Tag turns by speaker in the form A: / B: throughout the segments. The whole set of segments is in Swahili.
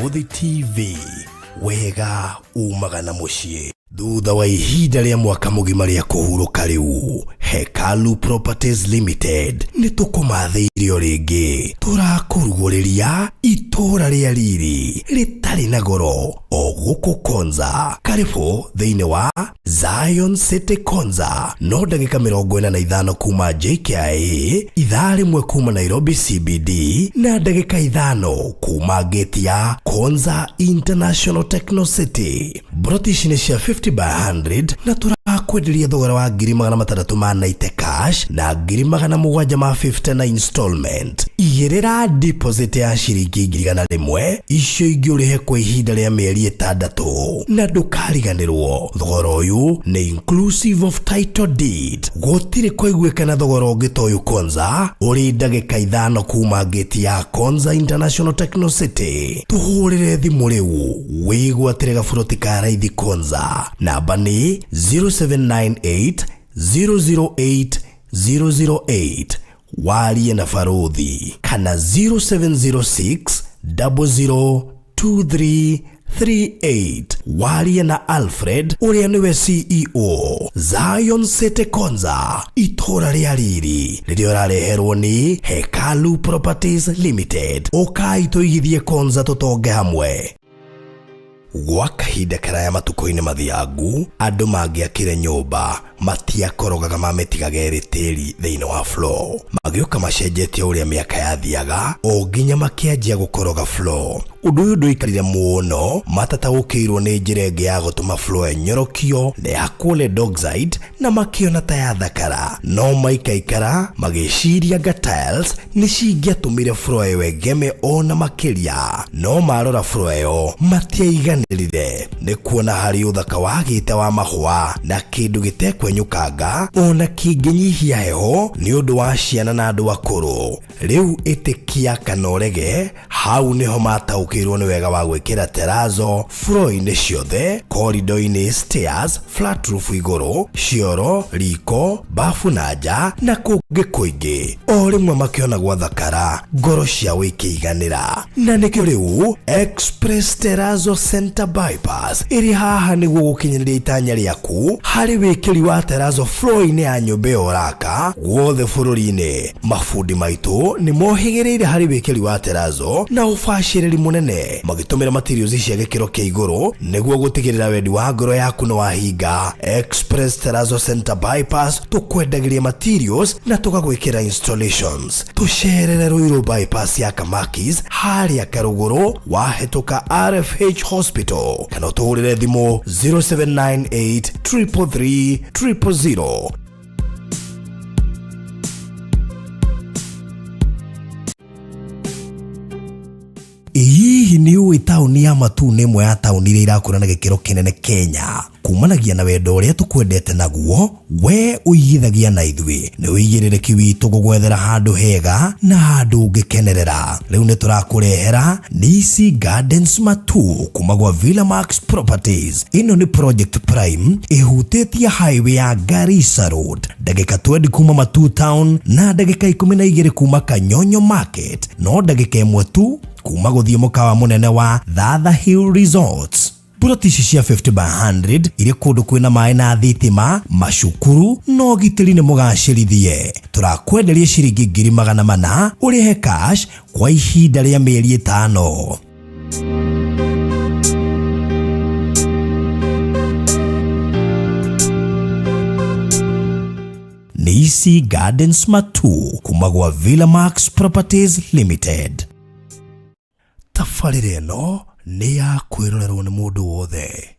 A: Muthi TV, wega umagana muciĩ. Thutha wa ihinda rĩa mwaka mugima rĩa kũhurũka rĩu, Hekalu Properties Limited nĩ tũkũmathĩirio rĩngĩ. Tũrakũrugũrĩria itũra rĩa riri rĩtarĩ na goro o gũkũ Konza. Karibu thĩinĩ wa Zion City Konza. No ndagĩka 45 kuma JKIA, ithaa rĩmwe kuma Nairobi CBD, na ndagĩka 5 kuma gate ya Konza International Techno City. British nĩ cia 50 by 100 na turakwenderia thogora wa 690 cash na 750 na installment. Igĩrĩra deposit ya ciringi 100 icio ingĩũrĩhe kwa ihinda rĩa mĩeri 6 na ndũkariganĩrwo. Thogora ũyũ nĩ inclusive of title deed. Gũtirĩ kũiguĩkana thogora ũngĩ ta ũyũ Konza ũrĩ ndagĩka 5 kuma gate ya Konza International Techno City. Tuhũrĩre thimũ rĩu wĩgwatĩre gaburoti ka raithi Konza. Namba nĩ 0798 008 008. Warie na Farodhi kana 0706 002338. Warie na Alfred ũrĩa nĩwe CEO. Zion City Konza, itũra rĩa riri rĩrĩa ũrareherwo nĩ Hekalu Properties Limited. Ũkai tũigithie Konza tũtonge hamwe. Gwa kahinda karaya matuko-inĩ mathiangu, andũ mangĩakire nyũmba matiakorogaga mamĩtigaga ĩrĩ tĩri thĩinĩ wa floor. Magĩũka macenjetie ũrĩa mĩaka yathiaga o nginya makĩanjia gũkoroga floor. Ũndũ ũyũ ndũikarire mũno, matataũkĩirwo nĩ njĩra ĩngĩ ya gũtũma floor enyorokio na ya kũle dockside na makĩona ta ya thakara. No maikaikara magĩciria nga tiles nĩ cingĩatũmire floor ĩyo ĩgeme ona makĩria. No marora floor ĩyo matiaiganĩrire. Nĩ kuona harĩ ũthaka wagĩte wa mahũa na kĩndũ gĩtekwenyũkanga ona kĩngĩnyihia heho nĩ ũndũ wa ciana na andũ akũrũ. Rĩu ĩtĩkia kana ũrege, hau nĩho mataũkĩirwo nĩ wega wa gwĩkĩra terrazzo floor-inĩ ciothe, corridor-inĩ, stairs, flat roof igũrũ, cioro, riko, bafu na nja na kũngĩ kũingĩ. O rĩmwe makĩona gwa thakara, ngoro ciao ikĩiganĩra. Na nĩkĩo rĩu Express Terrazzo Center Bypass ĩrĩ haha nĩguo gũkinyĩrĩria itanya rĩaku harĩ wĩkĩri wa terrazzo floor-inĩ ya nyũmba ĩyo ũraka guothe bũrũri-inĩ. Mafundi maitũ nĩ mohĩgĩrĩire harĩ wĩkĩri wa terrazzo na ũbacĩrĩri mũnene, magĩtũmĩra materials cia gĩkĩro kĩa igũrũ nĩguo gũtigĩrĩra wendi wa ngoro yaku nĩ wahinga. Express Terrazzo Center Bypass tũkwendagĩria materials na tũgagwĩkĩra installations. Tũcerere Ruiru bypass ya Kamakis harĩa Karũgũrũ wahĩtũka RFH Hospital, kana ũtũhũrĩre thimũ 0798 333 000. Hihi nĩ ũĩ taũni ya Matu nĩ ĩmwe ya taũni iria irakũra na gĩkĩro kĩnene Kenya? Kumanagia na wendo ũrĩa tũkwendete naguo, we ũigithagia na ithuĩ. Nĩ wĩigĩrĩrĩki witũ gũgwethera handũ hega na handũ ũngĩkenerera. Rĩu nĩ tũrakũrehera Nisi Gardens Matu kuma gwa Villa Max Properties. Ĩno nĩ Project Prime ĩhutĩtie highway ya Garissa Road, ndagĩka 20 kuma Matu Town na ndagĩka 12 kuma Kanyonyo Market, no ndagĩka 1 tu kuma gũthiĩ mũkawa mũnene wa Thatha Hill Resorts. British cia 50 by 100 irĩ kũndũ kwĩna maĩ na thitima, macukuru no gitĩri nĩ mũgacĩrithie. Tũrakwenderia ciringi 400 ũrĩhe cash kwa ihinda rĩa mĩeri 5. Nisi Gardens Matu kuma gwa Villa Max Properties Limited. Tafarĩra ĩno nĩ ya kwĩrorerwo nĩ mũndũ wothe.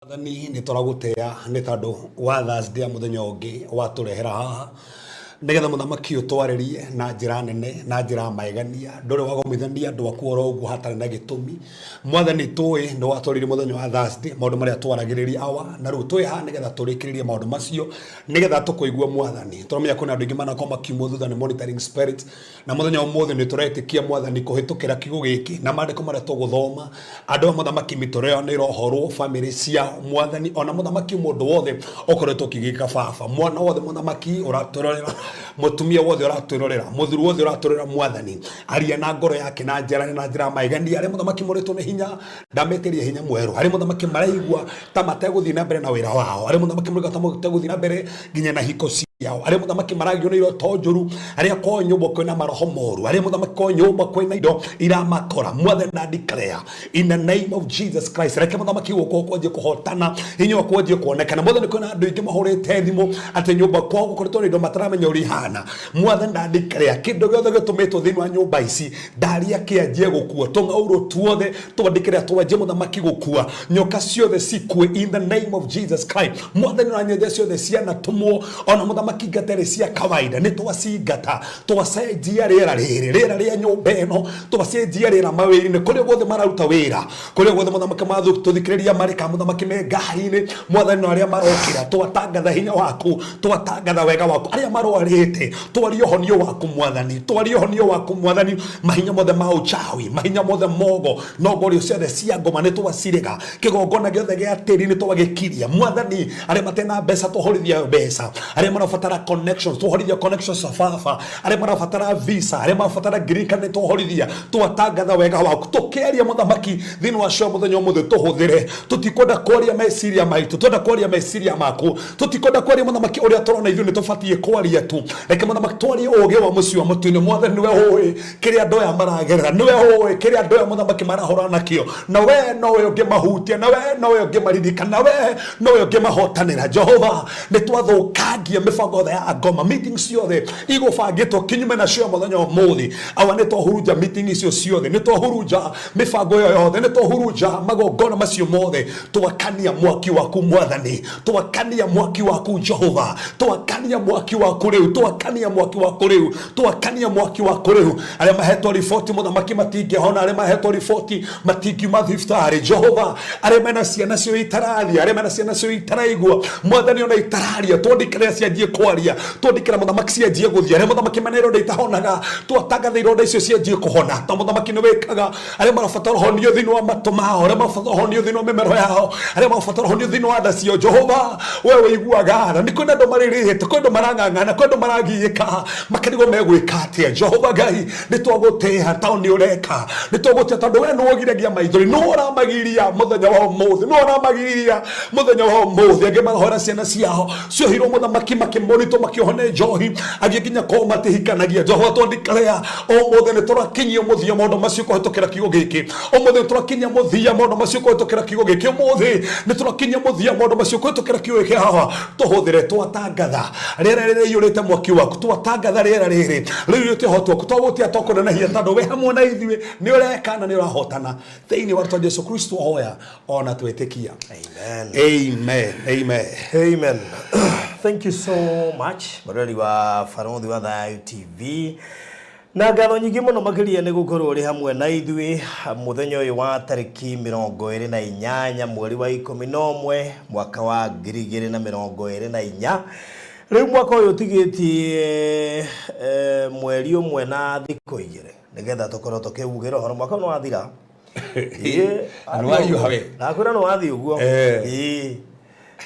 B: Thani ni turagutea ni tondu wa Thursday muthenya ungi waturehera haha nigetha muthamaki utwarerie na njira nene na njira maegania ndore wagomithania andu akuora uguo hatari na gitumi mwathani tui ni watwarire muthenya wa Thursday maundu maria twaragiriria awa na riu tui ha nigetha turikiririe maundu macio nigetha tukuigua mwathani turamenya kuna andu ingi manako makiumwo thutha ni monitoring spirit na muthenya umuthi ni turetikia mwathani kuhitukira kiugo giki na mandiko maria tuguthoma andu muthamaki mitoreo ni rohorwo family cia mwathani ona muthamaki mundu wothe okoretwo kigika baba mwana wothe muthamaki uraturorera mutumia wothe uraturorera muthuru wothe uraturorera mwathani aria na ngoro yake na njira maigani ari muthamaki muritwo ni hinya ndameteria hinya mweru ari muthamaki maraigua ta mateguthii na mbere na wira wao ari muthamaki murigata mateguthii na mbere nginya na hiko yao ari muthamaki maragio ni iroto njuru ari ko nyumba kwina maroho moru ari muthamaki ko nyumba kwina indo iramakora mwathani na declare in the name of Jesus Christ reke muthamaki guko kwaje kuhotana hinyo kwaje kuonekana mwathani kwina andu ingi mahurite thimu ati nyumba kwao gukoretwo ni indo mataramenya uri hana mwathani na declare kindu giothe gitumitwo thini wa nyumba ici ndaria kianjie gukua tungauro tuothe twandikire twaje muthamaki gukua nyoka ciothe cikue in the name of Jesus Christ mwathani na nyende ciothe ciana tumwo ona muthamaki makingatere cia kawaida ni twacingata twacenjia rĩera rĩa nyũmba ĩno twacenjia rĩera mawĩra-inĩ kũrĩa guothe mararuta wĩra kũrĩa guothe muthamaki mathuthikĩrĩria marĩ ka muthamaki me ngari-inĩ mwathani arĩa marokĩra twatangatha hinya waku twatangatha wega waku arĩa marwarĩte twaria ũhonio waku mwathani twaria ũhonio waku mwathani mahinya mothe ma uchawi mahinya mothe mogo nogorio ciothe cia ngoma nĩ twacirega kĩgongona gĩothe gĩa tĩri nĩ twagĩkiria mwathani arĩa matena mbeca tũhorithia mbeca arĩa marabatara connections tũhorithia connections safafa arĩa marabatara visa arĩa marabatara green card nĩ tũhorithia twatangatha wega waku tũkĩaria muthamaki thĩinĩ wa cio mũthenya ũmũthĩ tũhũthĩre tũtikwenda kwaria meciria maitũ twenda kwaria meciria maku tũtikwenda kwaria muthamaki ũrĩa tũrona ithuĩ nĩ tũbatiĩ kwaria tu reke muthamaki twarie ũũgĩ wa mũciĩ wa mũtũ-inĩ mwathani nĩwe ũĩ kĩrĩa andũ aya maragerera nĩwe ũĩ kĩrĩa andũ aya muthamaki marahũrana nakĩo na we nowe ũngĩmahutia na we nowe ũngĩmaririkana na we nowe ũngĩmahotanĩra Jehova nĩ twathũkangia mĩbango yothe ya ngoma meetings ciothe igũbangĩtwo kinyume nacio mũthenya ũmũthĩ awa nĩ twahurunja meeting icio ciothe nĩ twahurunja mĩbango ĩyo yothe nĩ twahurunja magongona macio mothe twakania mwaki waku mwathani twakania mwaki waku Jehova twakania mwaki waku rĩu twakania mwaki waku rĩu twakania mwaki waku rĩu arĩa mahetwo riboti muthamaki matingĩhona arĩa mahetwo riboti matingiuma thibitarĩ Jehova arĩa mena ciana cio itarathia arĩa mena ciana cio itaraigua mwathani ona itararia twandĩkĩre cianjie kwaria twandĩkĩra muthamaki cianjie gũthia arĩa muthamaki mena ironda itahonaga twatangatha ironda icio cianjie kũhona ta muthamaki nĩ wĩkaga arĩa marabatara honio thĩinĩ wa matũ mao arĩa marabatara honio thĩinĩ wa mĩmero yao arĩa marabatara honio thĩinĩ wa nda cio Jehova we ũiguaga tha nĩ kwĩna andũ marĩrĩte kwĩna andũ marang'ang'ana kwĩna andũ maragiĩka makarigwo megwĩka atĩa Jehova Ngai nĩ twagũtĩha ta nĩ ũreka nĩ twagũtĩha tondũ we nĩ ũgiragia maithori nĩ ũramagiria mũthenya wa ũmũthĩ nĩ ũramagiria mũthenya wa ũmũthĩ angĩ marahora ciana ciao ciohirwo muthamaki makĩmonitwo makĩohone njohi angĩ nginya korwo matihikanagia Jehova twandĩkĩra ũmũthĩ nĩ tũrakinyia mũthia maũndũ macio kũhetũkĩra kiugo gĩkĩ ũmũthĩ nĩ tũrakinyia mũthia maũndũ macio kũhetũkĩra kiugo gĩkĩ ũmũthĩ nĩ tũrakinyia mũthia maũndũ macio kũhetũkĩra kiugo gĩkĩ haha tũhũthĩre twatangatha rĩera rĩrĩ iyũrĩte mwaki waku twatangatha rĩera rĩrĩ rĩiyũrĩte ũhoti waku twagũtia tũkũnenehia tondũ we hamwe na ithuĩ nĩ ũreka na nĩ ũrahotana thĩinĩ wa rĩĩtwa Jesũ Kristo hoya ona twĩtĩkia amen amen
C: amen thank you so much mũrori wa Barũthi wa Thayũ TV na ngatho nyingĩ mũno makĩria nĩ gũkorwo ũrĩ hamwe na ithuĩ mũthenya ũyũ wa tarĩki 28 mweri wa 11 mwaka wa 2024 rĩu mwaka ũyũ ũtigĩtie mweri ũmwe na thikũ igĩrĩ nĩgetha tũkorwo tũkĩugĩra ũhoro mwaka ũyũ wathira nakwĩra nĩ wathiĩ ũguo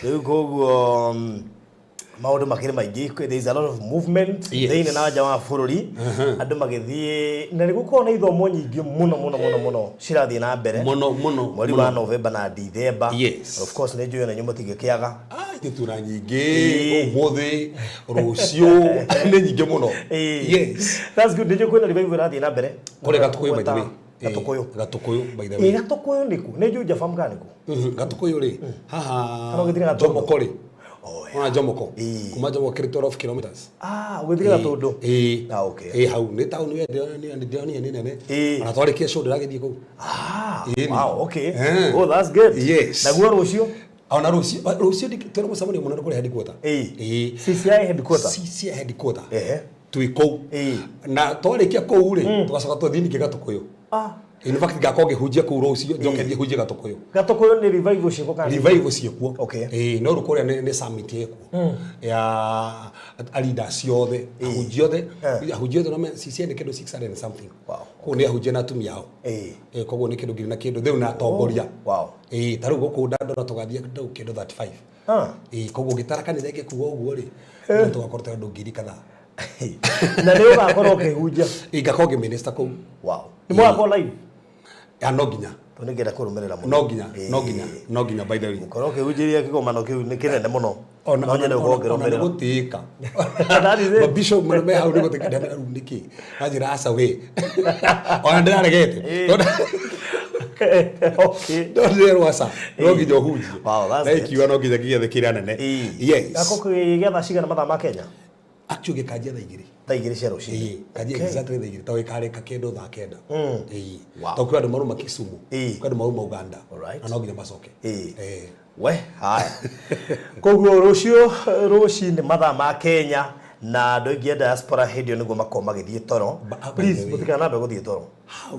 C: rĩu koguo maũndũ makĩrĩ maingĩ there is a lot of movement thĩinĩ na nja wa bũrũri andũ magĩthiĩ na nĩgũkorwo na ithomo nyingĩ mũno cirathiĩ na mbere mweri wa November na December of course nĩ njũĩ na nyũmba tingĩkĩaga
B: tura nyingĩ ũmũthĩ rũciũ nĩ nyingĩ mũno
C: yes that's good nĩjũ kwĩna revival rathiĩ na mbere
B: kũrĩ Gatũkũyũ by the way
C: Gatũkũyũ by the way Gatũkũyũ nĩku nĩ njũĩ Jafamu kana nĩku
B: Gatũkũyũ rĩ haha Jomoko rĩ ona Jomoko kuma Jomoko 12 kilometers
C: ũgĩthiĩ Gatũndũ
B: okay hau nĩ taũni we ndĩonire nĩ nene ona twarĩkia show ndĩragĩthiĩ kũu
C: wow okay oh that's good
B: yes
C: naguo rũciũ
B: ona rucio twere mucamania munene kuri headquarter
C: CCI headquarter
B: CCI headquarter twiko na twarikia kou ri tugacoka tuthini kigatukuyu in fact gakonge hujia ku rucio njoke thie hujia gatukuyu
C: ni revival cieko kana
B: revival cieko no rukuria ni summit yeko ya alida ciothe hujia no CCI ni kindu 600 and something ko ni hujia na tumia hao koguo ni kindu ngiri na kindu theu na tongoria taru guku ndandora tugathia ndau kindu 35 koguo gitara kanitha ngikuwa uguo ri tugakorta andu ngiri kana
C: na leo gakoro kihunjia
B: igakonge minister kou
C: ni mwako live
B: ya no nginya
C: tunigera kurumirira muno
B: no nginya by the way
C: ukoro kihunjiria kigomano kiu ni kinene muno no nyene ugongerumirira
B: gutika ba bishop me hau ni gutika ndamira rundiki ajira asa we ona ndaregete don't there wasa no nginya hunjia like you no nginya githe kira nene yes
C: gako kigetha cigana mathaa ma Kenya
B: actually kajia thaa igiri cia rucio kajia exactly thaa igiri tawe kareka kendo thaa kenda tokwa ndo maruma Kisumu kwa ndo maruma Uganda na no nginya macoke
C: we haya koguo rucio ni mathaa ma Kenya na ndo ngia diaspora hedio niguo makoma githie toro please mutikana nabe guthie toro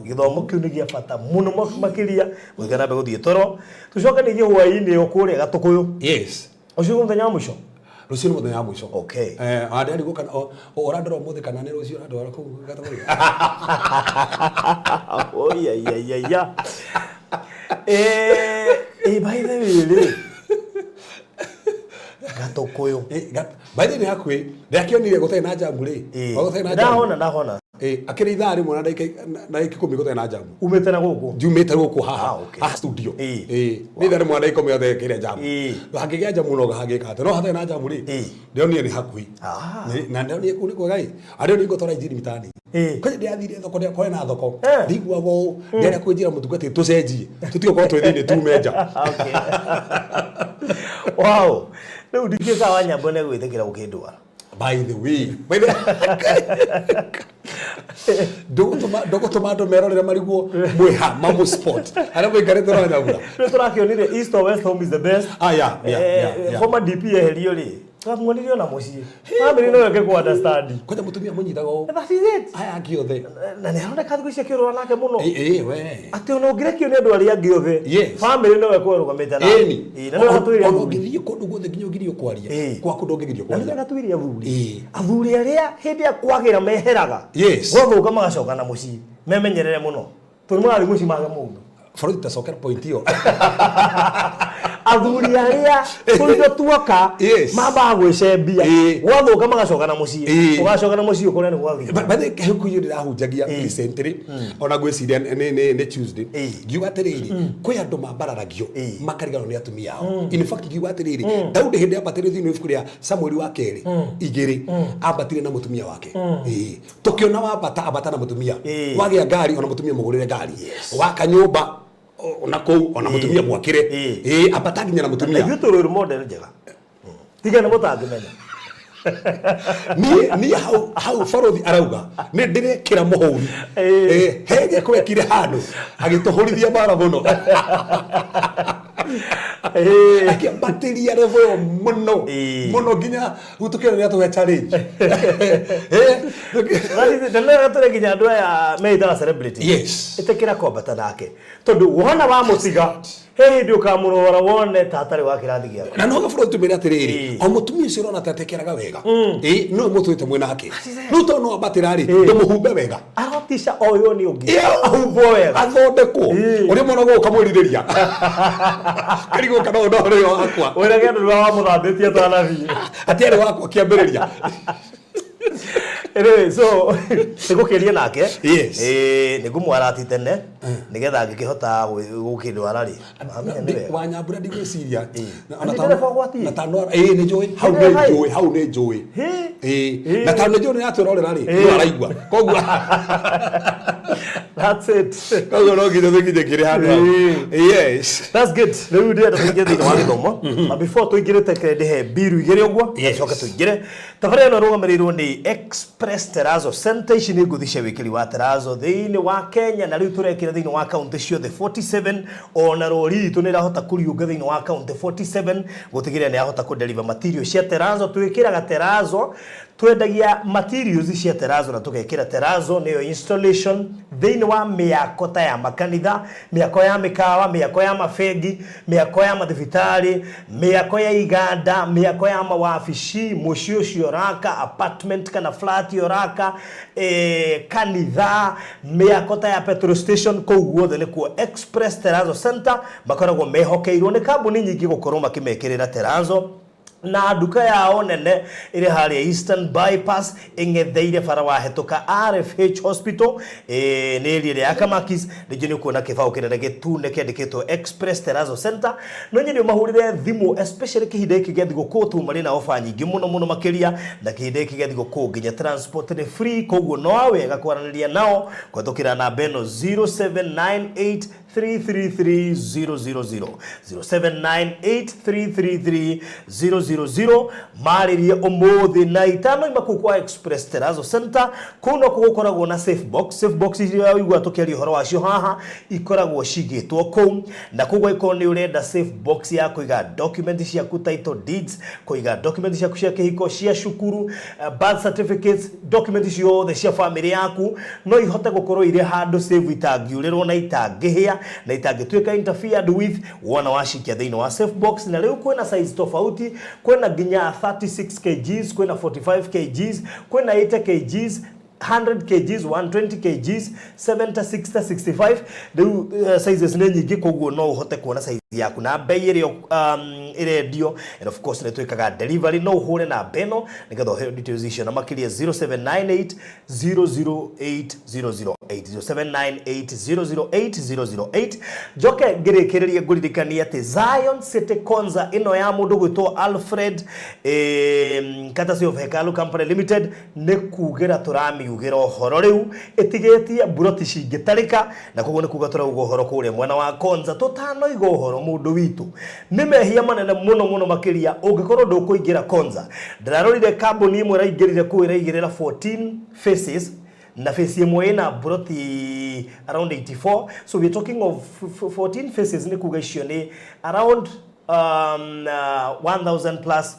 C: githomo kiu ni gia bata muno makiria mutikana nabe guthie toro tucoka ni hwaini okuria gatukuyu
B: yes
C: ucio muthenya muico
B: rucio ni muthenya muico
C: andi
B: go kana orandora muthe kana ni rucio andora ku gatakuyu
C: ya by the way gatukuyu
B: by the way hakwi ndakionire guthe na jamu ri guthe na jamu
C: ndahona
B: akiri ithari mwana na 10 guthe na jamu
C: umete na guku
B: jumete guku haha studio ni ithari mwana 10 yothe kire jamu hakigia jamu no gahagika ate no hathe na jamu ri ndionire ni hakwi na ndionire kuni kwa gai ario ni gotora injiri mitani kwa ndiathire thoko ndia kwa na thoko ndigwago ndia kwenjira mutungati tucenjie tutio kwa twithini tu meja
C: wow no ndikika wanyambo ne gwithikira ukindwa
B: by the way ndogotoma ndo merorera mariguo mwiha mamu sport ara mwikarete na nyabura
C: turakionire east or west home is the best
B: yeah
C: former DP eherio ri twamuonirio na mucie family no yake ku understand
B: koja mutumia munyitago
C: that is it
B: aya giothe
C: na ne hona kathu cia kirora nake muno
B: we
C: ati ono ngirekio ni andu ari agiothe family no yake rugamite na
B: na no hatwiri ngithie kundu guothe nginya ngirio kwaria kwa kundu ngirio kwaria
C: na hatwiri athuri aria hindi akwagira meheraga gothuka magacoka na mucie memenyerere muno turi mwari mucie mage mundu
B: Freud tasokera point hiyo
C: athuri aria kuido tuoka mamba gwicembia gwathuka magacoka na mucie ugacoka na mucie ukore ni gwathi
B: bathe kuyirira hunjagia recently ona gwiciria ni Tuesday giuga atiriri kwi andu mambararagio makarigano ni atumia ao in fact giuga atiriri Daudi hindi ambatire thini ifuku ria Samuel wa keri igiri ambatire na mutumia wake tukiona wambata na mutumia wagia ngari ona mutumia mugurire ngari waka nyumba ona kou ona mutumia mwakire abatanginya na mutumia
C: yuto role model njega tigana mutangimenya
B: ni how farothi arauga ni ndire kira muhuri hege kwekire handu agitohorithia bara muno akiambatiria level muno nginya gutukira ria tuwe challenge
C: ndana tore nginya andu aya meita celebrity itekira kombata nake tondu wona wa mutiga hindi ukamurora wone tatari wa kirathi gia
B: na no gafuro tumire atiriri o mutumia ucio rona tatekeraga wega no mutwite mwena hake ruto no abatira ri ndumuhumbe wega
C: arotisha oyo ni ungi ahumbo wega
B: athondekwo uri mono go kamuririria karigo kana ndo ri wakwa
C: wera gendu wa muthambitie twanathi
B: atiari wakwa kiambiriria
C: anyway so nigukiria nake nigumwara titene nigetha ngikihota gukindwara ri
B: wanyambura ndigwiciria
C: na
B: tano ni njui hau ni njui na tano njui ni atwirorera ri no araigua kogua
C: That's it.
B: Kago no githe thikije kire handu. Yes.
C: That's good. Rĩu ndĩrenda tũingĩre thĩinĩ wa gĩthomo. But before tũingĩrĩte kĩrĩndĩhe biru igĩrĩ ũguo. Coka tũingĩre. Tabarĩra ĩno ĩrũgamĩrĩirwo nĩ Express Terrazzo Center. Ici nĩ ngũthi cia wĩkĩri wa Terrazzo thĩinĩ wa Kenya, na rĩu tũrekĩra thĩinĩ wa kaunti ciothe 47. Ona rori itũ nĩ ĩrahota kũriũnga thĩinĩ wa kaunti 47 gũtigĩrĩra nĩ yahota kũdeliver material cia Terrazzo. Twĩkĩraga Terrazzo, twendagia materials cia Terrazzo na tũgekĩra Terrazzo nĩyo installation thĩinĩ wa mĩako ta ya makanitha, mĩako ya mĩkawa, mĩako ya mabengi, mĩako ya mathibitarĩ, mĩako ya iganda, mĩako ya mawabici, mũciĩ ũcio ũraka, apartment kana flat ũraka, kanitha, mĩako ta ya petrol station, kũu guothe nĩkuo Express Terrazzo Center makoragwo mehokeirwo nĩ kambuni nyingĩ gũkorwo makĩmekĩrĩra Terrazzo. Na duka yao nene ire haria Eastern Bypass ing'etheire bara wahetũka RFH Hospital nĩ ĩrĩa ya Kamakis nĩnjĩ nĩ kuona kĩbaũ kĩnene gĩtune kĩandĩkĩtwo Express Terrazzo Center. No nyinĩ mahũrire thimũ, especially kĩhinda gĩkĩ gĩa thigũkũ tu marĩ na ofa nyingĩ mũno makĩria, na kĩhinda gĩkĩ gĩa thigũkũ nginya transport nĩ free, koguo no wega kwaranĩria nao kũhetũkĩra namba ĩno 0798 333 000 0798333000 maririe umuthi na itano imaku kwa Express Terrazzo Center. Kuno kugukoragwo na safe box iria wigua tukiaria horo wacio haha ikoragwo cigĩtwo kũu, na kuguo iko ni urenda safe box ya kuiga document ciaku, title deeds, kuiga document ciaku cia kĩhiko, cia cukuru, birth certificates, document ciothe cia family yaku no ihote gukorwo ire handũ safe itangiurĩrwo na itangĩhĩa na itangĩtuĩka interfered with wona wacikia thĩinĩ wa safe box. Na rĩu kwĩna size tofauti, kwĩna nginya 36 kgs, kwĩna 45 kgs, kwĩna 80 kgs, 100 kgs, 120 kgs, 70, 60, 65. Rĩu sizes nĩ nyingĩ, koguo no uhote kuona size yaku na bei ĩrĩa irendio, and of course nĩ twĩkaga delivery. No ũhũre na beno nĩgetha ũheo details icio na makĩria 0798 008 008 0798 008 008. Joke ngĩrĩkĩrĩria ngũririkania atĩ Zion City Konza ĩno ya mũndũ gwĩtwo Alfred Courtesy of Hekalu Company Limited nĩ kugĩra tũramiugĩra ũhoro rĩu ĩtigĩtie buroti cingĩtarĩka, na koguo nĩ kuga tũrauga ũhoro kũrĩa mwena wa Konza tũtanoiga ũhoro mũndũ witũ nĩ mehia manene mũno makĩria ũngĩkorwo ndũkũingĩra Konza. Ndararorire kambuni ĩmwe ĩraingĩrire kũu ĩraigĩrĩra 14 faces na face ĩmwe ĩna buroti around 84, so we're talking of 14 faces, nĩ kuga icio nĩ around 1000 plus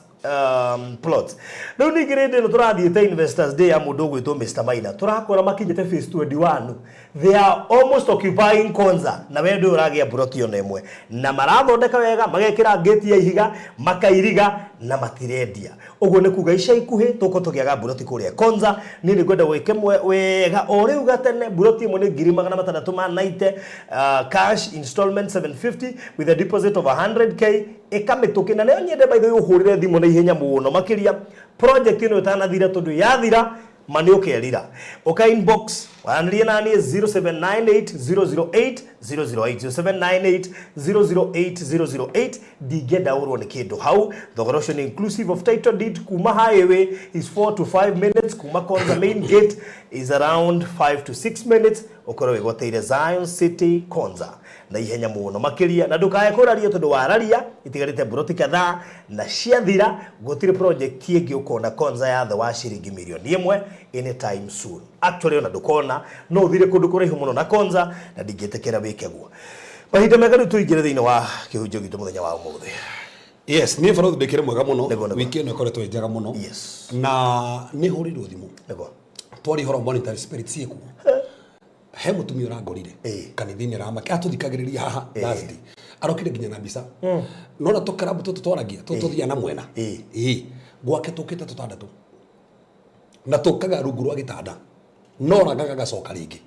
C: plots. Rĩu ningĩ rĩndĩ ĩno tũrathiĩte Investors Day ya mũndũ gwĩtwo Mr. Maina, tũrakora makinyĩte phase 21, they are almost occupying Konza na wendo ũragĩa buroti ona ĩmwe, na marathondeka wega, magekĩra gate ya ihiga, makairiga na matirendia. Ũguo nĩ kuga ica ikuhĩ tũko tũgĩaga buroti kũrĩa Konza. Niĩ nĩ ngwenda gwĩke wega o rĩu gatene. Buroti ĩmwe nĩ 690, cash installment 750 with a deposit of 100k ĩkamĩtũkĩ. Na nĩyo nyende by the way ũhũrĩre thimũ na ihenya mũno makĩria. Project ĩno ĩtanathira tondũ yathira mani ũkerira. Oka inbox wanĩrie nani 0798 008 008 0798 008 ndingĩenda ũrwo nĩ kĩndũ hau. Thogora ũcio nĩ inclusive of title deed. Kuma highway is 4 to 5 minutes, kuma Konza main gate is around 5 to 6 minutes. Ũkorwo wĩgweteire Zion City Konza na ihenya mũno makĩria, na ndũkae kũraria tondũ wararia itigarĩte buroti kadhaa na ciathira gũtirĩ project ĩngĩ ũkona Konza ya thĩ wa ciringi milioni 1 anytime soon. Actually ona ndũkona, no ũthire kũndũ kũraihu mũno na Konza na ndingĩtĩkĩra wĩkeguo. Mahinda mega rĩu tũingĩre thĩinĩ wa kĩhunjio gitũ mũthenya wa ũmũthĩ.
B: Yes, niĩ baro ndĩkĩre mwega mũno, wiki ĩno ĩkoretwo ĩ njega mũno.
C: Yes.
B: Na nĩ hũrĩirwo thimũ.
C: Nĩguo.
B: Twari horo monetary spirit ciĩkuo. He mũtumia ũrangorire kanitha-inĩ ramake atũthikagĩrĩria haha Thursday, arokire nginya na mbica no na tũkarabu tũtũ twaragia tũtũthia na mwena gwake tũkĩte tũtandatũ na tũkaga rungu rwa gĩtanda, no ragaga gacoka rĩngĩ,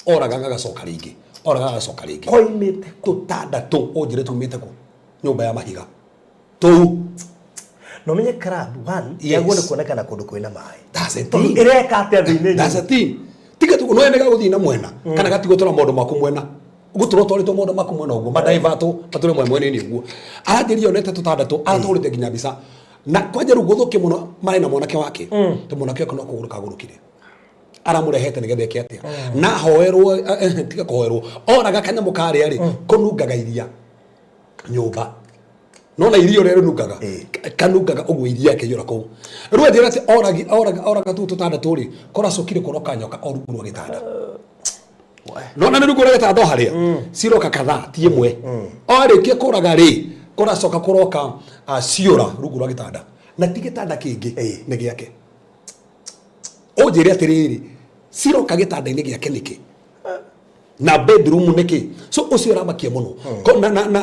B: oragaga gacoka rĩngĩ, oragaga gacoka rĩngĩ,
C: koimĩte
B: tũtandatũ ũnjĩre tumĩte kũ nyũmba ya mahiga tũu.
C: No menye club one yaguo nĩ kuonekana kũndũ kwĩna maĩ.
B: That's it.
C: Ireka atĩa thĩinĩ.
B: That's it. Tiga tu no enega guthii na mwena kana gatigo tora maundu maku mwena guturo twarito maundu maku mwena uguo madaivato pature mwene ni uguo arandirio onete tutandatu aratũrĩte nginya mbica na kwanja ruguthuke muno mari na mwanake wake to mwanake no kũgũrũka gũrũkire aramurehete nigetha eke atia na hoerwo tiga koerwo oraga kanyamu kare ari kunungaga iria nyumba nona irio rero nungaga kanungaga ogwo iria akeyora kou riu njira ati oraga tu tutandatu ri koracukire koroka nyoka orungu rwa gitanda nona ni rungu rwa gitanda haria ciroka kadhaa ti imwe orikie kuraga ri koracoka kuroka ciura rungu rwa gitanda na ti gitanda kingi ni giake onjire atiriri ciroka gitanda-ini giake niki na bedroom niki so ucio ramakia muno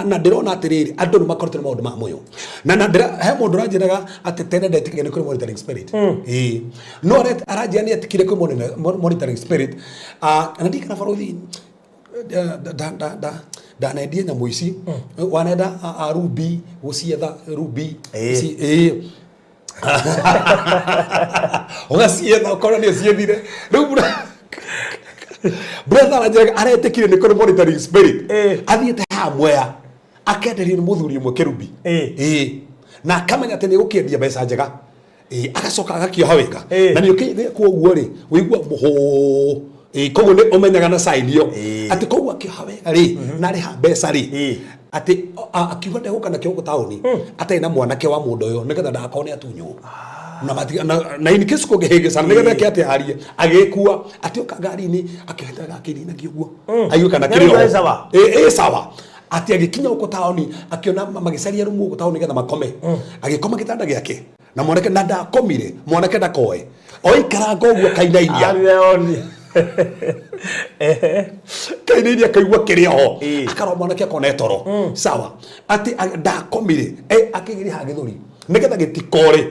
B: na ndirona atiriri andu ni makorete maundu ma moyo na he mundu ranjiraga ati tene ndetikire ni kuri monitoring spirit no ret aranjani atikire kuri monitoring spirit na ndikana farothi nendie nyamu ici wanenda ruby gucietha ruby ugacietha ukona ni ciethire riu brother aranjiraga aretikire ni kuri monitoring spirit athiete hamwea akenderio ni muthuri umwe kirubi na akamenya ati ni gukiendia mbeca njega agacoka agakioha wega na ni ukithekwo guo ri wigua muhu koguo ni umenyaga na sign iyo ati koguo akioha wega ri na ri ha mbeca ri ati akiuga ndeguka na kiongo tauni ati na mwanake wa mundu uyo nigetha ndakone atunyo na in case ko gehege sana nigetha ke ati harie agekua ati uka ngari-ini akiheta gakiri na kiugo ayuka na kirio sawa ati agikinya uko tauni akiona magicaria rumu uko tauni nigetha makome agikoma gitanda giake na mwanake na ndakomire mwanake ndakoe oikara ngoguo kainainia kainainia kaigua kirio ho akaro mwanake akone toro sawa ati ndakomire akigiri ha githuri nigetha gitikore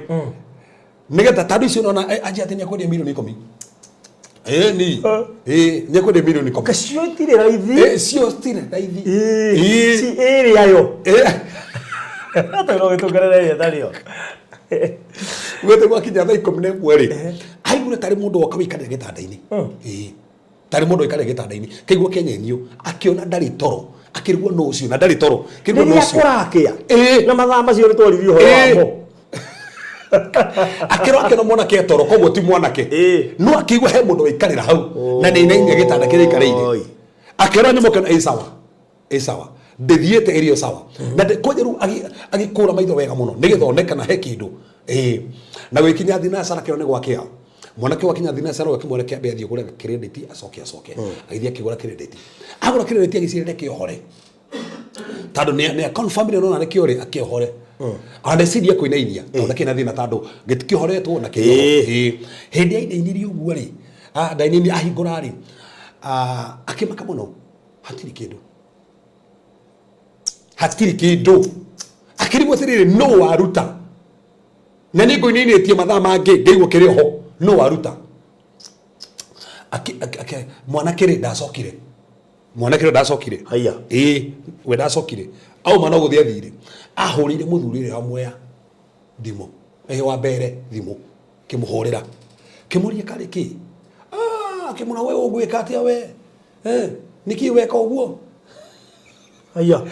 B: nigetha tandu icio nona aje atenya kwendia milioni 10 ni nyekwendia milioni 10
C: kacio tire raithi
B: cio tire raithi
C: si area yo hata no gitugerere dario
B: wete gwakinya thaa 11 ri aigure tari mundu woka wikarire gitanda-ini tari mundu wikarire gitanda-ini keigua kenyenio akiona ndari toro akirigwo no ucio na ndari toro kirigwo no ucio
C: akurakia na mathaa macio ni twaririo horo wamo
B: akero mwana ke toro koguo ti mwanake no akigwa he mundu wikarira hau na ni nainya gitanda kire ikariire akero ni mukana sawa ndithiete irio sawa na kojeru agikura maitho wega muno nigithondeka na he kindu na gwikinya thinacara kero ni gwakea mwanake wakinya thinacara wakimwelekea be athie kugura credit acoke agithia kigura credit agura credit agicirire kiohore tando ni confirm ni nona ni kiore akiohore andeciria kuinainia tonda kina thina tando gitikihoretwo na kiyo hindi ya inainirio uguo ri ndainini ahingura ri akimaka muno hatiri kindu akirigwo tiriri no waruta na ni nguininietie mathaa mangi ngeigwo kiri ho no waruta mwanake ri ndacokire
C: haya
B: we ndacokire au mana guthia thire ahurire muthuri ri hamwe thimo wa mbere thimo kimuhurira kimuria kari ki kimuna we ugwika atia we niki weka uguo
C: haya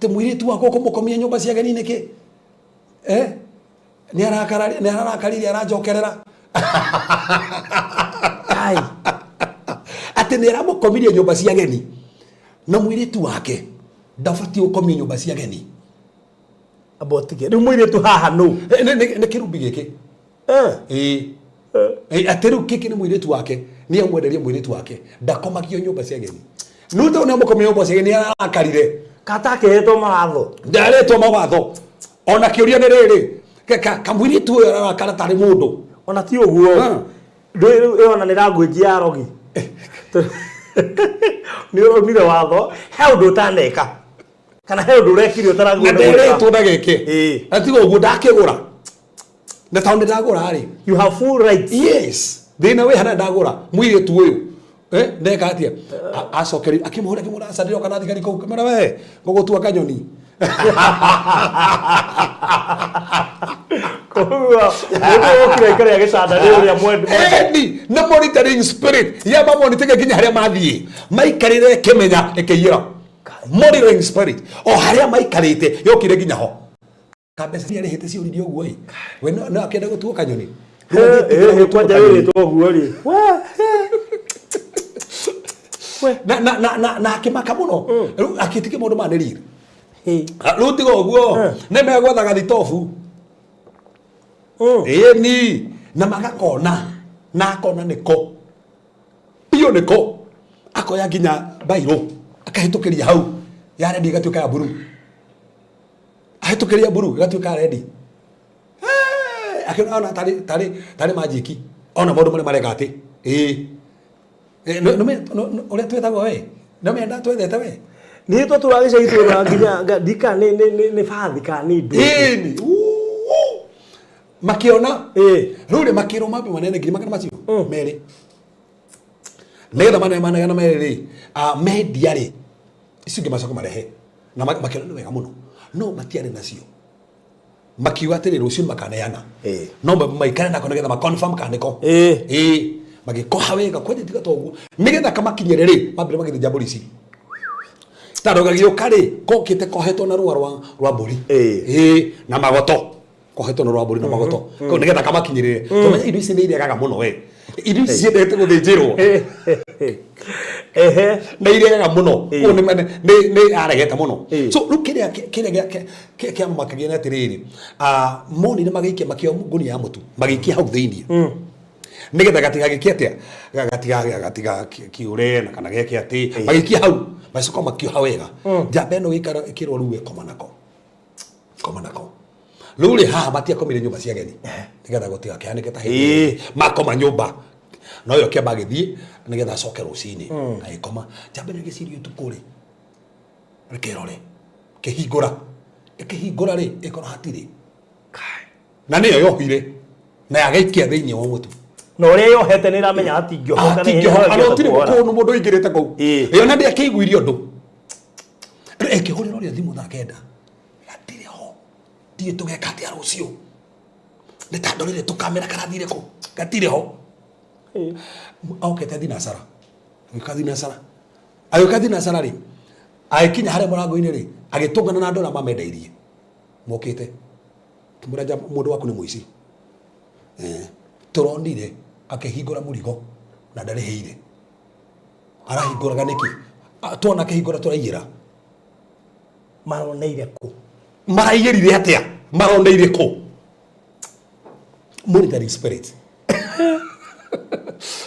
B: te mwiritu wako kumukomia nyumba cia ageni niki ni arakarire arajokerera
C: ai
B: ati ni aramukomirie nyumba cia ageni na mwiritu wake ndabati ukomia nyumba cia ageni
C: abotike ni mwiritu haha no
B: ni kirubi giki ateru kiki ni mwiritu wake ni amwenderia mwiritu wake ndakomagio nyumba cia ageni nuto ni amukomia nyumba cia ageni arakarire
C: katakehetwo mawatho
B: ndaretwo mawatho ona kiuria ni riri kamwiritu uyo arakara tari mundu
C: ona ti uguo ndu ona ni rangwenjia rogi ni urumire watho he undu utaneka kana he undu urekire utaragura
B: ndaretwo ndageke atigo uguo ndakigura na tauni ndagura ri
C: you have full rights
B: yes thina we hana ndagura mwiritu uyu ndeka atia acokeri akimuhura kimura sadiro kana thigari ko kamera we gogotua kanyoni
C: Kwa hiyo kile gicanda ni uria mwendu
B: na monitoring spirit ya ba monitoring kinya haria mathie maikarire kimenya ekeyira monitoring spirit o haria maikarite yokire kinya ho kabesa ri hete cio ridio guo we no akenda gutua kanyoni
C: kwanja wewe to guori
B: na akimaka muno akitike mundu manirire rutigo guo ne megwatha gathitofu ni na magakona na akona niko pio niko akoya nginya bairo akahitukiria hau ya ready gatuika ya buru ahitukiria buru gatuika ready akina tari majiki ona mundu mari maregati no ore twetagwo we no me nda twethete we
C: ni to turagica itwe nginya dika ni fathi ka ni ndu
B: ni makiona rure makiro mapi manene ngiri magana macio mere negetha manene na mere media ri icio ngimacoka marehe na makiona ni wega muno no matiare nacio makiwa tere rucio makaneana no maikare nako negetha ma confirm kaniko magikoha wega kwete tiga togu nigetha kamakinyere ri mambire magithija mburi ici tarogagio kare kokite kohetwo na rwa mburi na magoto kohetwo na rwa mburi na magoto ko nigetha kamakinyere to indo ici ni iriagaga muno we indo ici ciendete guthijirwo na iriagaga muno ni aregete muno so rukiria kia makagia na tiriri moni ni magikia makio nguni ya mutu magikia hau thiini nigetha gatigagikia atia gatiga kiure na kana geke ati magikia hau macoko makioha wega njamba ino gikara ikirwo ruwe komanako ruri haha matia komire nyumba cia geni nigetha gutiga kianike ta hindi makoma nyumba no yo kiamba githie nigetha acoke rucini agikoma njamba ino gicirio tukuri rekirore kihingura ri ikora hatiri na niyo yohire na yagaikia thiini wa mutu
C: no ri yohete ni ramenya ati ngiohoka
B: ni anotire ko mundu ingirite kou iyo na ndia kiguirio ndu ekihuriro ri thimu tha kenda atire ho die tugekati arucio ni tandorire tukamera karathire ko gatire ho aukete dinasara ayukathi nasara ri aikinya hare murango ini ri agitungana na ndora mamendeirie mokite kimuraja mundu waku ni muici turonire akihingura murigo na ndareheire arahinguraga niki tuona akihingura turaiyira
C: maroneire ku
B: maraiyirire atia maroneire ku monitoring spirit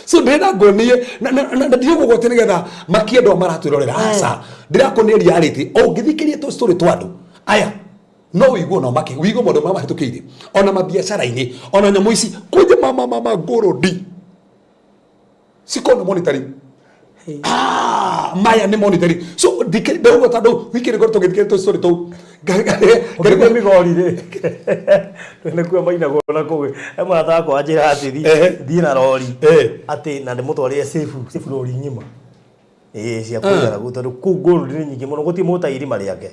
B: so ndenda ngonie na ndio gugote nigetha makiendo maratwirorera asa ndirakoneria ariti ongithikirie to story twandu aya no wigo no make wigo mondo mama hitukiire ona mabiashara ini ona nyamu ici kuje mama gorodi sikona monitoring maya ni monitoring so ndaugo tando wikire gorto githikire to story to
C: gari migorire twene kwa maina gona kowe ema atako ajira ati thina rori ati na ndimutwarire safe rori nyima cia kuigara gutondu ku gold ni nyingi muno guti mota iri mari yake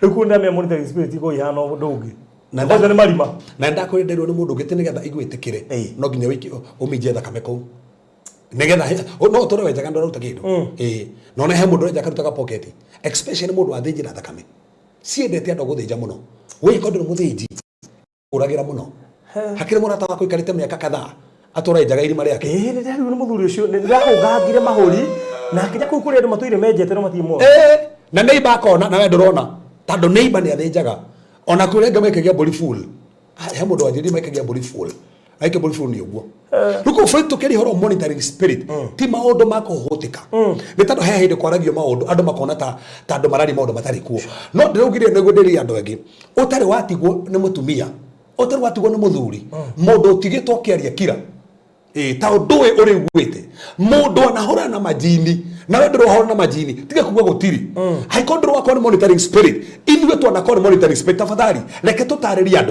C: riku na me monitoring spirit ko ihana ndungi na ndaga ni marima
B: na ndakwenderwo ni mundu ngite nigetha igwitikire no nginya wiki umije thakame kou nigetha no tore wenjaga ndora utakindu no ne he mundu wenjaga rutaga pocket especially mundu athinjira thakame siendete andu guthinja muno we kondu muthinji uragira muno hakire murata wako ikarite miaka kadhaa atora enjaga iri mari yake
C: ni ndari ni muthuri ucio ni ndakugangire mahuri na akija kuu kuri andu matuire menjete no matimo
B: na neighbor akona na we ndurona tando neighbor ni athinjaga ona kurenga mekagia body full he mundu wanjiri mekagia body full aike body full ni uguo ruko fight keri horo monitoring spirit ti maundu makuhutika ni tando he hindi kwaragio maundu andu makona ta andu marari maundu matari kuo no ndirugirie nego ndiri andu engi utari watigwo ni mutumia utari watigwo ni muthuri mundu utigitwo kiaria kira ta undu we uri gwite mundu anahora na majini na we ndoro hora na majini tiga kugwa gutiri haikondro wako ni monitoring spirit ithuwe tu anakora monitoring spirit tafadhali reke tutariria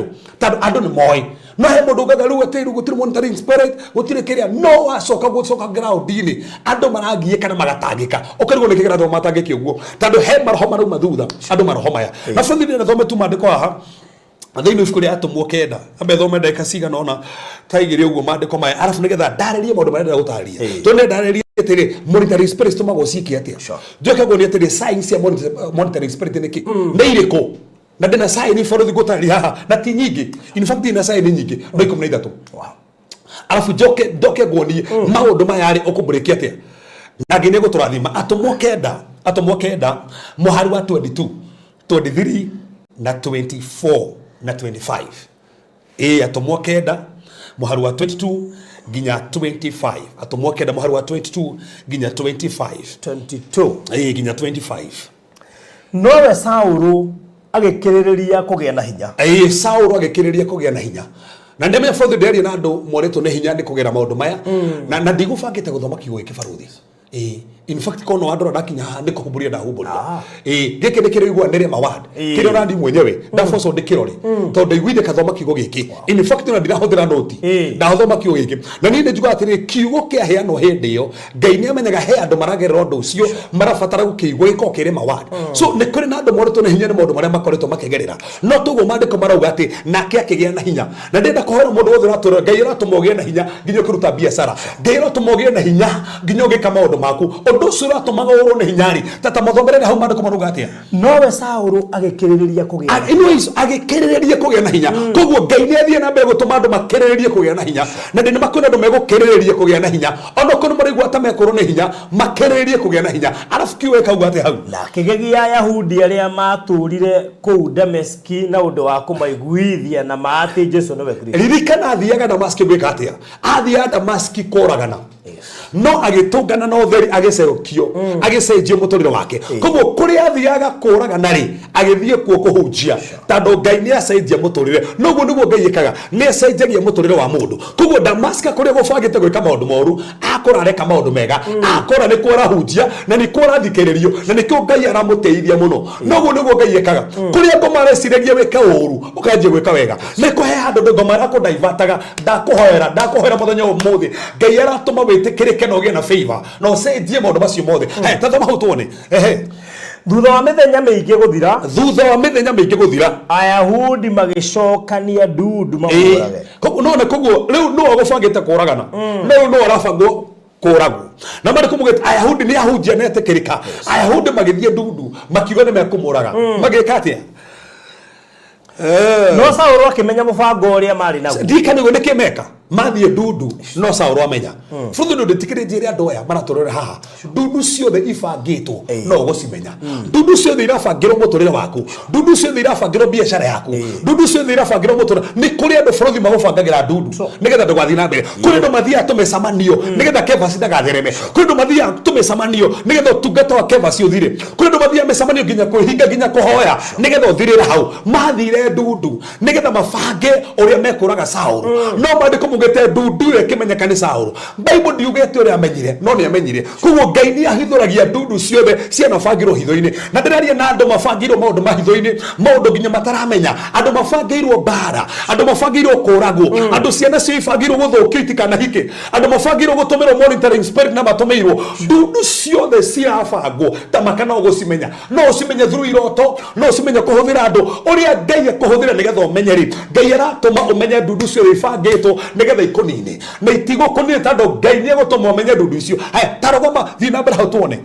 B: andu ni moi no he mundu gagaru atiru gutiri monitoring spirit gutiri kiria no acoka ground ini andu maragie kana magatangika ukarigo ni kigira thoma matangiki uguo tandu he maroho maru mathutha andu maroho maya na fundi na thoma tu mandiko haha athaino ifuku ria atumwo kenda ambe thome ndeka cigana ona taigire uguo mandiko maya arafu nigetha ndaririe maundu marenda gutaria tonde ndaririe atiri monitoring spirit tumago ciiki atia njoke ngonia atiri science ya monitoring spirit niki ni iriko na ndina sign ni borithi gutari haha na ti nyingi, in fact ina sign nyingi no 13. Wow. Alafu doke guoni maundu maya ri ukubrekia atia na ngine guturathima atumwo kenda muhari wa 22 23 na 24 na 25 atumwo kenda muhari wa 22 ginya 25 atumwo kenda muhari wa 22 ginya 22 ginya 25
C: nowe Saulu agikiriria kugia na hinya
B: Saulu agikiriria kugia na hinya na ndeme for the day na andu moreto ne hinya ni kugera maundu maya na ndigubangite guthoma kiugo kibaruthi in fact kono andora dakinya ndi kuhuburia da huburia gike ndikire igwa ndere mawad kire randi mwenyewe ndafoso ndikirore tondu igwide kathoma kiugo giki in fact na ndirahuthira noti ndathoma kiugo giki na ni njuga atiri kiugo kia heano hindi yo Ngai ni amenyaga he andu maragerera undu ucio marabatara gukigwa iko kire mawad so ni kuri na andu moreto ne hinya ni maundu maria makoretwo makigerera no tugo mandiko marauga ati nake akigia na hinya na ndenda kuhora mundu wothe ratura Ngai ratumogie na hinya nginya kuruta biashara Ngai ratumogie na hinya nginya ugika maundu maku ondo sura tumaga oro ne hinyari tata mathomere hau mandiko maruga atia
C: nowe Saulu agikiriria kugia
B: anyways agikiriria kugia na hinya koguo Ngai ni athie na mbere gutuma andu makiririe kugia na hinya na ndine makona andu megukiriria kugia na hinya ono kono marigwa ta mekoro ne hinya makiririe kugia na hinya alafu kiwe kauga atia hau
C: na kigegia Ayahudi aria maturire ku Dameski na undu wa kumaiguithia na maati Jesu nowe Kristo
B: ririkana athiaga Damaski gwika atia athia Damaski koragana no agitungana no theri agicerukio agicenjio muturire wake koguo kuri athiaga kuragana ri agithie kuo kuhunjia tando Ngai ni acenjia muturire noguo niguo Ngai ikaga ni acenjagia muturire wa mundu koguo Damaska kuri gubangite gwika maundu moru akora reka maundu mega akora ni kwara hunjia na ni kwara thikiririo na ni kio Ngai aramuteithia muno noguo niguo Ngai ikaga kuri andu mareciragia weka uru ukanjie gwika wega ni kuhe andu ngomara ku divataga ndakuhoera muthenya umuthi Ngai aratuma witikirike no gie na favor no cenjie maundu macio mothe tathoma hau tuone
C: thutha wa mithenya mingi guthira Ayahudi magicokania ndudu mamurage
B: koguo riu no agubangite kuragana riu no arabangwo kuragwo na mari kumugete Ayahudi ni ahunjia netikirika Ayahudi magithie ndudu makiuga ni mekumuraga magika atia
C: no Saulu akimenya mubango uria mari naguo
B: ndikanigo nikimeka mathie ndudu no Saulu amenya futhi ndu nditikirije andu aya maraturore haha ndudu ciothe ibangitwo no gucimenya ndudu ciothe irabangirwo muturire waku ndudu ciothe irabangirwo biashara yaku ndudu ciothe irabangirwo muturire ni kuri andu futhi magubangagira ndudu nigetha ndugathi na mbere kuri andu mathia tumecamanio nigetha kebasi ndagathereme kuri andu mathia tumecamanio nigetha tungata wa kebasi uthire kuri andu mathia mecamanio nginya kuhinga nginya kuhoya nigetha uthirire hau mathire ndudu nigetha mabange uria mekuraga Saulu no mandiko mugete ndudu ekimenyeka ni Saulu Bible ndiugete uria amenyire no ni amenyire koguo Ngai ni ahithuragia ndudu ciothe ciana bangirwo hitho-ini na ndiraria na andu mabangirwo maundu mahitho-ini maundu nginya mataramenya andu mabangirwo bara andu mabangirwo kuragwo andu ciana cio ibangirwo guthukio itikana hike andu mabangirwo gutumirwo monitoring spirit na matumirwo ndudu ciothe cirabangwo tamakana gucimenya no ucimenya through iroto no ucimenya kuhuthira andu uria Ngai kuhuthira nigetha umenye ri Ngai aratuma umenye ndudu ciothe ibangitwo nigetha ikunine na itigo kunine tando Ngai ni agutuma umenye ndudu icio tarogoma thi na mbere hau tuone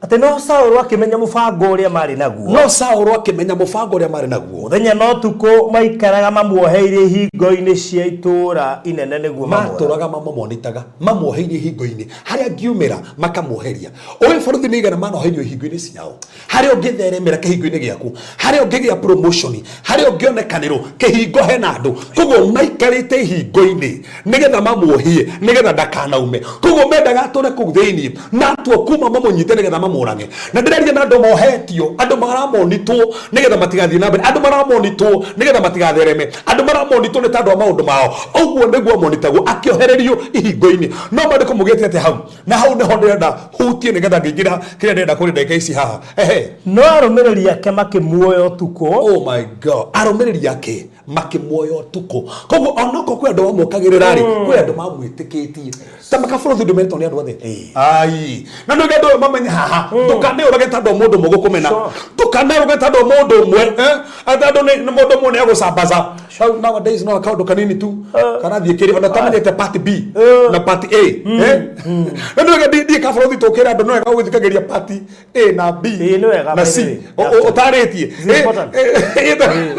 C: ati no Saulu akimenya mubango uria mari naguo
B: no Saulu akimenya mubango uria mari naguo
C: muthenya no tuko maikaraga mamuoheire hingo-ini cia itura inene niguo
B: maturaga mamonitaga mamuoheire hingo-ini haria ngiumira makamuoheria oe borithi ni igana manoherio hingo-ini ciao haria ungitheremera kihingo-ini giaku haria ungigia promotion haria ungionekaniro kihingo hena andu koguo maikarite hingo-ini nigetha mamuohie nigetha ndakanaume koguo mendaga ature kuu thiini na tuo kuma mamunyite nigetha mamurage na ndiraria na andu mohetio andu maramonitwo nigetha matigathie na mbere andu maramonitwo nigetha matigathereme andu maramonitwo ni tandu wa maundu mao uguo niguo monitagwo akiohererio ihingo-ini no mandiko mugete ati hau na hau niho ndirenda hutie nigetha ngingira kiria ndirenda kuri ndagika ici haha
C: no arumiriri yake makimuoya utuko
B: oh my god arumiriri yake makimuoya utuko koguo onoko kwi andu mamukagirira ri kwi andu mamwitikitie ta makaburuthi ndumetwo ni andu othe ai na ndu andu mamenye haha haha tukane urage tando mundu mugukumena tukane urage tando mundu mwe atando ni mundu mwe ne gusambaza nowadays no account kanini tu kana thiekeri ona tamenyete part B na part A no ga di ka frothi tokera ndo no ga guthikageria part A na B na C otaritie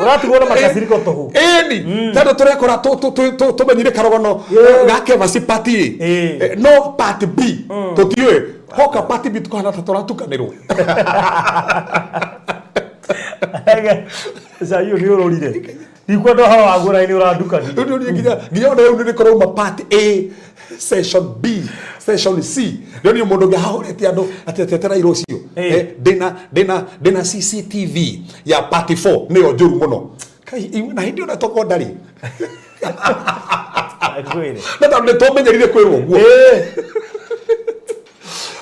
C: uratugona makasiriko tohu
B: ni tando turekora tumenyire karogono gake vasi part A no part B tutiwe hoka part B tukana turatukanirwo
C: sasa hiyo ndio lolide iko ndo hawa agora ini uraduka
B: ndio nginya ndo ndio koroma part A session B session C ndio mundu ngahorete andu atetera irocio dena CCTV ya part 4 niyo njuru muno kai na hindi ona toko ndari
C: akwire
B: na ndo tomenyerire kwirwo guo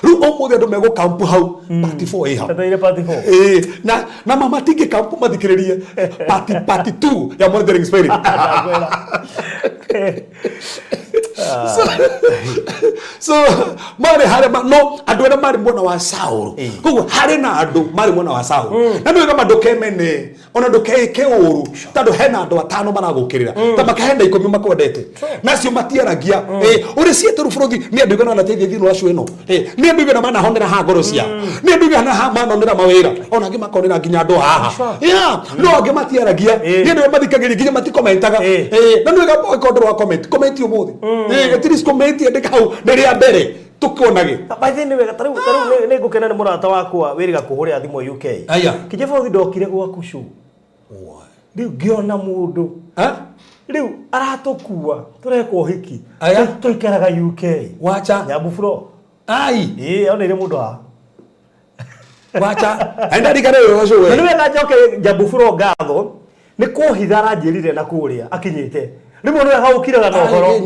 B: ru omude ndo mego kampu hau part 4 hau
C: tataire part 4
B: na mama tinge kampu mathikiririe part 2 ya monitoring spirit so mari hare no andu ena mari mwana wa Saulu kugo hare na andu mari mwana wa Saulu na ndio kama ndokemene ona ndokeke uru tando hena andu atano maragukirira ta makahenda 10 makwendete nacio matiaragia uri ciete rufuruthi ni andu gana nateithia thinu acio eno ni andu gana mana honera ha ngoro cia ni andu gana ha manonera mawira ona ngi makonera nginya andu haha no ngi matiaragia ni andu mathikagiria nginya matikomentaga na ndio kama ikonderwa comment umuthi at least comment ndika hau nderia mbere tukonage
C: by the way taru ne gukena ni murata wakwa wiriga kuhuria thimo UK kije bauthi ndokire gwaku riu ngiona mundu riu aratukua tureko hiki tuikaraga UK
B: wacha
C: nyabu fro ona ile mundu ha
B: wacha enda dikare yo so we
C: niwe ngajoke nyabu fro gatho ni kuhithara njirire na kuria akinyite rimwe no haukiraga no horo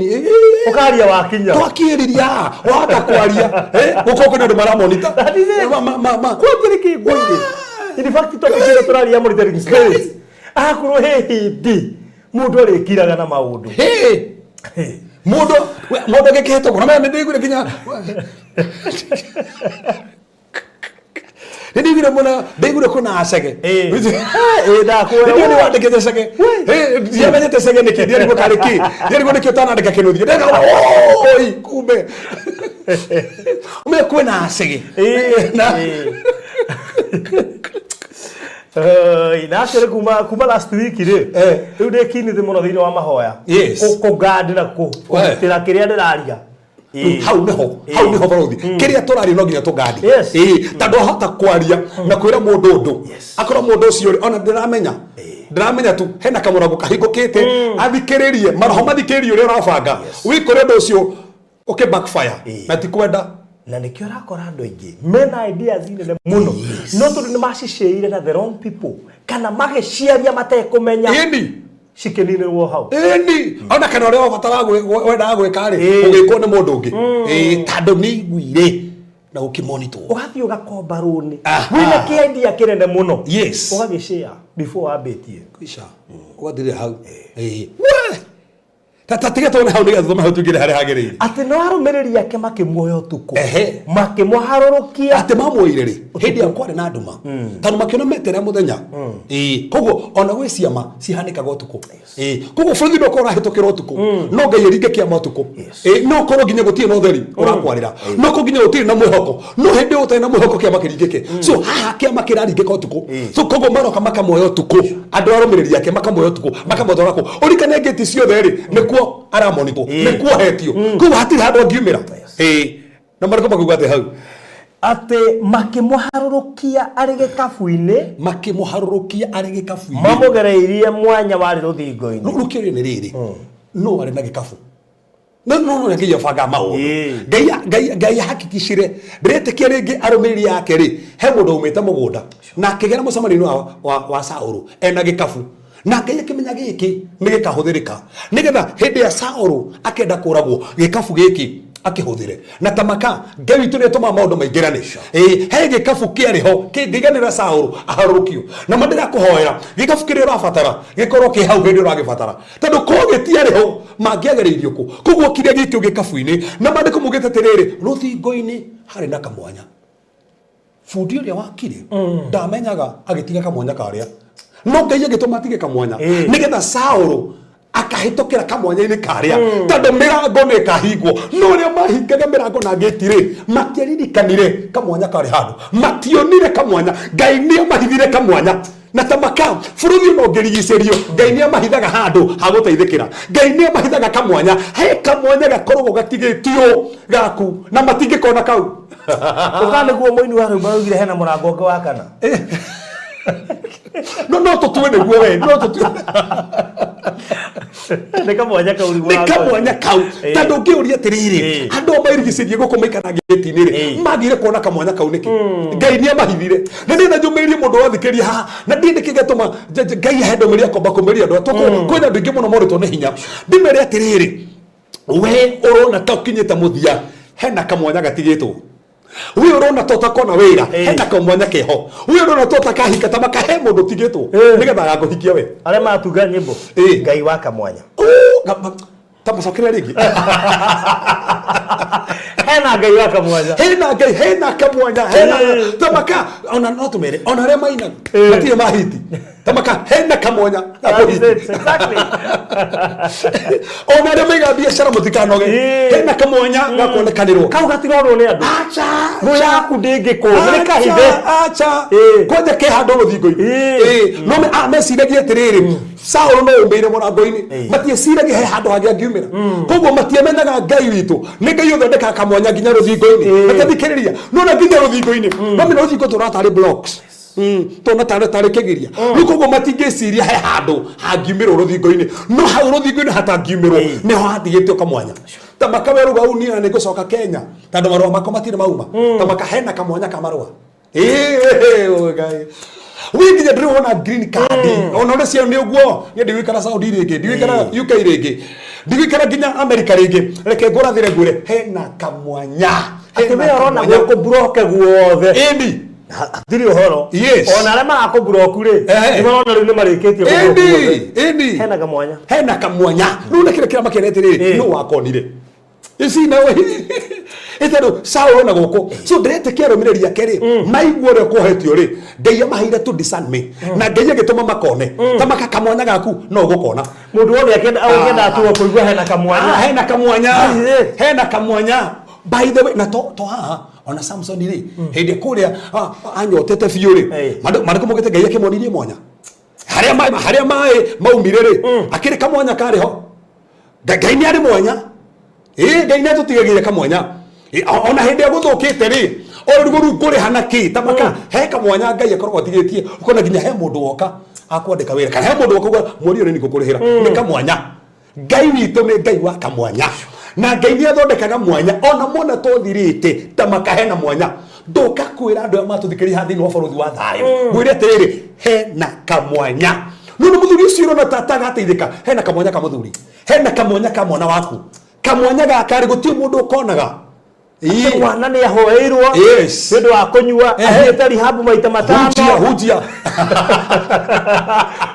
C: ukaria wakinya
B: twakiriria waka kwaria guko kuna ndo mara monitor
C: kwambiriki gwinde in fact tokira turaria monitoring space akuru hindi mundu arikiraga na maundu
B: mundu geketo kuna mena ndigure kinya ndigure mona ndigure kuna asege
C: da ko
B: ndio ni wandike sege yamenyete sege niki ndio ni kariki ndio ni kitana ndika kinuthi oi kumbe umekwena asege na
C: inakere kuma last week ri riu ndekinithe muno thiini wa mahoya kugandira kutira kiria ndiraria
B: hau niho barothi kiria turari no nginya tugandi tando hota kwaria na kwira mundu undu akora mundu ucio ona ndiramenya tu hena kamurago kahingukite athikiririe maroho mathikiririe uri urabanga wikore ndu ucio uke backfire na tikwenda
C: na nikio rakora andu aingi mena ideas inene muno no tundu ni macicieire na the wrong people kana mageciaria matekumenya shikenine wo hau
B: ona kana ore wabatara wenda gwika ri ugikwo ni mundu ungi tando ni igwire na ukimonito
C: ugathio gakomba runi wina kiendia kinene muno ugagicea before abetie
B: kisha ugathire hau tatiga tone hau niga thoma hau tugire hare hagereire
C: ati no arumiriri yake makimuoyo tuko makimuharurukia
B: ati mamuire ri hindi akware na nduma tano makiona metere muthenya kogo ona gwe ciama cihanikaga utuko kogo futhi no kora hitukira utuko no ngai ringe kiama utuko no koro ginya gutie no theri urakwarira no ko ginya gutie na mwihoko no hindi utena mwihoko kiama kiringike so haha kiama kiraringika utuko so kogo maroka makamuoyo tuko andu arumiriri yake makamuoyo tuko makamothorako urikane ngeti cio theri nikuo aramonito nikuo hetio ku hatiri handu ngiumira na mariko makugate hau
C: ate makimuharurukia ari gikafu-ini mamugereirie mwanya wari ruthingo-ini
B: rukiri ni riri no ari na gikafu no ngiye banga maundu ngai hakikishire ndiretikia ringi arumiriri yake ri he mundu umite mugunda na akigera mucamanio wa Saulu ena gikafu na ngai akimenya giki ni gikahuthirika nigetha hindi ya Saulu akenda kuragwo gikafu giki akihuthire na tamaka ngai witu ni tuma maundu maingirane he gikafu kiariho kindiganira Saulu aharukio na mandira kuhoera gikafu kiri urabatara gikorwo ki hau hindi uragibatara tondu ko gitiariho mangiagereirio ku kugwo kiria gikio gikafu-ini na mandiko mugite tiriri ruthingo-ini hari na kamwanya fundi uria wakire ndamenyaga agitiga kamwanya karia no Ngai agituma atige kamwanya nigetha Saũlũ akahitũkĩra kamwanya-inĩ karia tondũ mĩrango nĩ kahingwo no rĩa mahingaga mĩrango na ngĩti rĩ matiaririkanire kamwanya karĩ handũ mationire kamwanya Ngai nĩ amahithire kamwanya na tamaka bũrũri no ngĩrigicĩrio Ngai nĩ amahithaga handũ ha gũteithĩkĩra Ngai nĩ amahithaga kamwanya he kamwanya gakoragwo gatigĩtio gaku na matingĩkona kau
C: ũkanĩguo mũini wa rũimbo augire hena mũrango ũngĩ wa kana
B: no tutue nĩguo we no tutue
C: nĩ kamwanya kau
B: nĩ kamwanya kau tondũ ũngĩũria atĩrĩrĩ andũ mairigicĩrie gũkũ maikara gĩti-inĩ rĩ magire kuona kamwanya kau nĩkĩ Ngai nĩ amahithire na nĩ njũmĩrĩrie mũndũ wathikĩria haha na ndĩ nĩkĩ gĩtũma Ngai ahe ndũmĩrĩri akomba kũmĩria andũ kwĩna andũ aingĩ mũno moritwo nĩ hinya ndĩmere atĩrĩrĩ we ũrona ta ũkinyĩte mũthia hena kamwanya gatigĩtwo we urona tota kona wira hena kamwanya keho we urona tota kahika ta makahe mundu tigitwo nigetha gaguhikia we
C: are matunga nyimbo Ngai wa kamwanya
B: tamacokera ringi
C: hena Ngai wa kamwanya
B: hena Ngai hena kamwanya hena tamaka ona no tumere ona re maina matire mahiti tamaka hena kamwanya
C: exactly
B: ona re maiga biashara mutikanoge hena kamwanya gakuonekanirwo
C: kau gatirorwo ni andu
B: acha
C: ngo yaku ndingiko ni kahithe
B: acha kwaje ke hando ruthingo-ini no me ameciragia atiriri Saũlũ no umbeire mũrango-ini matieciragia he handũ hangĩ angiumĩra koguo matiamenyaga Ngai witũ nĩ Ngai ũthondekaga kamwanya nginya rũthingo-ini matathikĩrĩria no na nginya rũthingo-ini no mena rũthingo tũratarĩ blocks tona tarĩ kĩgiria rĩu koguo matingĩciria he handũ hangiumĩrwo rũthingo-ini no hau rũthingo-ini hatangiumĩrwo nĩho hatigĩtio kamwanya tamaka weruga uni na nĩngũcoka Kenya tondũ marũa makwa matirĩ mauma tamaka hena kamwanya ka marũa Ngai winginya ndĩrona green card ona ũrĩa cio nĩ ũguo niĩ ndigũikara Saudi rĩngĩ ndigũikara UK rĩngĩ ndigũikara nginya America rĩngĩ reke ngũrathĩre ngwĩre hena kamwanya
C: atĩ we ũrona gũkũ buroke guothe
B: ĩni
C: hatirĩ ũhoro ona arĩa marakũburoku rĩ nĩ marona rĩu nĩ marĩkĩtie
B: ĩni
C: hena kamwanya
B: rĩu nĩ kĩrĩa makenete rĩrĩ nũ wakonire ici na we itero Saũlũ na gũkũ so ndĩretĩkia arũmĩrĩri ake rĩ maigua ũrĩa ũkohetio rĩ Ngai amaheire to discernment na Ngai agĩtũma makone tamaka kamwanya gaku no ũgũkona
C: mũndũ wothe akĩenda atuo kũigua
B: hena kamwanya by the way na to haha ona Samson rĩ hĩndĩ kũrĩa anyotete biũ rĩ marĩkũ mũgĩte Ngai akĩmonirie mwanya harĩa maĩ maumire rĩ akĩrĩ kamwanya karĩ ho Ngai nĩ arĩ mwanya Ngai nĩ atũtigagĩria kamwanya ona hĩndĩ agũthũkĩte rĩ orũgo rũu kũrĩhana kĩ tamaka he kamwanya Ngai akoragwo atigĩtie ũkona nginya he mũndũ woka akwandĩka wĩra kana he mũndũ woka uga mweri ũrĩa nĩ ngũkũrĩhĩra nĩ kamwanya Ngai witũ nĩ Ngai wa kamwanya na Ngai nĩ athondekaga mwanya ona mona tũthirĩte tamaka hena mwanya ndũka kwĩra andũ arĩa matũthikĩrĩria haha thĩinĩ wa bũrũri wa thayũ mwĩre atĩrĩrĩ hena kamwanya no nĩ mũthuri ũcio ũrona ta gateithĩka hena kamwanya ka mũthuri hena kamwanya ka mwana waku kamwanya gaka rĩ gũtirĩ mũndũ ũkonaga
C: mwana nĩ ahoeirwo nĩ ũndũ wa kũnyua athiĩte rehab maita matano
B: hunjia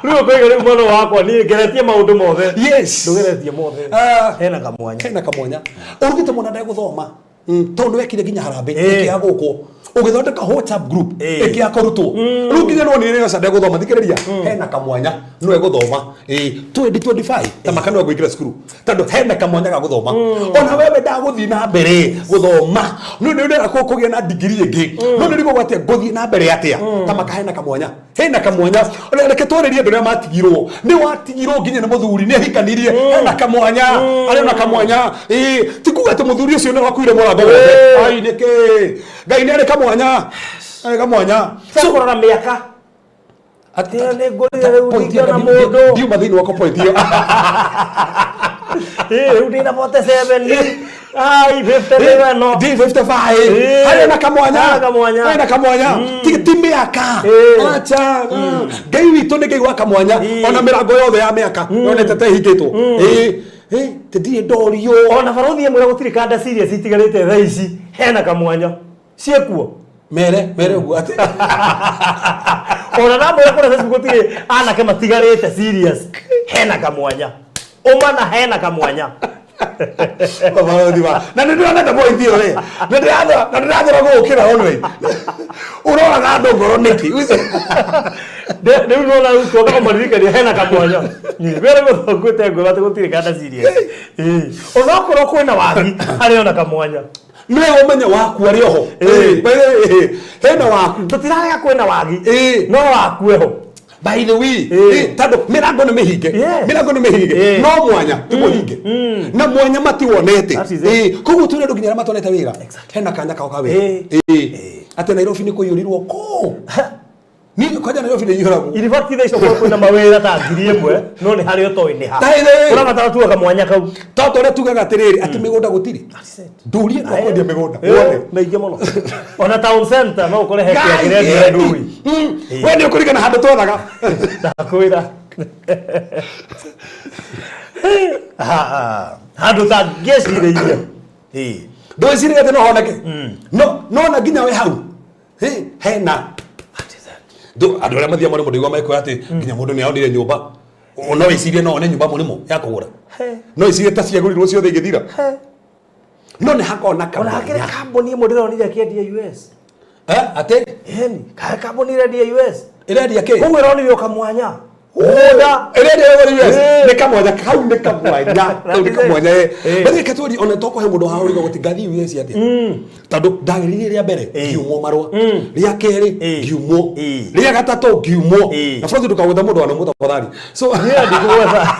C: rĩu ũkoiga rĩu mwana wakwa niĩ ngeretie maũndũ mothe ndũgeretie mothe hena kamwanya ũrugĩte mwana ndegũthoma tondũ wekire nginya harambĩ ĩkĩa gũkũ ũgĩthondeka WhatsApp group ĩkĩa kũrutwo rĩu nginya no nĩ nĩga sande gũthoma thikĩrĩria hena kamwanya no egũthoma 2025 tamaka no egũikĩra cukuru tondũ hena kamwanya ga gũthoma ona wewe ndagũthiĩ na mbere gũthoma no nĩ ũrenda kũgĩa na degree ĩngĩ no nĩ rĩgwo atĩa ngũthiĩ na mbere atĩa tamaka hena kamwanya reke twarĩrie andũ arĩa matigirwo nĩ watigirwo nginya nĩ mũthuri nĩ ahikanirie hena kamwanya arĩ na kamwanya ti kuga atĩ mũthuri ũcio nĩ wakuire mũrango wothe ai nĩkĩ Ngai nĩ arĩ kamwanya kũrora mĩaka atĩ nĩ ngũrĩre rĩu ndingĩona mũndũ
B: ndiuma thĩinĩ wako point ĩyo
C: rĩu ndĩna 47 ai 50 no
B: D55 harĩ na kamwanya ti mĩaka acha Ngai witũ nĩ Ngai wa kamwanya ona mĩrango yothe ya mĩaka yonete ta ĩhingĩtwo tĩndirĩ ndorio
C: ona barũthi ĩmwe gũtirĩ kanda serious itigarĩte thaa ici hena kamwanya ciekuo
B: mere ũguo atĩ
C: ona na mbere kũrĩa Facebook gũtirĩ anake matigarĩte serious hena kamwanya ũmana hena kamwanya
B: na nĩ ndĩrona point ĩyo rĩ na ndĩrathera gũkĩra onwe Uroraga ndongoro niki.
C: Ndio unaona uko kama madirika ni hena kamwanya. Ni vile vile kwete ngo bate gutire kada serious. Onakoro kwena wagi ari ona kamwanya.
B: Niwe umenya waku ari oho. Hena waku.
C: Tutiraga kwena wagi. No waku eho.
B: By the way, tado mirango ni mihinge. Mirango ni mihinge. No mwanya tumuhinge. Na mwanya mati wonete. Koguo tune nduginyara matonete wira. Hena kanya kao kawe. Ate Nairobi ni kuyurirwo ko. Ni kwaja Nairobi ni yuragu. Ilifati thaico kwa na mawira ta ngiri imwe no ni hari otoi ni ha. Kura matara tu kamwanya kau. Toto re tugaga atiriri ati migunda gutiri. Ndurie no kwendia migunda. Wone na inge muno. Ona town center no ukore heki ya kiredi ndui. We ni ukurigana handu twathaga. Ndakwira. Handu ta ngecireire. Ndwicirie ati no honeke. No na nginya we hau. Hena do adora mathia mone mundu igwa ati nginya mundu ni aonire nyumba no icirie no one nyumba mulimo ya kugura no icirie ta cia gurirwo ciothe igithira no ne hakona kama ona hakire kamboni mundu ro ni jakia US ate heni ka kamboni ready US ready yake ko wero ni yokamwanya oda ready US ne kamwanya kau ne kamwanya ne kamwanya bali katodi ona toko he mundu hauri gotigathi US ate tando ndagirire ria mbere ngiumo marwa ria keri ngiumo ria gatatu ngiumo na frozi tukagutha mundu wana mutafathari so ndikuweza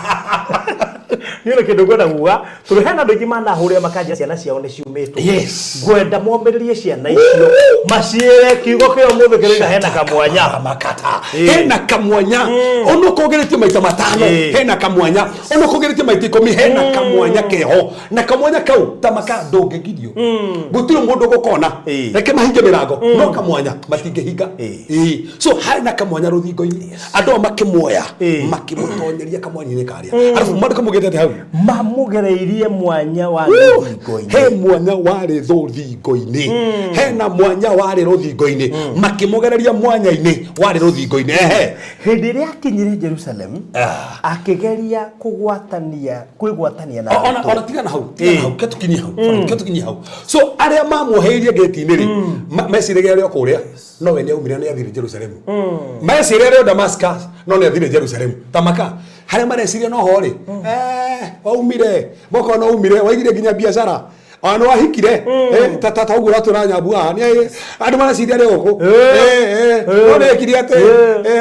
B: niyo kindu gwenda guga turi hena ndogi mana huria makanja ciana ciao ni ciumitwo gwenda momberirie ciana icio maciere kiugo kio muthe kirina hena kamwanya makata hena kamwanya ono kogeretie maita matano hena kamwanya ono kogeretie maita 10 hena kamwanya keho na kamwanya kau tamaka ndongegirio gutiro mundu gukona reke mahinge mirango no kamwanya matingehinga so hena kamwanya ruthingo-ini andu makimwoya makimutonyeria kamwanya-ini karia arafu mandu kamugete hau mamugereirie mwanya wa ruthingo-ini he mwanya wari ruthingo-ini hena mwanya wari ruthingo-ini makimugereria mwanya-ini wari ruthingo-ini hindi ria akinyire Jerusalem akigeria kwigwatania na ona tigana hau ketukinyi hau so aria mamuheirie gate-ini ri mesirege ria kuria no we ni aumire ni athire Jerusalem mesirege ria Damascus no ni athire Jerusalem tamaka haria mareciria no hori waumire boko no umire waigire ginya biashara ana wahikire tata ugura turanya bua ni andu mareciria ri guku no ne kiriate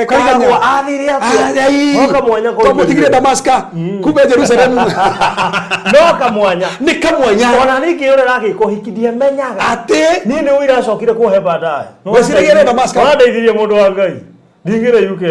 B: kaiga wa athire atia oka mwanya ko mutigire Damascus kumbe Jerusalem no kamwanya ni kamwanya ona ni kiurira gikuhikithia menyaga ati ni ni uira cokire kuhe baadaye no weciria Damascus ona ndeithirie mundu wa Ngai ndingire UK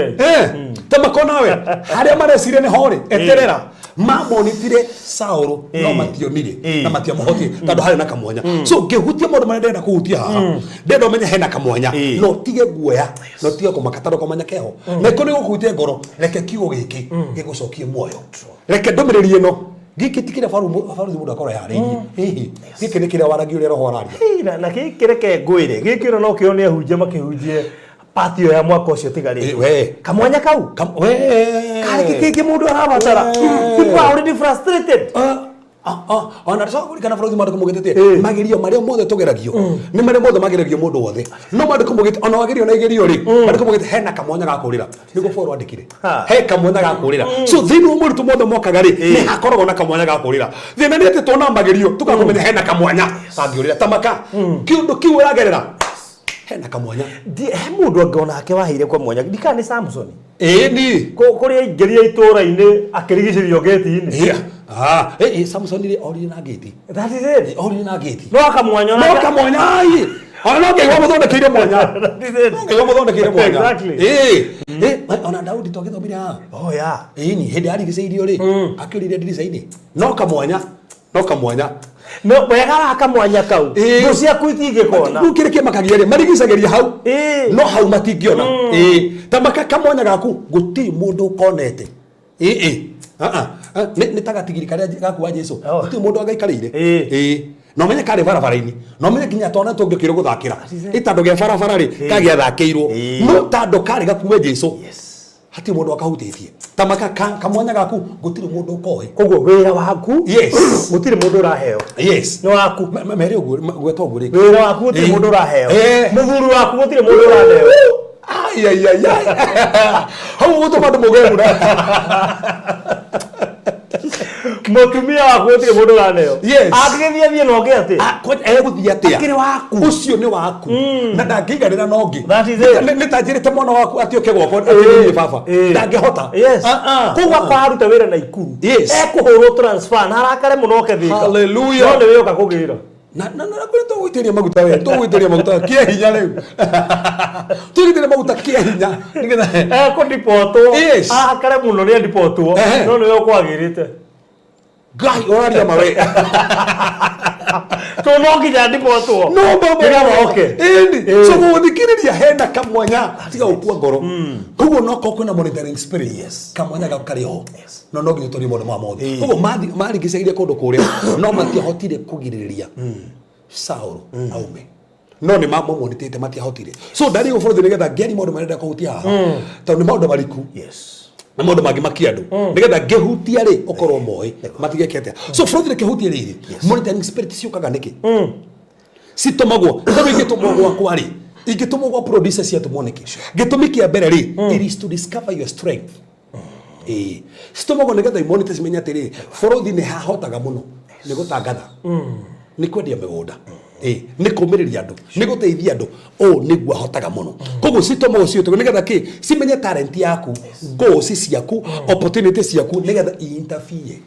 B: tamako nawe haria mareciria ni hori eterera mamonitire Sauro no mationire na matiamuhoti tando hari na kamwanya so ngehutia mundu mari ndenda kuhutia haha ndenda menye hena kamwanya no tige guoya no tige kumakataro komanya keho na iko ni gukutia ngoro reke kiugo giki gigucokie muoyo reke ndomiririe no giki tikire faru mundu akora yari giki ni kire waragi uri roho araria na giki reke ngwire giki no kio ni ahunje makihunjie patio ya mwako ucio tigari kamwanya kau kari kiki mundu arabatara people are already frustrated ona so kuri kana frozi madu kumugete magerio maria mothe tugeragio ni maria mothe mageragio mundu wothe no madu kumugete ona wagerio na igerio ri madu kumugete hena kamwanya gakurira nigo forward andikire he kamwanya gakurira so thini umuri tumothe mokaga ri ni hakoragwo na kamwanya gakurira thina ni ati tona magerio tukakumenya hena kamwanya angiurira tamaka kiundu kiu uragerera hena kamwanya he mundu angona ake wahire kwa mwanya ndikani Samson ni kuri ngeria itura-ini akirigicerio gate-ini Samson ni ori na gate that is it ori na gate no kamwanya ai ona ngegwa muthondekeire mwanya ngegwa muthondekeire mwanya ona Daudi twagithomira ni hindi arigiceirio ri akirire ndirica-ini no kamwanya no wega akamwanya kau mucia kuitige kona ukireke makagiere marigicageria hau no hau matingiona tamaka kamwanya gaku guti mundu konete ni tagatigiri karia gaku wa Jesu guti mundu agaikarire no menye kare barabara-ini no menye kinya tona tungikiro guthakira itando ge barabara ri kagia thakiirwo no tando kare gakuwe Jesu hati mundu akahutitie tamaka kamwanya gaku gutire mundu ukohe
C: koguo wira waku
B: yes
C: gutire mundu uraheo
B: yes
C: no waku
B: mere ugu gwetwa ugu
C: wira waku gutire mundu uraheo muthuru waku gutire mundu uraheo
B: ai hau gutu bandu mugemu na
C: mutumia waku gutire mundu uraheo
B: yes
C: agithia thie no nge ati
B: guthia atia
C: akiri waku
B: ucio ni waku na ndangiiganira no ngi
C: that is it
B: ni tanjirite mwana waku atioke gwako atiriye baba ndangihota
C: yes kuga kwaruta wira na ikuru ekuhurwo transfer na harakare muno kethika
B: hallelujah
C: no ni wioka kugira
B: na kuri to gwitiria maguta we to gwitiria maguta kia hinya riu to gwitiria maguta kia hinya nigetha
C: ko dipotwo harakare muno ni dipotwo no ni wioka kwagirite
B: gai oraria mawe
C: to no nginya dipotwo
B: no baba
C: okay
B: so guthikiriria hena kamwanya tiga ukua ngoro koguo no ko kwina monitoring spirit kamwanya gakariho no no nginya tori mundu mamothe koguo mari gicairie kundu kuria no matiahotire kugiririria Saul aume no ni mambo monitete matiahotire so ndari go bũrũri nigetha ngeri maundu marenda kuhutia haha tondu ni maundu mariku na maundu mangi makiandu nigetha ngehutia ri ukorwo moe matigekete so bũrũri kihutia riri monitoring spirit ciukaga niki sitomagwo ndio ingitumagwo kwa ri ingitumagwo producer cia tumoneke gitumi kia mbere ri it is to discover your strength sitomagwo nigetha monitor cimenya atiri bũrũri ni hahotaga muno ni gutangatha ni kwendia migunda ni kumiriria andu ni guteithia andu niguo ahotaga muno koguo citomagwo ciutugo nigetha ki cimenye talent yaku goals ciaku opportunity ciaku nigetha interfere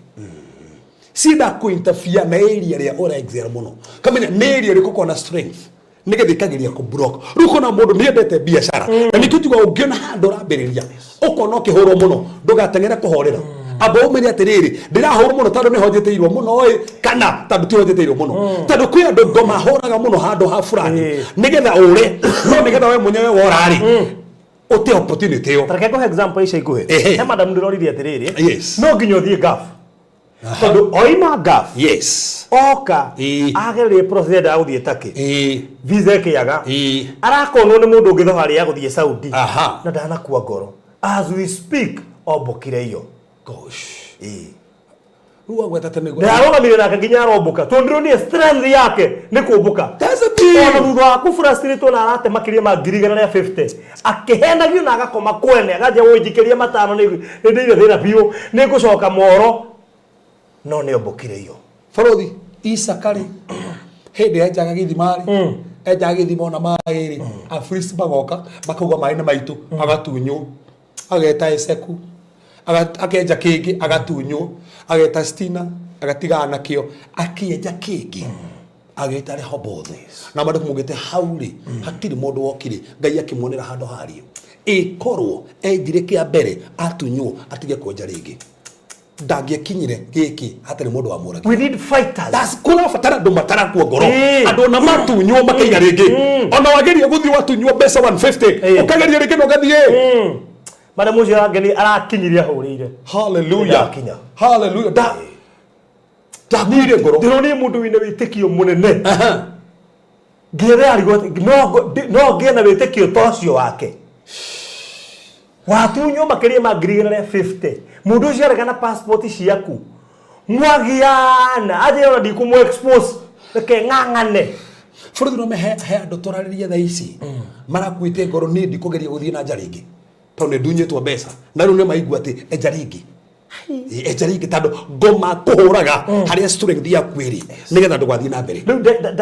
B: sida ku interfere na area ria ora excel muno kamenya na area ria kukona strength nigetha ikagiria ku block ruko na mundu niendete biashara na nikituga ungiona handu rambiriria ukona ukihurwo muno ndugatengere kuhorera abo umenye atiriri ndirahurwo muno tondu ni hojeteirwo muno kana tondu ti hojeteirwo muno tondu kwi andu ngoma horaga muno handu ha fulani nigetha ure no nigetha we mwenyewe worari uti opportunity yo
C: tareke ko example ica ikuhe he madam ndiroririe atiriri no nginya uthie gaf tondu oima gaf oka agerie process ya guthie Turkey visa yaga arakonwo ni mundu ungitho hari ya guthie Saudi na ndanakuwa ngoro as we speak obokire iyo gosh ruwa gweta tene go ndarona mire nake nginya romboka tondiro ni strength yake ni kumbuka ona thutha wa ku frustrate na arate makiria ma 50 akihendagio na agakoma kwene agaje wonjikiria matano ni ndire thina biu ni gucoka moro no ni obokire iyo
B: bũrũri Isakari hindi enjaga githimari enjaga githimo na mairi afris bagoka bakauga mai na maitu agatunyo ageta Eseku akenja kingi agatunyo ageta Stina agatiga nakio akienja kingi ageta Rehoboth na mandu mugite hauri hatiri mundu wokire Ngai akimonera handu hario ikorwo enjire kia mbere atunyo atige kwenja ringi ndangiekinyire giki hatari mundu wa muragi
C: we need fighters
B: that's kuna fatara ndo matara ku ngoro andu na matunywo makaiga ringi ona wageria guthi watunywo mbeca 150 ukageria ringi no gathie
C: mara mucio angeni arakinyiria hurire
B: hallelujah hallelujah da mwire ngoro
C: ndironi mundu wine witikio munene ngere arigo no ngena witikio tocio wake watunyo makiria ma 50 mundu ucio aregana passport ciaku mwagiana aje ona ndikumu expose ke ngangane
B: bũrũri no mehe andu turaririe tha ici marakuite ngoro ni ndikugeria guthie na njaringi tondu ni ndunyitwo mbeca na riu ni maigua ati enjaringi enjaringi tondu ngoma kuhuraga haria strength ya kwiri nigetha ndugwathie na mbere
C: riu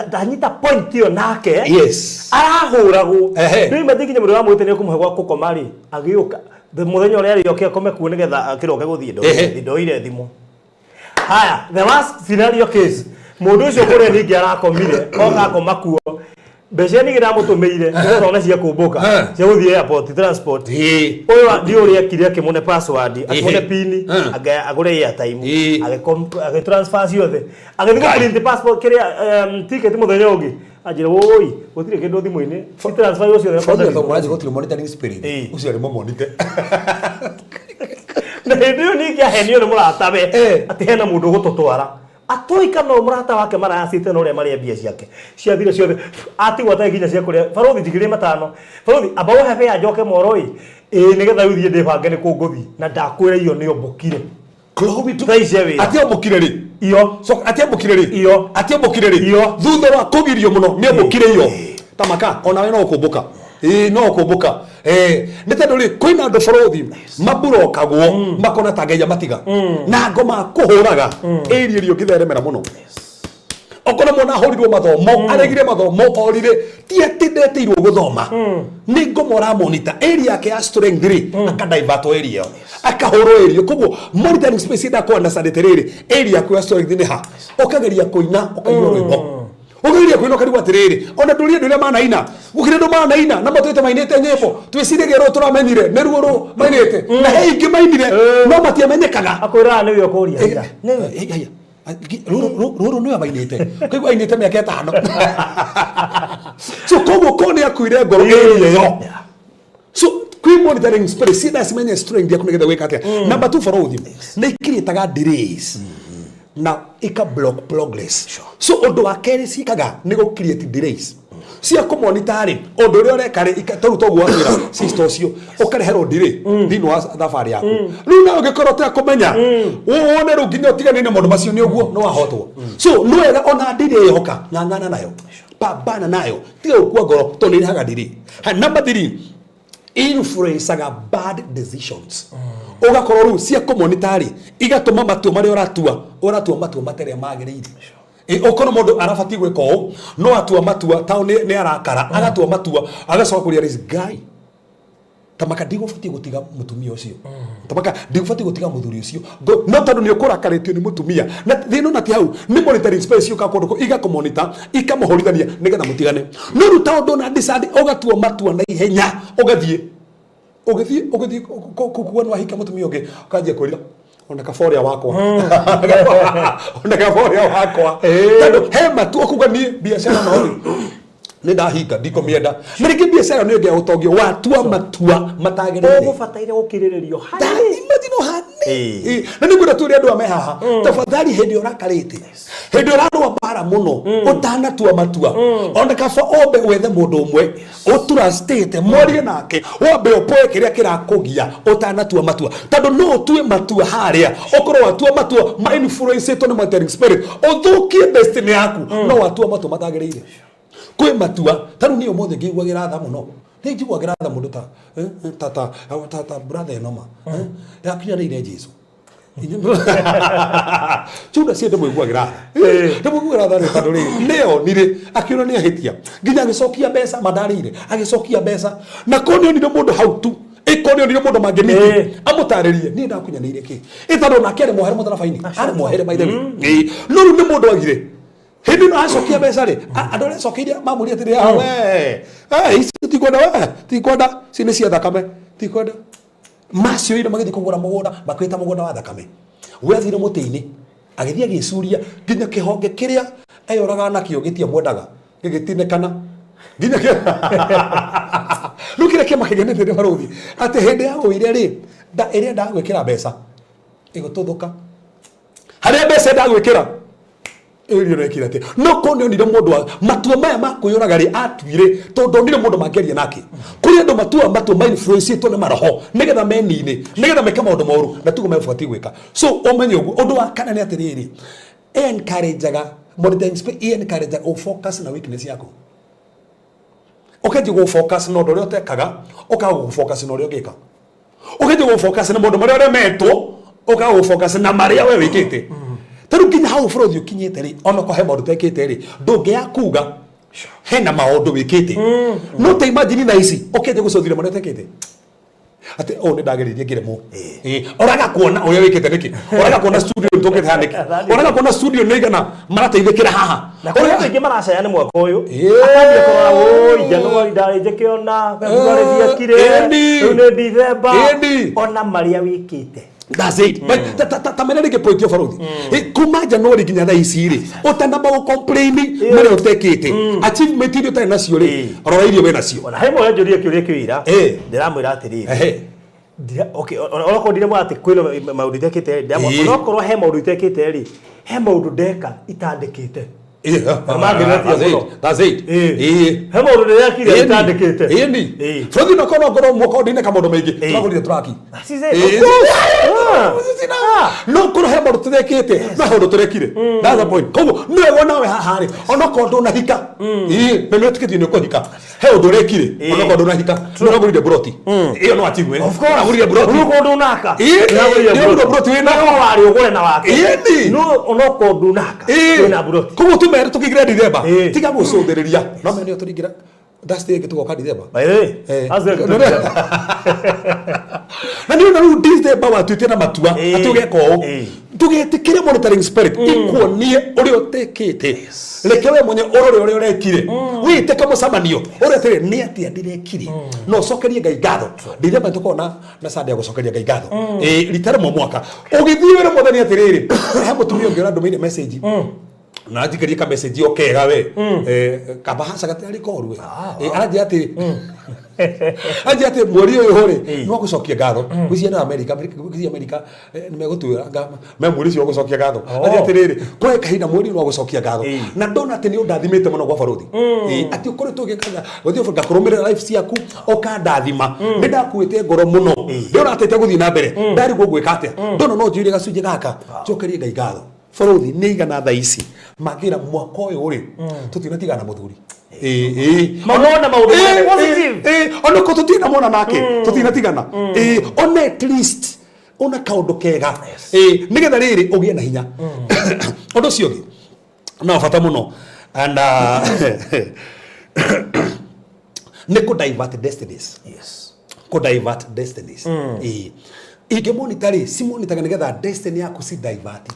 C: ndanyita point iyo nake arahuragwo riu mathikinya mundu wa mwite ni kumuhe gwa kukomari agiuka muthenya uria arioke akome kuo nigetha akiroke guthie ndoire thimu haya the last scenario case mundu ucio kuria ningi arakomire akoma kuo mbeca ni gira mutumeire ona cia kumbuka cia guthie airport transport uyu ndi uria kiria kimune password akimune pin agure airtime age transfer ciothe agithiko print passport kiria ticket muthenya ungi ajira woi gutire kindu thimu-ini si transfer ucio
B: thothe mwaje gutire monitoring spirit ucio ari momonite
C: na ndio ni kia henio ni muratabe ati hena mundu gututwara atoika no murata wake maracite no ria maria bia ciake ciathire ciothe atigwa ta ginya cia kuria barothi jigire matano barothi abao hebe ajoke moroi nigetha uthie ndibange ni kunguthi na ndakwira iyo ni ombukire
B: Glory to
C: God.
B: Ati ombukire ri.
C: Iyo.
B: So ati ombukire ri.
C: Iyo.
B: Ati ombukire ri.
C: Iyo.
B: Thutha wa kugirio muno ni ombukire iyo. Tamaka ona we no kumbuka. No kumbuka. Nĩ tondũ rĩ kwĩna andũ bũrũri maburokagwo makona ta Ngai amatiga na ngoma kũhũraga area ĩrĩa ũngĩtheremera mũno. Okona mwana ahorirwo mathomo aregire mathomo orire tiatindĩtĩirwo gũthoma nĩ ngoma ũramonita area yake ya strength rĩ akadivert area ĩyo akahũrwo area koguo monitoring space ĩda kwa understand rĩrĩ area yaku ya strength nĩ ha ũkageria kũina ũkaigua rwĩmbo ugiria kwino karibu atiriri ona ndurie nduria manaina gukire ndu manaina na matwete mainite nyimbo twicirige ro turamenyire ne ruo ro mainite na heiki mainire no matiamenyekaga
C: akwira ni yo kuria
B: haya ro no mainite kaigua ainite miaka 5 so kogo kone akuire ngoro area yo so kwi monitoring space sida simenye strength ya kunegeza weka atia number 2 for all them na ikiritaga delays na ika block progress so ondo wa keri sikaga ni go create delays cia ko monitor ondo ri ore kare ikaru to gwatira sister cio ukarehero delay thino wa thafari yaku riu na ugikorota kumenya wone ru nginya tiganine mundu macio ni uguo no ahotwo so no wega ona delay yoka ng'ang'ana nayo pambana nayo tiga ukua ngoro to ni haga delay number 3 influence aga bad decisions ugakorwo ru cia komonitari igatuma matua mari oratua matua matere magirire okono mundu arafati gweka o no atua matua tao ni arakara agatua matua agacoka kuria this guy tamaka ndigufati gutiga mutumia ucio tamaka ndigufati gutiga muthuri ucio no tondu ni ukurakaritio ni mutumia na thino na ti hau ni monitoring space yuka kundu iga komonitor ikamuhorithania nigetha mutigane no ruta undu na decide ugatua matua na ihenya ugathie kukuona wahika mutumia ungi ukanjia kurira ona kaforia wakwa ona kaforia wakwa tondu he matua kuga ni biashara no ni ndahinga ndiko mienda na ringi biashara ni ngia utongio watua matua matagirire
C: ugufataire gukiriririo
B: hani imagine hani na ni ngura turi andu amehaha tafadhali hindi orakarite hindi orarwa bara muno utanatua matua ona kaba ombe wethe mundu umwe utura state morie nake ombe opoe kiria kirakugia utanatua matua tondu no utue matua haria okorwo watua matua ma influence to na monitoring spirit uthukie destiny yaku no watua matua matagirire kwe matua tanu ni omothe ngiguagira tha muno ni ngiguagira tha mundu ta brother noma yakinya ni Jesu chunda siete mwiguagira tha ni tanu leo nire akiona ni ahitia nginya agicokia mbeca madarire agicokia mbeca na konio ni mundu hau tu ikonio ni mundu mangeniki amutaririe ni ndakunyanire ki itado na kere mohere mutarafaini ari mohere maithe no ni mundu agire hindi no acokia mbeca ri andu aria acokirie mamuria atiri we tikwenda cini cia thakame tikwenda macio ire magithi kugura mugunda makwita mugunda wa thakame wethire mutini agithia agicuria nginya kihonge kiria eyoraga nakio gitia mwendaga gigitinekana nginya lukire kema kigenete maruthi ati hindi ya uire ri da iria ndagwikira mbeca igututhuka haria mbeca ndagwikira iri rekira te no konio ni mundu matua maya makuyuraga ri atuire tondu ni mundu mangeria nake kuri andu matua ma influence to ne maraho nigetha menine nigetha meke maundu moru na tugo mefuati gwika so omenye ugu undu wa kana ni atiriri encourageaga monitoring space encourage o focus na weakness yako okaje go focus no ndore otekaga okaga go focus no rio gika okaje go focus na mundu maria meto okaga go focus na maria we wikite taru kinya hau frodio kinyete ri ona ko he maundu tekete ri ndungi ya kuga hena maundu wikite no te imagine na ici okete gucothire maundu tekete ati o ni ndageririe ngiremo oraga kuona uria wikite niki oraga kuona studio ntokete haniki oraga kuona studio nigana marateithikira haha
C: na kwa wingi maracaya ni mwaka uyu akambia korora oi January ndarije kiona February diakire riu ni December ona maria wikite.
B: That's it. But tamenere ke point yo faruthi. Kuma January ginya tha ici ri. Utanamba go complain mari utekite. Achievement iri utari nacio ri. Rora irio we nacio.
C: Ona he moya njurie kiuria kiwira. Ndiramwira atiri. Okay, ona ko ndire mwati kwino maundu itekite ri. Ona korwo he maundu itekite ri. He maundu ndeka itandikite.
B: That's it.
C: Hema ndo yakire atandikite.
B: Ni. Frothi no kono ngoro mwako ndine kama ndo mengi. Turagurire turaki. No kono hema ndo turekete. Na ndo turekire. That's the point. Kogo no wona hahari. Ono kondo na hika. Meno tikiti ni ko hika. He ndo rekire. Ono kondo na hika. Turagurire broti. Iyo no atigwe.
C: Of course.
B: Turagurire broti.
C: Ono kondo naka.
B: Turagurire broti wena
C: wari ogore na wake. No ono kondo naka. Wena broti.
B: Kogo tumere tukigire Dithemba. Tiga gucunthiriria. No mene yo turingira. That's the tugoka Dithemba.
C: By the way,
B: na niyo na ru Dithemba watuite na matua atugeka o tugetikire monitoring spirit ikuonie uri otekete lekewe mwenye uri urekire wite kama samanio uri tere ni atia ndirekire no sokerie Ngai ngatho Dithemba tukona na sande ya gucokeria Ngai ngatho litare mo mwaka ugithiwira muthani atiriri he mutumia ngira ndumeire message na ndikiri ka message okega we kabahasa gatari korwe araje ati mwori uyu hori no gucokia ngatho gucia na America ni megutwira ngama me mwori cio gucokia ngatho aje atiriri kwe kahinda mwori no gucokia ngatho na ndona ati ni undathimite muno gwa baruthi ati ukore tugikaga guthio fuka kurumira life ciaku okandathima ni ndakuite ngoro muno ndona ati te guthii na mbere ndari gugwika atia ndona no njire gacunje gaka cokerie Ngai ngatho baruthi ni igana tha ici magira mwaka uyu ri tutinatigana muthuri
C: maona maundu positive
B: ona ko tutina mona nake tutinatigana on at least ona kaundu kega nigetha riri ugie na hinya undu cio gi na bata muno and ne ko divert destinies ko divert destinies ige monitari si monitaga nigetha destiny yaku si divert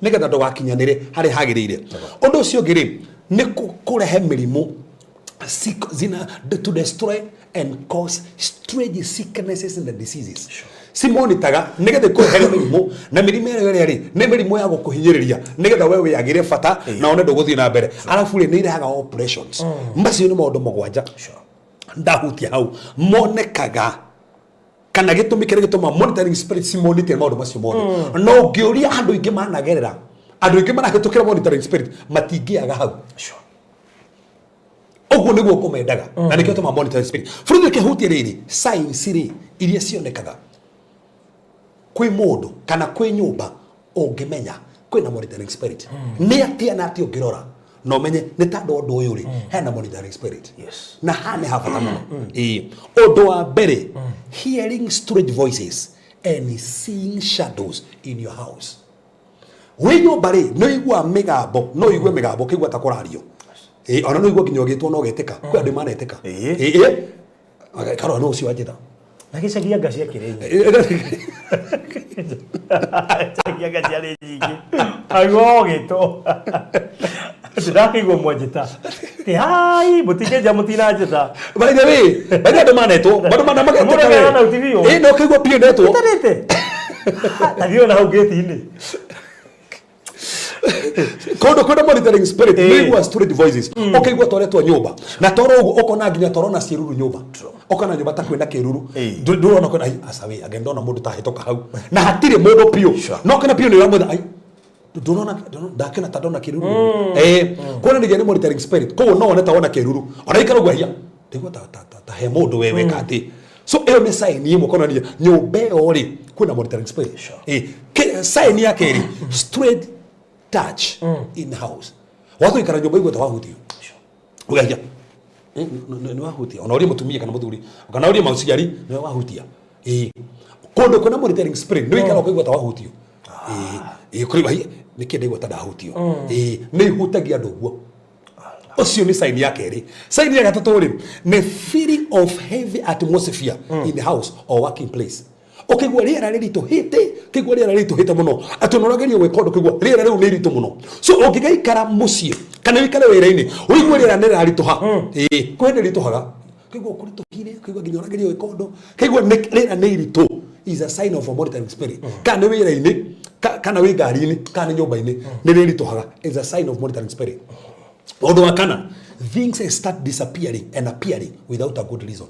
B: nigetha ndugakinyanire hari hagirire undu ucio ngiri ni kurehe mirimu to destroy and cause strange sicknesses and diseases si monitaga nigetha kurehe mirimu na mirimu ere ri ne mirimu ya gukuhinyiriria nigetha wewe yagire fata na one nduguthii na mbere arafu ri ni irehaga operations macio ni maundu mugwanja ndahutia hau monekaga kana gitumi kire gituma monitoring spirit si monitor maundu macio mothe no ngiuria andu ingi managerera andu ingi manahitukira monitoring spirit matingiaga hau oguo niguo kumendaga na nikio tuma monitoring spirit furuthi kihutia riri signs ri iria cionekaga kwi mundu kana kwi nyumba ungimenya kwina monitoring spirit ni atia na atia ungirora no menye ni tando undu uyu ri hena monitoring spirit na hane hafata muno undu wa mbere hearing strange voices and seeing shadows in your house we nyumba ri no igua migambo no igua migambo kigua ta kurario ona no igua kinyo gitwo no geteka kwa andu maneteka karo no ucio ajeta
C: nagicagia ngacia kirenyi cagia ngacia ri nyingi ayo gito ndakigwo mwanjeta ti hai mutingeja mutina njeta
B: by the way bado ndo manetwo bado mana mageteka no kigwo pie netwo
C: tarete ndio na ugeti-ini
B: kondo monitoring spirit nigwa strange voices okigwa toretwo nyumba na toro ugu okona nginya toro na ciruru nyumba okona nyumba ta kwenda kiruru ndurona kwenda asawe agenda na mundu ta hitoka hau na hatire mundu pio no kana pio ni wa mutha ai ndurona ndakena ta ndona kiruru kona nigene monitoring spirit ko no ona ta ona kiruru ona ikara gwahia ndigwa ta he mundu wewe kati so eo ni sign yimo kona ni nyumba ori kuna monitoring spirit sign yake ri straight touch in house watu ikara nyumba igwe tawahutio ugahia ni wahutia ona uri mutumia kana muthuri kana uri mauciari ni wahutia kondo kuna monitoring spirit no ikara igwe tawahutio kuri bahia nikende igwe tadahutio ni hutagia nduguo ucio ni sign yake ri sign ya gatatu ri ni feeling of heavy atmosphere in the house or working place okigwa riera riritu hite kigwa riera riritu hite muno atunoragerio gwekondo kigwa riera riu ni riritu muno so okigaikara mucie kana wikare wira-ini uigwe riera ni rarituha kwende rituhaga kigwa kurituhire kigwa ginyoragerio gwekondo kigwa riera ni riritu is a sign of a monitoring spirit kana wira-ini kana wi ngari-ini kana nyumba-ini ni rituhaga is a sign of monitoring spirit undu wa kana things start disappearing and appearing without a good reason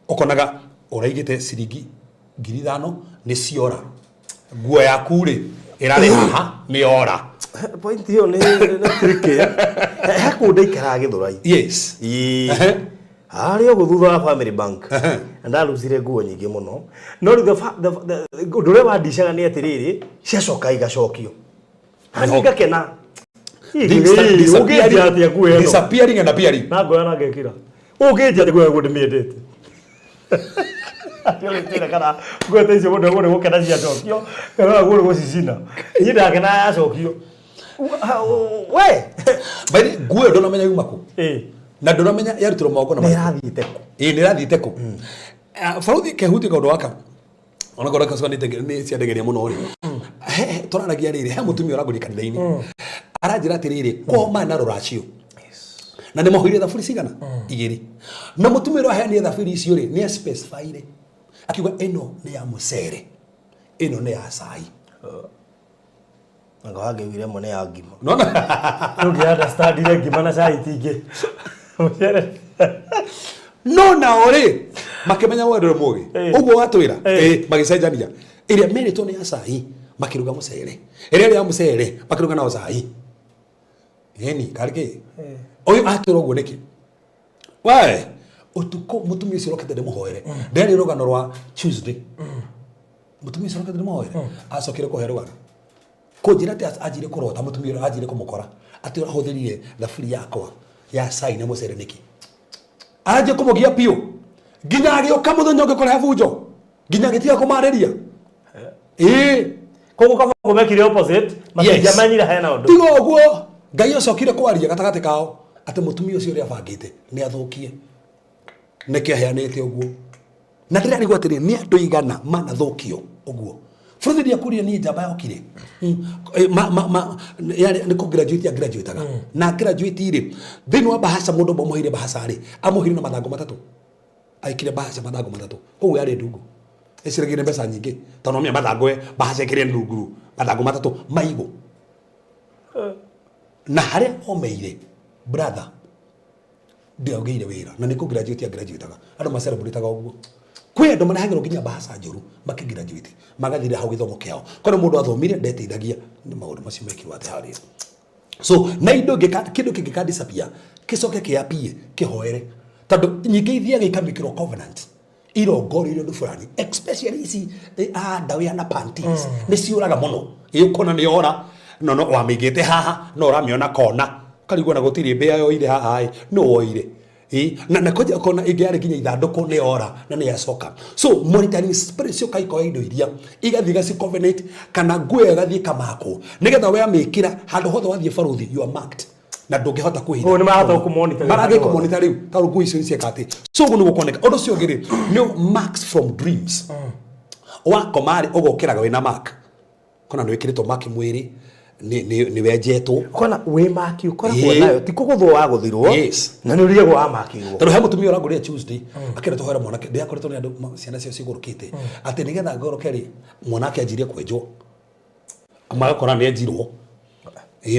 B: okonaga uraigite ciringi 5,000 ni ciora nguo yaku ri irari haha ni ora
C: point hiyo ni tricky. Haku ndaikara Githurai.
B: Yes.
C: Ari ogo thutha wa Family Bank. Ndarucire nguo nyingĩ mũno. No ndure wa ndishaga nĩ atiriri ciacoka igacokio. Hani ngakena.
B: Disappearing and appearing.
C: Na ngoya na ngekira. Ũngĩnjia nĩguo guo ndĩmĩendete. Yo tena kana ngote icio mũndũ mũndũ gũkena ciacokio. Kana guo gũcicina. Niĩ ndakena yacokio. We.
B: Bali nguo ndonamenya yuma ku. Na ndonamenya yarutirwo moko na
C: nĩrathiĩte ku.
B: Nĩrathiĩte ku. Baruthi kehuti kaũndũ waka. Ona ngora kaso nĩ ciandegeria mũno ri. Tũranagia rĩrĩ he mũtumia ũragũri kanitha-inĩ. Aranjĩra atĩrĩrĩ koma na rũracio. Na nĩ mahoire thaburi cigana igĩrĩ. Na mũtumia ũrĩa aheanire thaburi icio rĩ nĩ specify akiuga ĩno nĩ ya mũcere. Ĩno nĩ ya cai.
C: Ngawage wire mone ya ngima.
B: No
C: understand ile ngima na cai tingĩ.
B: No na ore makimenya wendo mũgi. Ũguo watwĩra magĩcenjania. Ĩrĩa merĩtwo nĩ ya cai makiruga mũcere. Ĩrĩa ya mũcere makiruga na cai. Yeni karike. Oyo atũra ũguo nĩkĩ? Wae utuko mutumia ũcio rokete ndĩmũhoere. Ndarĩ rũgano rwa Tuesday. Mutumia ũcio rokete ndĩmũhoere. Acokire kũhe rũgano. Kũnjĩra atĩ anjire kũrota mutumia ũcio anjire kũmũkora. Atĩ ũrahũthĩrire thaburi yakwa ya cai na mũcere nĩkĩ? Aje kũmũgia piũ. Nginya agĩũka mũthenya ũngĩ kũrehe bunjo. Nginya gĩtiga kũmarĩria.
C: Koguo kaba kũmekire opposite. Makĩria manyira hena ũndũ.
B: Tiga ũguo. Ngai ũcokire kwaria gatagatĩ kao atĩ mũtumia ũcio ũrĩa abangĩte nĩ athũkie. Nĩkĩ aheanĩte ũguo. Na ndĩrarigwo atĩrĩ nĩ andũ igana manathũkio ũguo. Bũrũri ndiakũria niĩ njamba yokire. Nĩ kũ-graduate graduate-aga. Na graduate rĩ thĩinĩ wa bahasha mũndũ mũhire bahasha rĩ amũhire na mathangũ matatũ. Aikire bahasha mathangũ matatũ. Koguo yarĩ ndungu. Ĩciragire mbeca nyingĩ. Tondũ mĩa mathangũ bahasha ĩkĩrĩ ndunguru. Mathangũ matatũ maigũ. Na harĩa omeire brother ndiaugĩire wĩra na nĩ kũ-graduate graduate-aga. Andũ ma-celebrate-aga ũguo. Kwĩ andũ marehagĩrwo nginya bahasha njũru makĩ-graduate magathire hau gĩthomo kĩao. Kono mũndũ athomire ndeteithagia nĩ maũndũ macio mekirwo atĩ harĩa. So na indo kĩndũ kĩngĩka disappear kĩcoke kĩapie kĩhoere. Tondũ nyingĩ ithiaga ikamĩkĩrwo covenant. Irongorĩrio nĩ fulani especially ici ndawa na panties nĩ ciũraga mũno. Ĩkona nĩ ora no wamĩigĩte haha no ũramĩona kona. Karigwo na gũtirĩ mbĩa yoire haha no woire. Na koja kona ĩngĩ nginya ithandũkũ nĩ ora na nĩ yacoka. So monitoring spirit cio kaikoya indo iria igathiĩ gaci covenant kana nguo igathiĩ kamakwo nĩgetha we amĩkĩra handũ hothe wathiĩ baruthi you are marked na ndũngĩhota kwĩhitha.
C: Nĩ mahota kũmonitor.
B: Marage kũmonitor rĩu tarũ nguo icio cieka atĩ. So ũguo nĩ gũkoneka. Ũndũ ũcio ũngĩ rĩ nĩ marks from dreams. Wakoma rĩ ũgokĩraga wĩna mark. Kona nĩ wĩkĩrĩtwo mark mwĩrĩ ni wenjetwo
C: kona we maki ukoragwo nayo ti kũgũthwo wa gũthirwo na nĩ ũrĩagwo wa makirwo.
B: Tondũ he mũtumia ũragũrire Tuesday akĩreta tũhera mwanake ndiakoretwo nĩ andũ ciana cio cigũrũkĩte atĩ nĩgetha ngoroke rĩ mwanake anjirie kwenjwo magakora nĩ enjirwo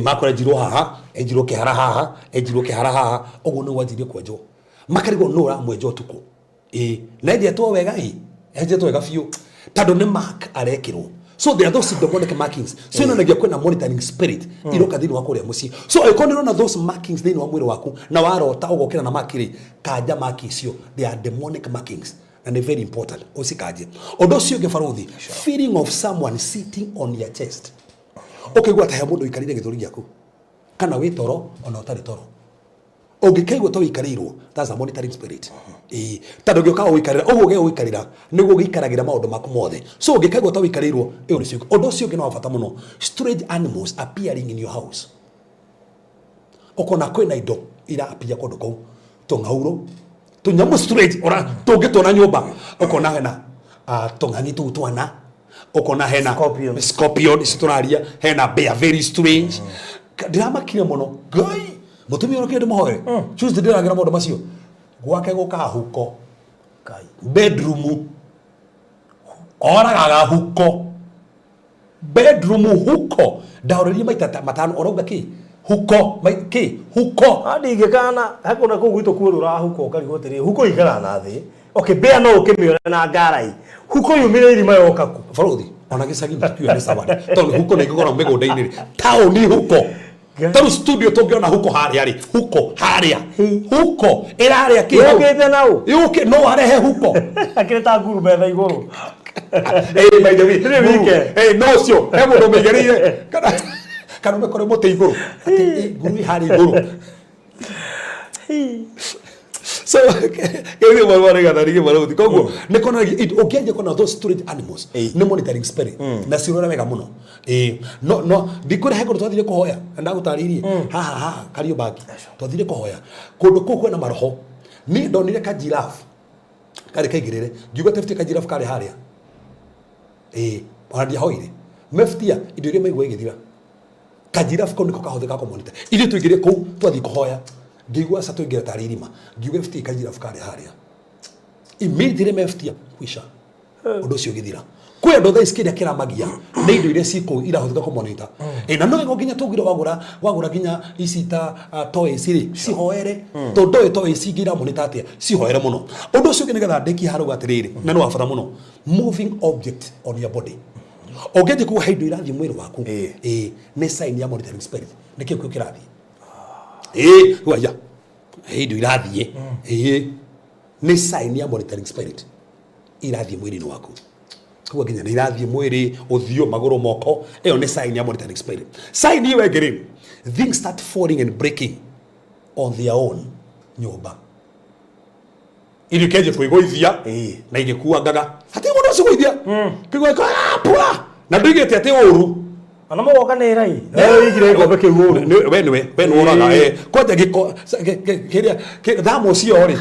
B: makora enjirwo haha enjirwo kĩhara haha enjirwo kĩhara haha ũguo nĩ wanjirie kwenjwo makarigwo nũ ũramwenjwo ũtukũ na enjetwo wega enjetwo wega biũ tondũ nĩ mark arekĩrwo. So there are those demonic markings. So ino nagia kwena monitoring spirit iroka thini wako ria muci. So ikono na those markings thini wa mwiri waku na warota ugokira na makiri kanja mark icio they are demonic markings and they're very important. Usikaje. Ondo cio gefaruthi feeling of someone sitting on your chest. Okay gwa ta mundu ikarire githuri giaku. Kana wi toro ona utari toro. Ongikaigwa to ikarirwo that's a monitoring spirit. Tando gyoka wikarira ogo ge wikarira niguo gikaragira maundu maku mothe. So ongikaigwa to wikarirwo iyo ni cio ondo cio ngina wabata muno strange animals appearing in your house. Okona kwena indo ira apia kondo kou tongauro tunyamu strange ora tungitona nyumba okona hena tongani tu twana okona hena scorpion situraria hena bear very strange ndiramakire muno gai mutumia ũrĩa kĩndũ mũhoere Tuesday ndĩragira maũndũ macio gwake gũka huko kai bedroom oragaga huko bedroom huko ndaũrĩrie maita matano orauga kĩ huko kĩ huko
C: hadi ingĩkana hakuna kũu gwitũ kuũrũra huko karigwo tĩrĩ huko ikara na thĩ okay bea no ũkĩmĩona na ngarai huko yumire irima yoka ku
B: baruthi ona gicagi tukiwa ni sawari tondu huko ni gikora migunda-ini ri tauni huko taru studio tungiona huko haria ri huko haria huko iraria ki
C: yokete nau
B: yuke no arehe huko
C: akireta nguru betha iguru
B: by the way no cio he mundu migereire kana mekore muti iguru ati nguru hari iguru so kile mwana gatari mwana koguo ni kona ukiaje kona those storage animals ni monitoring spirit na sirora wega muno no dikore heko twathire kuhoya ndagutaririe ha kario bagi twathire kuhoya kundu kuku na maroho ni ndonire ka giraffe kare kaigirire ngiuga tafiti ka giraffe kare haria ona dia hoire meftia indo iria maigwa igithira ka giraffe ko niko kahotheka ko monitor ili tuigire ku twathi kuhoya ngigwa sa tuingira taririma ngiuga FT kajira fukare haria immediately meftia kwisha undu cio githira kwe ndo thaa iskiria kiramagia ni indo iria ciko irahuthika ko monitor na no ngo ginya tugira wagura ginya isita toys ri cihoere tondu toys igira monitor atia cihoere muno undu cio ngigetha ndeki haru gatiriri na no wafara muno moving object on your body ogete ku haindo irathi mwiri waku ni sign ya monitoring spirit nikio kio kirathi waya ndio irathie ni sign ya monitoring spirit irathie mwiri wako kwa ginya irathie mwiri uthio maguru moko eyo ni sign ya monitoring spirit sign hiyo egere things start falling and breaking on their own nyumba ili keje kuigoithia na ingekuwa gaga hati mundu ucio goithia kigwa pula na ndigete ati uru
C: anamo wakane rai igire ngombe ke uru
B: we no oraga koja giko kiria thamo cio ri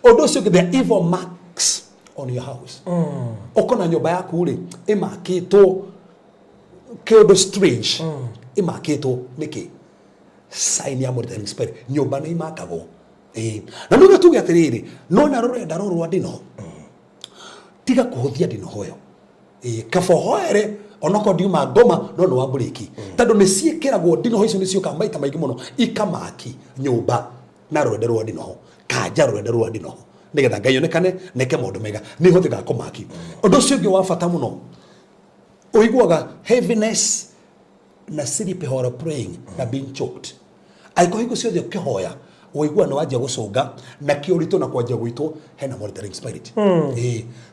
B: odo cio the evil marks on your house okona nyumba yaku ri imakitwo kido strange imakitwo niki sign ya monitoring spirit nyumba ni imakagwo na nuga tuge atiriri no na rurenda rurwa ndino tiga kuhuthia ndino hoyo kafohoere onoko ndiuma ngoma no no wamburiki tondu ni ciikiragwo ndino hoicio ni cioka maita maingi muno ikamaki nyumba na rurenda rwa ndino kanja rurenda rwa ndino nigetha ngai onekane neke maundu mega ni huthika kumaki undu ucio ngi wa bata muno uiguaga heaviness na sleep horror praying na being choked aiko higo cio kihoya uigua no waje gucunga na kiorito na kwanja gwitwo hena monitoring spirit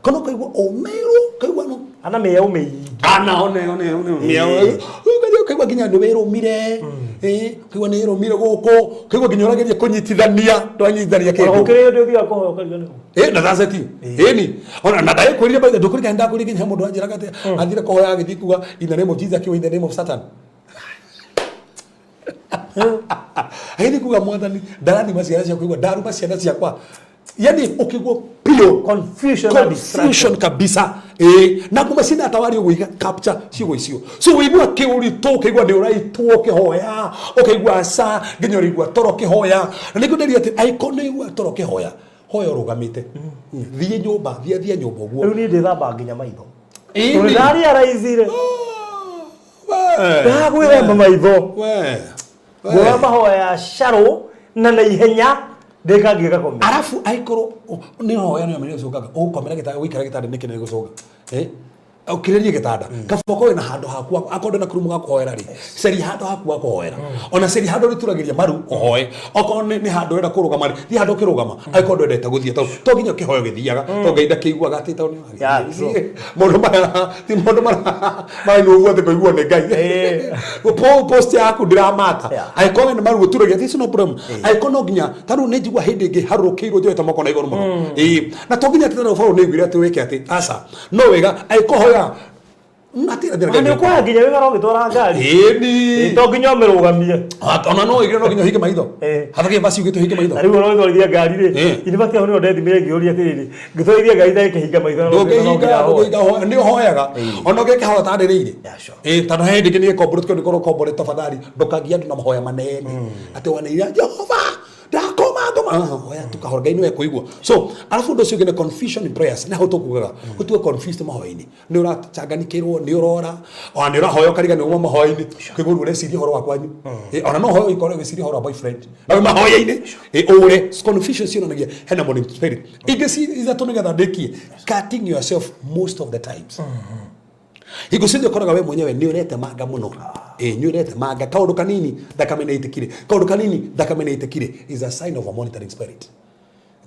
B: kono kaigua omero kaigua no
C: ana meya umeyi
B: ana one meya kaigua ginya no wero mire kaigua ne wero mire goko kaigua ginya orageria kunyitithania twanyitithania kindu
C: ukire ndio thia ko kariganio
B: na thasa ti ni ona na dai kwirire baida ndukuri kaenda kuri ginya mundu anjira gate athire kohoya agithi kuga in the name of Jesus kiwa in the name of Satan haini kuga mwathani darani maciara cia kuigua daru maciara ciakwa yani ukigua pio confusion kabisa na kuma sina atawari uguiga capture ciugo icio so uigua kiurito ukigua ndi uraitwo kihoya ukigua sa nginya urigua toro kihoya na nikunderia ati aikone igua toro kihoya hoyo rugamite thie nyumba thie nyumba guo
C: riu ni ndithamba nginya maitho urari araizire ndagwire maitho gwa mahoya sharo na ihenya ndikagiga kome
B: arafu aikoro ni hoya ni amenyo cokaga ukomera gitaga wikara gitanda niki ni gucoka ukiririe gitanda kaboko ina hando haku akondo na kurumu gakohera ri seri hando haku gakohera ona seri hando rituragiria maru ohoe okonne ni hando enda kurugama ri thi hando kirugama aikondo ndeta guthie to ginya kihoyo githiaga to ngeida kiigua gatita ni mundu mara ti mundu mara mai no guothe koigua ne ngai post yaku ndiramata aikonne ni maru guturagia this no problem aikono ginya tanu ne jigua hindi ngi harukiirwo joeta moko na igoro muno na to ginya tena faro ne gwira ati weke ati asa no wega aikoho natira ndira
C: ni kwa ginya wega ro gitwara ngari
B: ni
C: to ginya merugamie
B: ona no igire no ginya hige maitho hathake basi ugite hige maitho
C: ari ro thorithia ngari ri inibati ho ni ndethi mire ngiuria tiriri ngithorithia ngari ta ikihinga maitho
B: no ni hoyaga ona geke ho tandirire tano he ndike ni kombo tiko ndikoro kombo tafadhali ndokagia ndu na mahoya manene ati wana ira Jehova ndakoma oya tukahora Ngai niwe kuigua. So alafu ndo sio gene confusion in prayers na hoto kugaga utuwe confused mahoini ni urachanganikirwo ni urora ona ni urahoyo kariga ni umama hoini kiguru ureciria horo wa kwanyu ona no hoyo ikore weciria horo wa boyfriend na mahoya-ini ure confusion sio nagia hena morning spirit igesi iza tonega ndeki cutting yourself most of the times. Igusije koraga we mwenyewe ni urete manga muno ni urete manga kaundu kanini thakame na itikire kaundu kanini thakame na itikire is a sign of a monitoring spirit.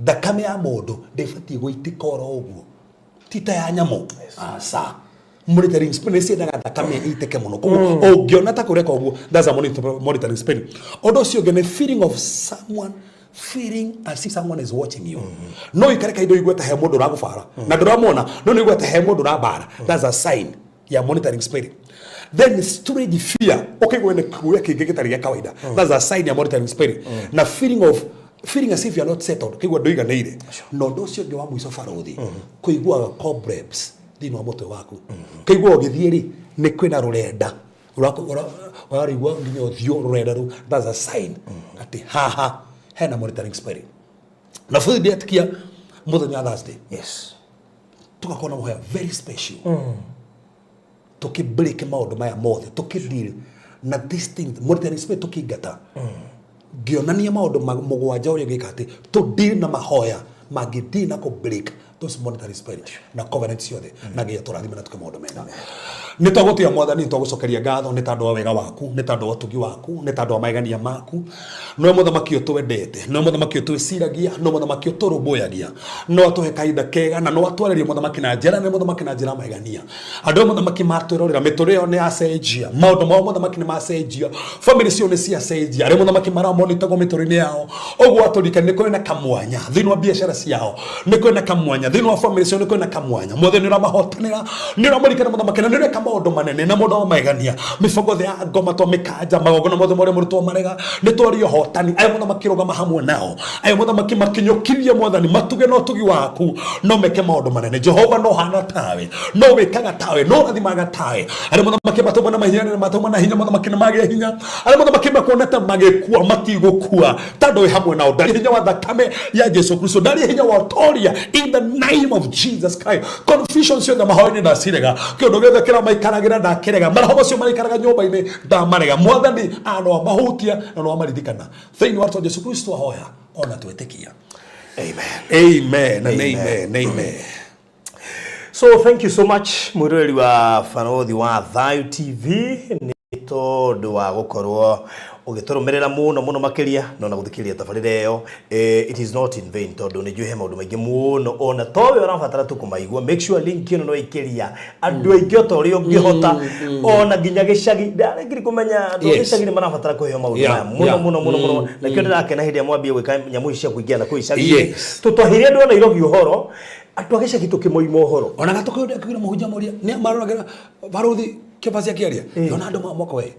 B: Thakame ya mundu ndibati guitika oro uguo tita ya nyamo asa monitoring spirit si daga thakame itike muno koguo ungiona ta kureka uguo that's a monitoring spirit. Odo sio gene feeling of someone feeling as if someone is watching you. No ikareka indo igweta he mundu ragufara na nduramona no igweta he mundu rabara. That's a sign ya monitoring spirit. Then strange fear okay when kuya kigegeta ya kawaida. That's a sign ya monitoring spirit. Na feeling as if you are not settled kigwa ndoiga neire no ndocio ngi wa mwiso farothi kuigua cobwebs thini wa mutwe waku kigwa ogithieri ni kwina rurenda urarigwa nginya thio rurenda ru. That's a sign ati haha hena monitoring spirit. Na futhi ndiatikia muthenya Thursday
C: yes
B: tukakona muhaya very special tukibreak maundu maya mothe tukideal na this thing monitoring spirit tukigata gionania maundu mugwanja uria gikati to deal na mahoya magidi na ko break those monitoring spirit na covenant ciothe na gia turathima na tukamundu mena ni twagutia mwathani ni twagucokeria ngatho ni tandu wa wega waku ni tandu wa tugi waku ni tandu wa maigania maku no muthamaki utwendete no muthamaki utwiciragia no muthamaki uturumbuyagia no tuhe kaida kega na no atwareria muthamaki na njira ni muthamaki na njira maigania andu muthamaki matwirorera mitureo ni acenjia maundu ma muthamaki ni macenjia family cio ni cia cenjia ari muthamaki maramonitagwo miturine yao ogwo aturika ni kwina kamwanya thini wa biashara ciao ni kwina kamwanya thini wa family cio ni kwina kamwanya mothe ni ramahotanira ni ramurikana muthamaki na ni maundu manene na mundu maigania mibango ya ngoma to mikanja magogona mothe more murutwo marega ni twario hotani ayo mutha makirugama hamwe nao ayo mutha makinyukirie mwathani matuge no tugi waku no meke maundu manene Jehova no hana tawe no wikaga tawe no rathimaga tawe ayo mutha makimatuma na mahinya na matuma na hinya mutha makina mage hinya ayo mutha makimakuoneta magekua matigukua tando we hamwe nao ndari hinya wa thakame ya Yesu Kristo ndari hinya wa toria in the name of Jesus Christ. Confusion sio na mahoini na sirega kiondo githe kira maikaragira na kirega marahobo cio marikaraga nyumba-ini ndamarega mwathani ano mahutia na no amaridikana thini wa Yesu Kristo ahoya ona twetikia amen and amen.
C: So thank you so much mwirori wa Farothi wa Thayu TV ni tondu wa gukorwo ugiturumirira muno makiria no na guthikiria tabarira iyo it is not in vain tondu ni juhe maundu maingi muno ona towe urabatara tukumaigua make sure link ino no ikiria andu aingi otori ungihota ona ginya gicagi ndarengiri kumenya andu gicagi ni marabatara kuheo maundu maya muno na kio ndirake na hindi amwambie gwika nyamu cia kuingia na kuicagi tutwahirie andu na irogi uhoro andu agicagi tukimoima uhoro
B: ona gatukuyo kugira muhunja moria ni maroragira Farothi kibacia kiaria ona andu moko we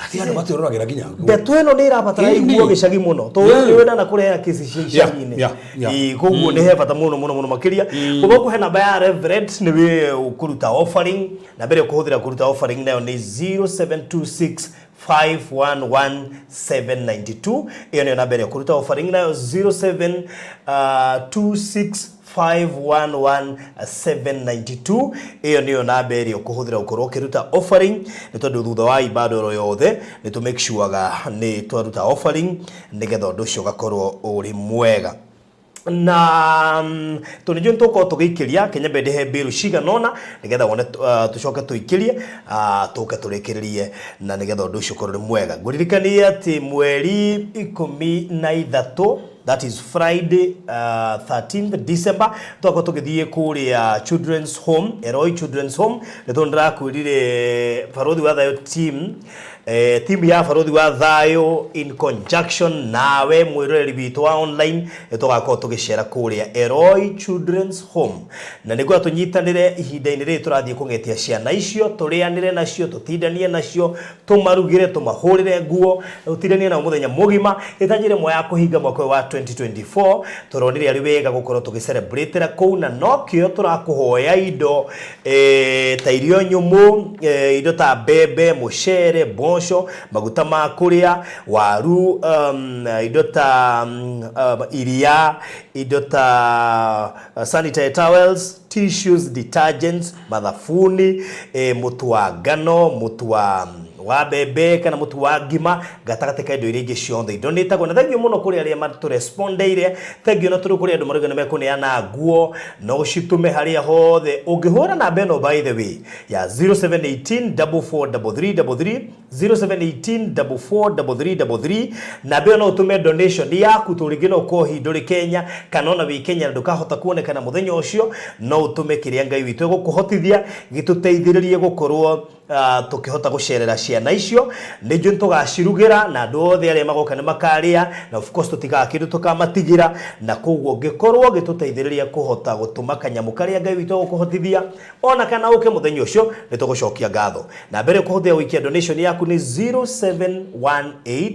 B: atiano matororagira ginya
C: beto eno ni irabatara iguo gicagi muno to we wenda na kureha kisi cicagi koguo ni hebata muno makiria kuboku he namba ya Reverend ni we ukuruta offering na mbere kuhuthira kuruta offering nayo ni 0726 511792 iyo ni namba ya kuruta offering nayo 0726 511792 iyo niyo namba ĩrĩa ũkũhũthĩra gũkorwo ũkĩruta offering nĩ tondũ thutha wa ibada oro yothe nĩ to make sure nĩ twaruta offering nĩgetha ũndũ ũcio ũgakorwo ũrĩ mwega na tunijua ntoko tugikiria Kenya bede he biru shiga nona nigetha wone tucoke tuikirie tuke turekererie na nigetha ũndũ ũcio ũkorwo mwega nguririkanie ati mweri 13 that is Friday 13th December toko tugithie kuria Children's Home Eroi Children's Home nitondra kwirire Farothi wa Thayu team team ya Farothi wa Thayu in conjunction nawe mwiroreri bitu wa online tugakora tugicera kuria Eroi Children's Home na niguo tunyitanire ihinda-ini ri turathie kungetia ciana icio turianire nacio tutindanie nacio tumarugire tumahurire nguo tutindanie na muthenya mugima itanyire mwa ya kuhinga mwaka wa 2024 turonire ari wega gukorwo tugicelebrate ra kou na nokio turakuhoya indo ta irio nyumu indo ta bebe mucere mboco maguta ma kuria waru indo ta iria indo ta sanitary towels tissues detergents mathafuni mutu wa ngano mutu wa bebe kana mutu wa ngima gatagate ka indo iria ingi cionthe indo ni tagwo na thengio muno kuri aria matu respondeire thengio na turu kuri andu marigana mekuneana nguo no citume haria hothe ungihura na beno by the way ya 0718 443333 0718 443333 na beno utume donation yaku turingino ko hinduri Kenya kana ona wi Kenya ndukahota kuonekana muthenya ucio no utume kiria ngai witu egukuhotithia gituteithiririe gukorwo tukihota gucerera ciana icio nijo tugacirugira na andu othe aria magoka ni makaria na of course tutigakindu tukamatigira na koguo ngikorwo gituteithiriria kuhota gutuma kanyamu karia ngai witu gukuhotithia ona kana uke muthenya ucio nitugucokia ngatho na mbere kuhuthia wikia donation yaku ni 0718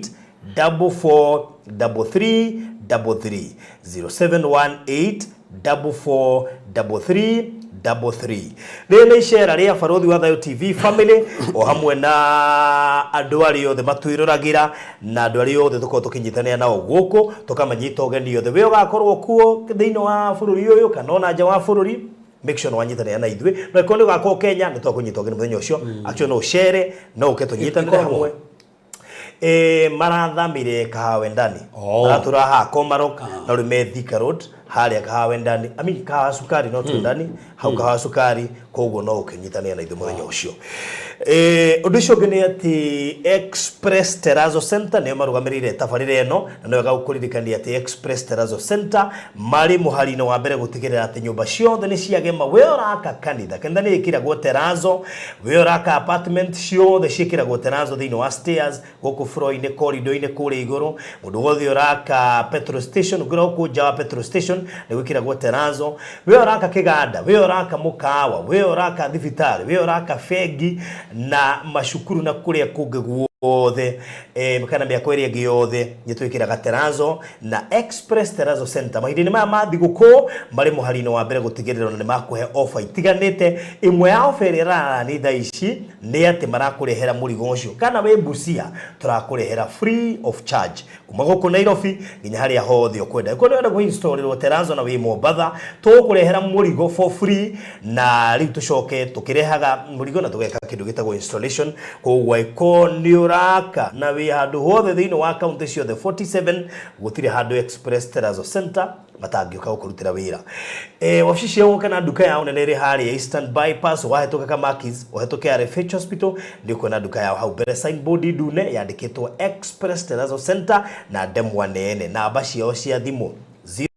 C: 443333 0718 443333 rene share ria Farodhi wa Thayo TV family o hamwe na andu ari othe matwiruragira na andu ari othe tuko tukinyitania nao guku tukamanyita ugeni othe we ugakorwo kuo thiino wa bururi uyu kana ona nja wa bururi make sure no wanyitania na ithwe no ikondo gako Kenya ni twakunyita ugeni muthenya ucio actually no share no uketunyitania hamwe marathamire kahawe ndani turaha Komarok na rume Thika Road haria kahawe ndani kahawa sukari no tu ndani hau kahawa sukari koguo no ukinyitania na ithu muthenya ucio undu ucio ngene ati Express Terrazzo Center ne marugamirire tabarire eno na no gagukuririkania ati Express Terrazzo Center mari muharino wa mbere gutigirira ati nyumba ciothe ni ciagema we uraka kanitha kenda ni ikiragwo terrazzo we uraka apartment ciothe ciikiragwo terrazzo thiino wa stairs goku floor ine corridor ine kure iguru mundu wothe uraka petrol station ugura ku jawa petrol station ni gwikiragwo terrazzo we uraka kiganda we uraka mukawa we uraka thibitari we uraka fegi na mashukuru na kuria kungi guothe mekana mya kweri ngi yothe nyitwikiraga terrazzo na Express Terrazzo Center mahindini maya mathiguko mari muharino wa mbere gutigirira ni makuhe offer itiganite imwe ya offer irara ni thaici ni ati marakurehera murigo ucio kana we Busia turakurehera free of charge kuma guku Nairobi nginya haria hothe ukwenda iko wenda kuinstallirwo terrazzo na we Mombasa tukurehera murigo for free na riu tucoke tukirehaga murigo na tugeka kindu gitagwo installation koguo iko ni uraka na we handu hothe thiino wa county cio the 47 gutire handu Express Terrazzo Center matangioka gukurutira wira wabici ciao kana duka yao nene ri hari Eastern Bypass wahetoka kama Makis wahetoka RFH Hospital ndiko na duka yao hau bere signboard dune yandikitwo Express Terrazzo Center na demwa nene na abaci yao cia thimu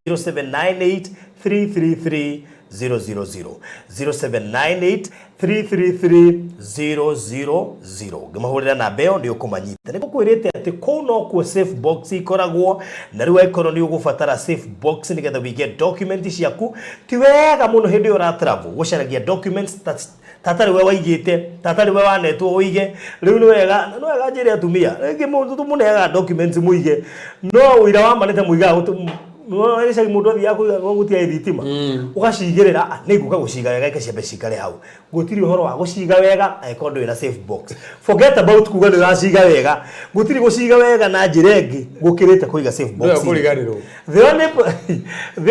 C: 0798 333 000 0798 333 ngamahurira na beo ndio kumanyita niko kwirete ati ko no ku safe box ikoragwo na riwa ikoro ni ugufatara safe box ni getha we get documents ciaku ti wega muno hindi ora travel gucaragia documents tatari we waigite tatari we wanetwo uige riu ni wega njire atumia ngi mundu tumunega documents muige no uira wa manete muiga no ese mundu athia gutia thitima ugacigirira niguka guciga wega ikacembe cikare hau gutiri uhoro wa guciga wega aikondo ina safe box forget about kuga ni raciga wega gutiri guciga wega na njiregi gukirite kuiga safe box the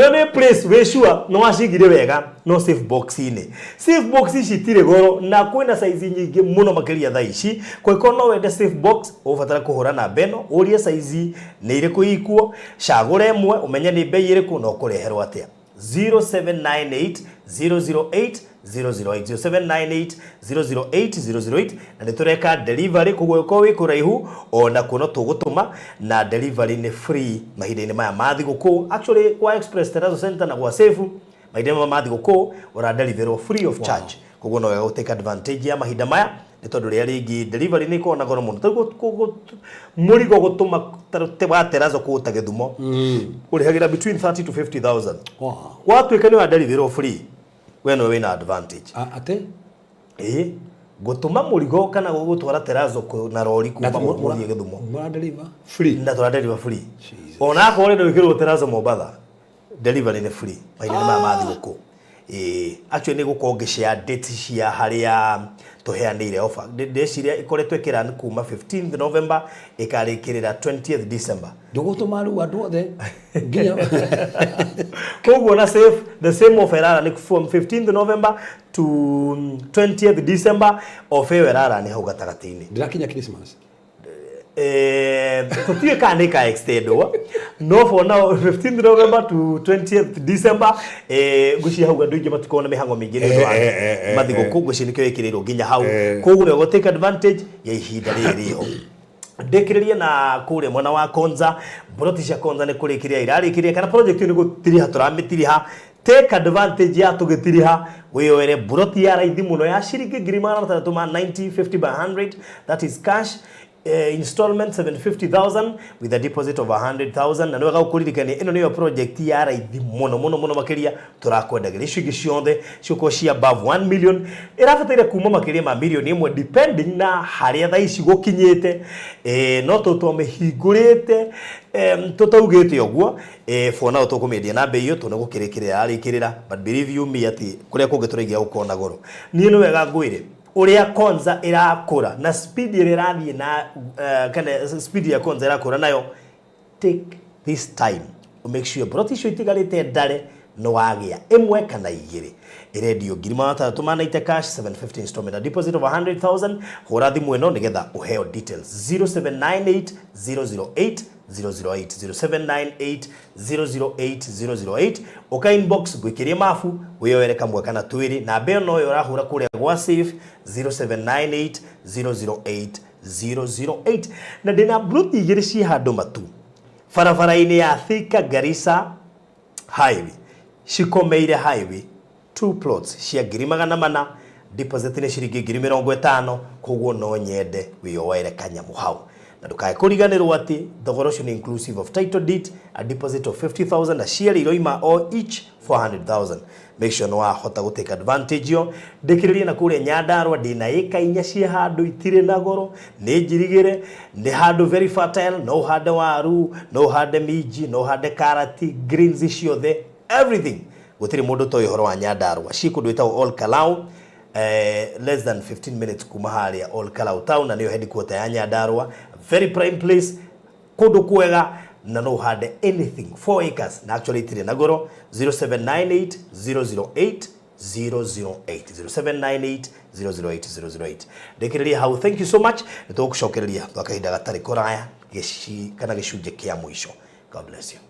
C: only place we sure no wacigire wega no safe box ine safe box citire goro na kwina size nyingi muno makiria thaici kwiko no wende safe box ufatara kuhura na beno urie size ni ire kuikuo cagure emwe umenye ni bei iriku no kureherwa atia 0798 008 008 008 na nitureka delivery kugweko wi kuraihu ona kuno tugutuma na delivery ni free mahindini maya mathiguku actually kwa Express Terrazzo Center na kwa safe mahindini maya mathiguku ora delivery free of charge koguo no wega take advantage ya mahinda maya ni tondu ria ringi delivery ni ko na goro muno murigo gutuma wa Terrazzo kuuta Githumo urihagira between 30 to 50,000 watu ikani wa delivery free we no wina advantage
B: ate
C: gutuma murigo kana gutwara Terrazzo na rori kuma muri Githumo
B: ma deliver free
C: na twara deliver free ona ko ndo wikirwo Terrazzo Mombasa delivery ni free mahinda ma mathi guku actually ni gukongesha date cia haria tuheanire offer ndeciria ikoretwe kirani kuma 15th November ikarikirira 20th December
B: ndugutuma ru andu othe nginya
C: koguo na safe the same offer rara ni from 15th November to 20th December offer rara ni hau gatagatini
B: ndirakinya Christmas
C: tutie kanika extend no for now 15th November to 20th December gucia hau andu ingi matikona mihango mingi ni mathigo koguo cinikio ikiriro nginya hau koguo ni go take advantage ya ihinda riri ho ndekiririe na kure mwana wa Konza broti cia Konza ni kurikiria irarikiria kana project ni gutiriha turamitiriha take advantage ya tugitiriha wiyowere broti ya raithi muno ya shiringi 9050 by 100 that is cash installment 750,000 with a deposit of 100,000 na nwega ukuririkani ino niyo project ya raithi muno makiria turakwendagira icigi ciothe ciuko cia above 1 million irafatire kuma makiria ma million imwe depending na haria tha ici gukinyite no tutomehingurite tutaugite oguo for now tukumendia na bei yo tune gukirikirira arikirira but believe you me ati kuria kungituraigia ukona goro ni no wega ngwire uria Konza irakura na speed irathie na kana speed ya Konza irakura nayo take this time to make sure broti cio itigarite ndare no wagia imwe kana igiri radio ngirima tatumanite cash 750 installment a deposit of 100,000 hora thimu eno nigetha uheo details 0798 008 008 0798 oka inbox gwikiria mafu wiyowere kamwe kana twiri na be no yo rahura kuria gwa safe 0798 008 na dina broti igiri ci handu matu farafara-ini ya Thika Garissa highway Shikomeire highway 2 plots cia 400 deposit ni ciringi 50,000 koguo no nyende wiyowere kanyamu hau na ndukae kuriganirwo ati thogoro cio ni inclusive of title deed a deposit of 50,000 a share iroima o each 400,000 make sure no ahota go take advantage yo ndikiririe na kuria Nyandarua ndina eka inya cia handu itire na goro ni njirigire ndi handu very fertile no hande waru no hande miji no hande karati greens ciothe everything gutiri mundu to ihoro wa Nyandarua cikundu itao all Kalau less than 15 minutes kuma haria all Kalau town na niyo headquarter ya Nyandarua very prime place kundu kwega na no hande anything 4 acres na actually itire na goro 0798 008 0798 008 ndikiriria hau thank you so much nitugucokereria twakahinda gatari kuraya gici kana gicunje kia mwisho god bless you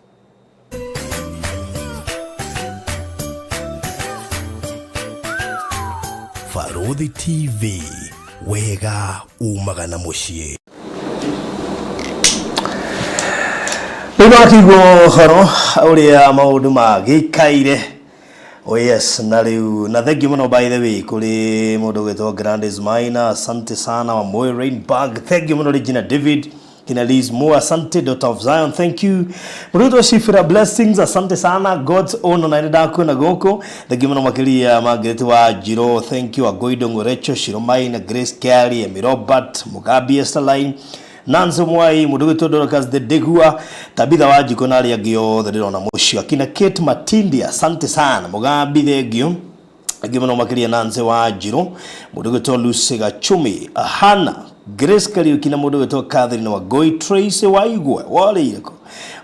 A: Farodhi TV wega umagana mushie
C: Ninakigo horo uria maundu magikaire oh yes na riu na thank you muno by the way kuri mundu gwetwo Grandes Maina asante sana wa Moy Rainbag thank you muno Regina David kina Liz Moore asante Daughter of Zion thank you muruto Shifra Blessings asante sana God's own na ndako na goko thank you muno makiria Margaret wa Jiro thank you Agoidongo Recho Shiromai na Grace Kelly Emi Robert Mugabi Estaline Nanzo Mwai Mudugutu Dorcas the Degua Tabitha Wajiko nari agio the na mushio akina Kate Matindi asante sana Mugabi the gio agimono makiria Nanzo Wajiro Mudugutu Lusega Chumi Hana Grace Kali kina Mudugutu Catherine Wagoi Trace Waigwe wale yako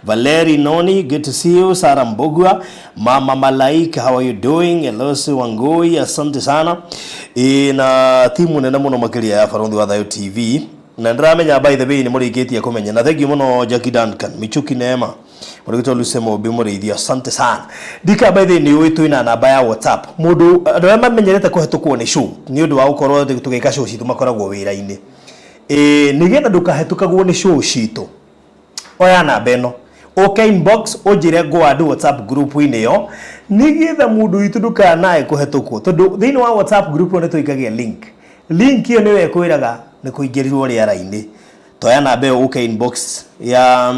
C: Valerie Noni good to see you Sarah Mbogwa Mama Malaika how are you doing Elosi Wangoi asante sana na timu nena muno makiria ya Farodhi wa Thayo TV na ndramenya by the way ni murigetie kumenya na thank you muno Jackie Duncan Michuki Neema murigito Lusemo bimuriithia asante sana dika by the ni witu ina namba ya WhatsApp mundu ndorema menyerete kuhetukwo ni show ni undu wa ukorwo tugika show citu makoragwo wira-ini nigetha ndukahetukagwo ni show citu oya namba eno okay inbox ojire go adu WhatsApp group ine yo nigetha mundu witu ndukanae kuhetukwo tondu thini wa WhatsApp group one tuikagia link iyo niwe kwiraga ni kuingirirwo riara-ini toya namba yo okay inbox ya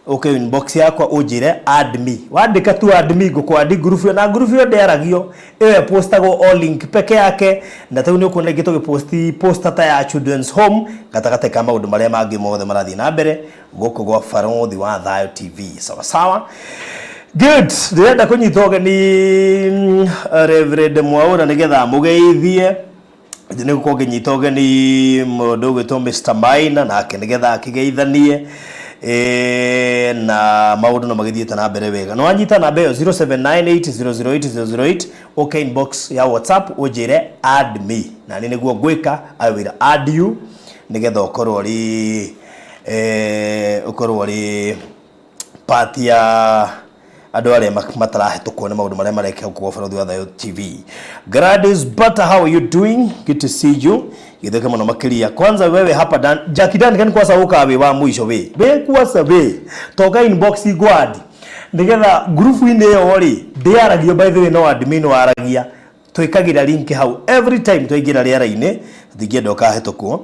C: okay inbox yakwa ujire add me wandika tu add me go kwa group na group yo nderagio ewe postago all link peke yake na tau ni ukona gito giposti posta ta ya children's home gatakate kama undu maria mangi mothe marathi na mbere goko gwa Farodhi wa Thayo TV sawa sawa Good. Ndĩrenda kũnyita ũgeni Reverend Mwaura nĩgetha mũgeithie. Nĩ gũkorwo ngĩnyita ũgeni mũndũ ũgwĩtwo Mr. Maina nake nĩgetha akĩgeithanie na maũndũ no magĩthiĩte na mbere wega. No wanyita namba ĩyo 0798008008 ũke inbox ya WhatsApp ũnjĩre add me. Na nĩ nĩguo ngwĩka I will add you nĩgetha ũkorwo ũrĩ part ya andũ arĩa matarahĩtũkwo nĩ maũndũ marĩa marekĩka kwa bũrũri wa Thayũ TV. Gladys Butter, how are you doing? Good to see you. Githeke mũno makĩria. Kwanza wewe hapa Jackie Dan kan kwasa ukawe wa mwisho we. Be kwasa we. Toka inbox igwadi. Nĩgetha group ine yo ri ndiaragio by the way no admin waragia. Twikagira link hau every time twaingira rĩera-inĩ thingĩenda ũkahĩtũkwo.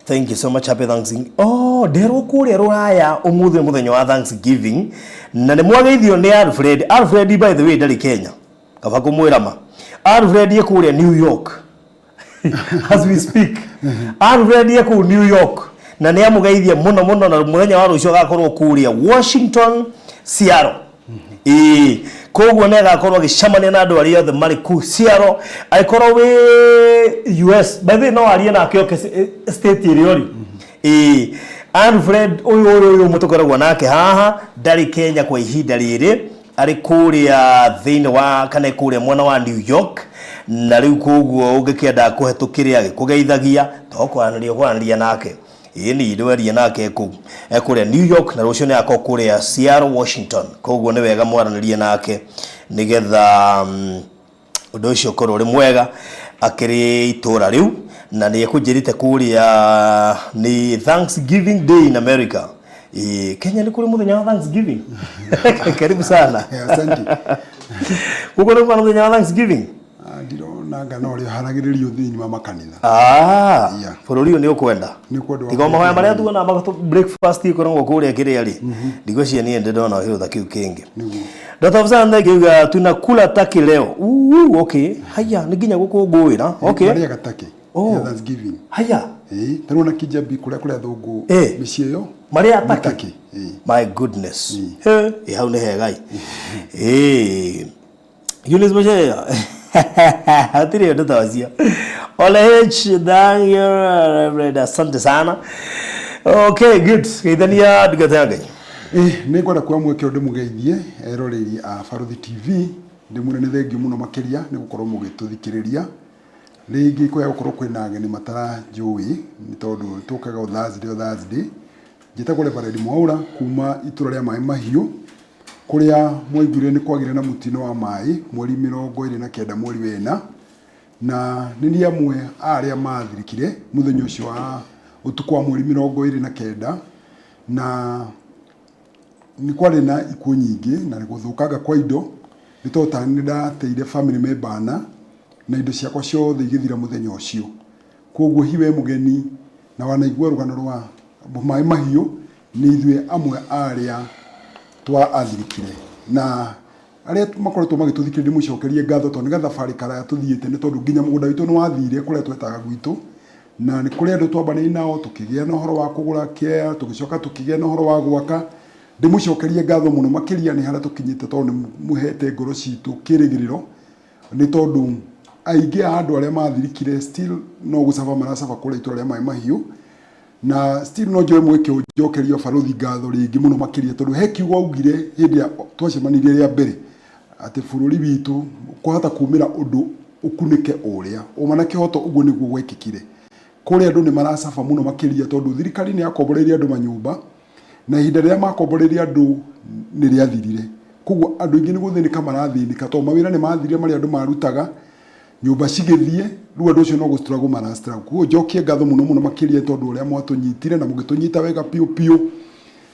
C: Thank you so much. Happy Thanksgiving. Oh, ndero kũrĩa rũraya ũmũthĩ mũthenya wa Thanksgiving. Na nĩ mwageithio nĩ Alfred. Alfred by the way ndarĩ Kenya. Kaba kũmwĩra ma. Alfred ye kũrĩa New York. As we speak. Alfred ye kũrĩa New York. Na nĩ amũgeithia mũno mũno na mũthenya wa rũciũ agakorwo kũrĩa Washington, Seattle. Koguo nĩ agakorwo agĩcemania na andũ arĩa othe marĩ kũu Seattle. Aikorwo wĩ US. By the way no arie nake oke state ĩrĩa ũrĩ. Alfred ũyũ mũtũkoragwo nake haha ndarĩ Kenya kwa ihinda rĩrĩ. Arĩ kũrĩa thĩinĩ wa kana kũrĩa mwena wa New York. Na rĩu koguo ũngĩkĩenda kũhetũkĩre agĩkũgeithagia tũkwaranĩria nake. Ni ndweria nake kũrĩa New York na rũciũ nĩ akorwo kũrĩa Seattle, Washington. Koguo nĩ wega mwaranĩrie nake nĩgetha ũndũ ũcio ũkorwo ũrĩ mwega akĩrĩ itũra rĩu na nĩ ekũnjĩrĩte kũrĩa ni Thanksgiving Day in America. Kenya ni kũrĩ mũthenya wa Thanksgiving. Karibu sana.
D: Asante.
C: Kuko nĩ mũthenya wa Thanksgiving.
D: Ndirona ngano ũrĩa haragĩrĩrio thĩinĩ wa makanitha.
C: Bũrũri ũyũ nĩ ũkwenda. Tiga mahoya marĩa tuona breakfast ikoragwo kũrĩa kĩrĩa rĩ. Ndigũcia niĩ ndona hiyo kiu kingi. Dr. Fzanda ngiuga tunakula taki leo. Okay. Haya nĩ nginya gũkũngũĩra. Okay.
D: Maria gataki. Thanksgiving.
C: Haya.
D: Tarona Kijabi kũrĩa thũngũ mĩciĩ ĩyo.
C: Maria taki. My goodness. Hau nĩ hegai. Julius Mashaya. Hatiri ndo tawazia. Ole H Daniel asante sana. Okay, good. Geithania ndigatanga.
D: Nĩ ngwenda kwa mweke ũndũ mũgeithie eroreri a Barothi TV ndimune nĩ thengio mũno makĩria nĩ gũkorwo mũgĩtũthikĩrĩria. Rĩngĩ kwa gũkorwo kwĩna ageni matara njũĩ nĩ tondũ tũkaga Thursday. Njĩtagwo Reverend Mwaura kuma itũra rĩa Maĩ Mahiũ kũrĩa mwaiguire nĩ kwagire na mũtino wa maĩ mweri 29 mweri wena na nĩ amwe arĩa mathirikire mũthenya ũcio wa ũtukũ wa mweri 29 na nĩ kwarĩ na ikuũ nyingĩ na gũthũkanga kwa indo nĩ tondũ nĩ ndateire family member na indo ciakwa ciothe igĩthira mũthenya ũcio. Koguo hiwe mũgeni na wanaigua rũgano rwa Maĩ Mahiũ nĩ ithuĩ amwe arĩa twa athirikire na arĩa makoretwo magĩtũthikĩrĩria mũcokerie ngatho tondũ nĩgetha thabarĩ karaya tũthiĩte nĩ tondũ nginya mũgũnda witũ nĩ wathire kũrĩa twetaga gwitũ na nĩ kũrĩa andũ twambanĩire nao tũkĩgĩa na ũhoro wa kũgũra kĩea tũgĩcoka tũkĩgĩa na ũhoro wa gwaka. Ndĩmũcokerie ngatho mũno makĩria nĩ harĩa tũkinyĩte tondũ nĩ mũhete ngoro citũ kĩrĩgĩrĩro nĩ tondũ aingĩ a andũ arĩa mathirikire still no gũcaba maracaba kũrĩa itũra rĩa Maĩ Mahiũ na still no njoe mweke njokerio Barothi ngatho rĩngĩ mũno makĩria tondũ he kiugo augire hĩndĩ ya twacemanirie rĩa mbere atĩ bũrũri witũ kwahota kumĩra ũndũ ũkunĩke ũrĩa ũma na kĩhoto ũguo nĩguo gwekĩkire kũrĩa andũ nĩ maracaba mũno makĩria tondũ thirikari nĩ yakomboreirie andũ manyũmba na ihinda rĩrĩa makomboreirie andũ nĩ rĩathirire. Koguo andũ aingĩ nĩ gũthĩnĩka marathĩnĩka tondũ mawĩra nĩ mathirire marĩa andũ marutaga nyũmba cigĩthiĩ rĩu andũ acio no gũstruggle marastruggle. Koguo njokie ngatho mũno makĩria tondũ ũrĩa mwatũnyitire na mũgĩtũnyita wega piũ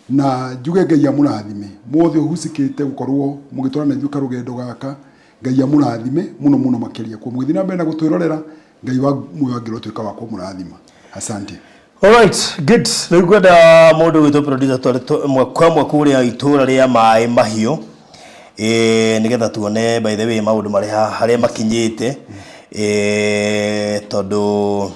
D: na njuge Ngai amũrathime mothe ũhucĩkĩte gũkorwo mũgĩtwara na ithuĩ karũgendo gaka. Ngai amũrathime mũno makĩria kwa mũgĩthiĩ na mbere na gũtwĩrorera. Ngai wa muoyo angĩrotwĩka wa kũmũrathima. Asante.
C: Alright, good. Rĩu ngwenda mũndũ witũ producer twarĩ mwekwa kũrĩa itũra rĩa Maĩ Mahiũ nĩgetha tuone by the way maũndũ harĩa makinyĩte tondũ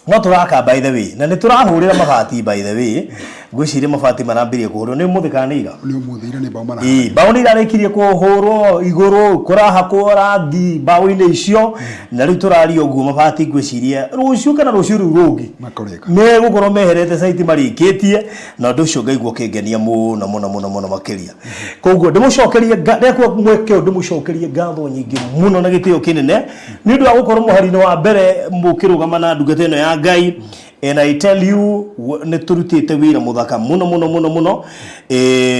C: no tũraka by the way na nĩ tũrahũrĩra mabati by the way ngwiciria mabati marambirie kuhurwo ni muthikaniira
D: ni umuthira ni bao mara
C: bao ni irarekirie kuhurwo iguru kurahakwo rangi bao-ini icio na riu turaria uguo mabati ngwiciria rucio kana rucio riu rungi
D: makoreka
C: me gukorwo meherete site marikitie na ndu ucio ngaigua kingenia muno makiria koguo ndimucokerie ndekwo mweke ndimucokerie ngatho nyingi muno na gitio kinene ni ndu wa gukorwo muhari-ini wa mbere mukirugama na ndungata ino ya Ngai. And I tell you ne turutite wira muthaka muno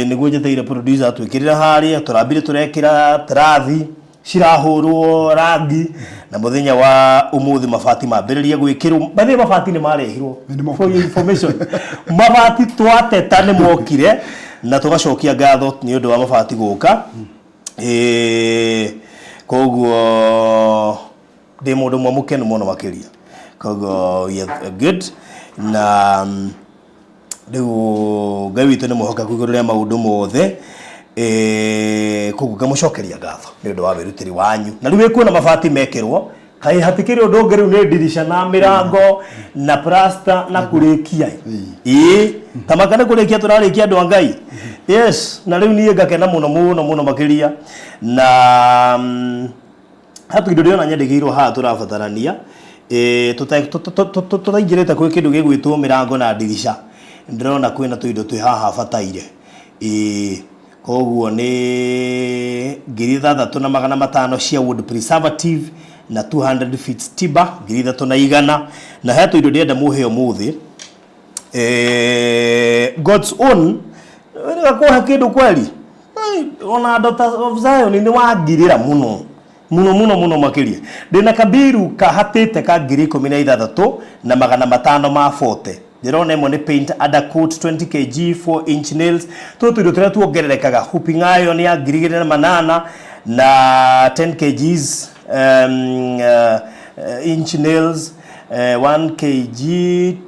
C: niguo njeteire producer twikirira haria turambire turekira trathi cirahurwo rangi na muthenya wa umuthi mabati mambiririe gwikirwo bathi mabati ni marehirwo for your information mabati twateta ni mokire na tugacokia ngatho ni undu wa mabati guka koguo ndi mundu mwamukenu muno makiria kogo good na riu Ngai witu ni muhoka kuigururia maundu mothe koguo ngamucokeria ngatho ni undu wa wirutiri wanyu na riu wikuona mabati mekirwo kai hatikiri undu ungi riu ni dirisha na mirango na plaster na kurikia tamakane kurikia turarikia andu a Ngai yes na riu nie ngakena muno makiria na hatu indo riona nyendegeirwo haha turabatarania tutaingirite kwi kindu gigwitwo mirango na dirisha ndirona kwina tuindo twi haha bataire koguo ni 3,500 cia wood preservative na 200 feet timber 3,100 na he tuindo ndienda muheo muthi God's own ngakuha kindu kweli ona Daughters of Zion ni wangirira muno makiria ndina kabiru kahatite ka 16,000 na 540 ndirona imo ni paint undercoat 20 kg 4 inch nails tutu turia tuongererekaga hooping iron ya 2,800 na 10 kgs inch nails 1 kg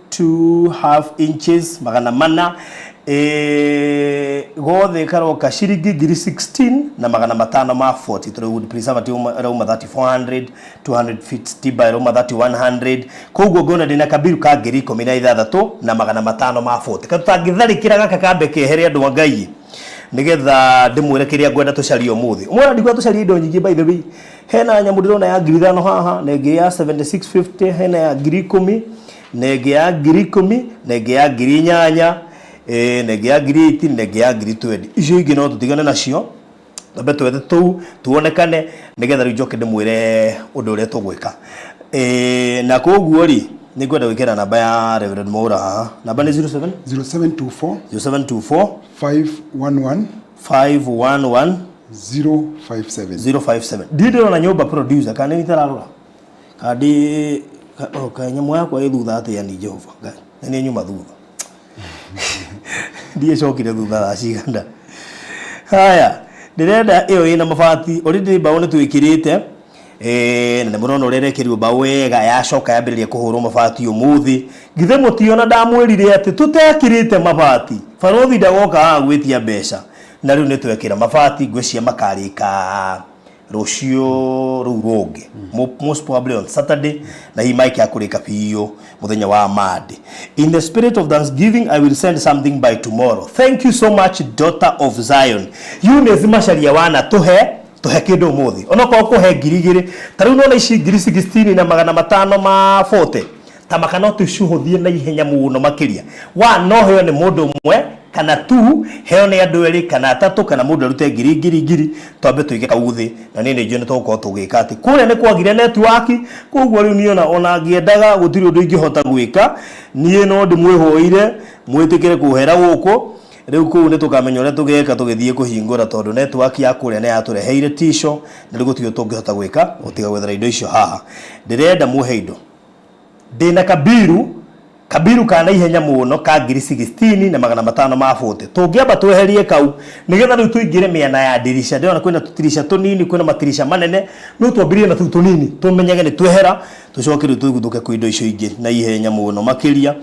C: 2.5 inches 400 gothe karoka ciringi 16 na 540 tore wood preservative rauma 3400 200 feet timber rauma 3100 koguo ngona ndina kabiru ka 16,000 na 540 katutangitharikira gaka kambe kehere andu a Ngai nigetha ndimwire kiria ngwenda tucarie umuthi umwe ndigwa tucarie indo nyingi by the way hena nyamu ndirona ya 5,000 haha na ngi ya 7650 hena ya 10,000 na ngi ya 10,000 na ngi ya 8,000 nege ya 18 nege ya 20 icio ingi no tutigane nacio tambe twethe tu tuonekane nigetha riu njoke ndimwire undu uria tugwika na koguo ri ni ngwenda gwikira namba ya Reverend Mwaura haha namba ni 0724 511 057 ndiro na nyumba producer kana ni tararora kadi kanyamu yakwa ithutha atia ni Jehova Ngai ni nyuma thutha ndiye cokire thutha thaa cigana haya ndirenda iyo ina mabati already bao ni twikirite na ni murona uria rekerirwo bao wega yacoka yambiririe kuhurwo mabati umuthi ngithe mutiona ndamwirire ati tutekirite mabati barothi ndagoka gwitia mbeca na riu ni twekira mabati ngwicia makarika rucio ru rungi most probably on Saturday na hii mic yakurika piyo muthenya wa Monday. In the spirit of Thanksgiving I will send something by tomorrow. Thank you so much Daughter of Zion. You nezima sharia wana tuhe kindu muthi onako kuhe 2,000 tariu nona ici 16 na 540 tamakana tucuhuthie na ihenya muno makiria wa no heo ni mundu umwe kana tu heo ni andu eri kana atatu kana mundu arute ngiri twambe tuige kauthi na nini njone toko tugika ati kuria ni kwagire network koguo riu niona ona ngiendaga gutiri undu ingihota gwika nie no ndimwihoire mwitikire kuhera guku riu ku ni tukamenya uria tugeka tugithie kuhingura tondu network ya kuria ni yatureheire tisho na riu gutio tungihota gwika utiga gwethera indo icio haha ndirenda muhe indo ndina kabiru kana ihenya muno ka 16 na 540 tungiamba tweherie kau nigetha riu tuingire miana ya dirisha ndiona kwina tutirisha tunini kwina matirisha manene no twambirie na tu tunini tumenyage ni twehera tucoke riu tuiguthuke ku indo icio ingi na ihenya muno makiria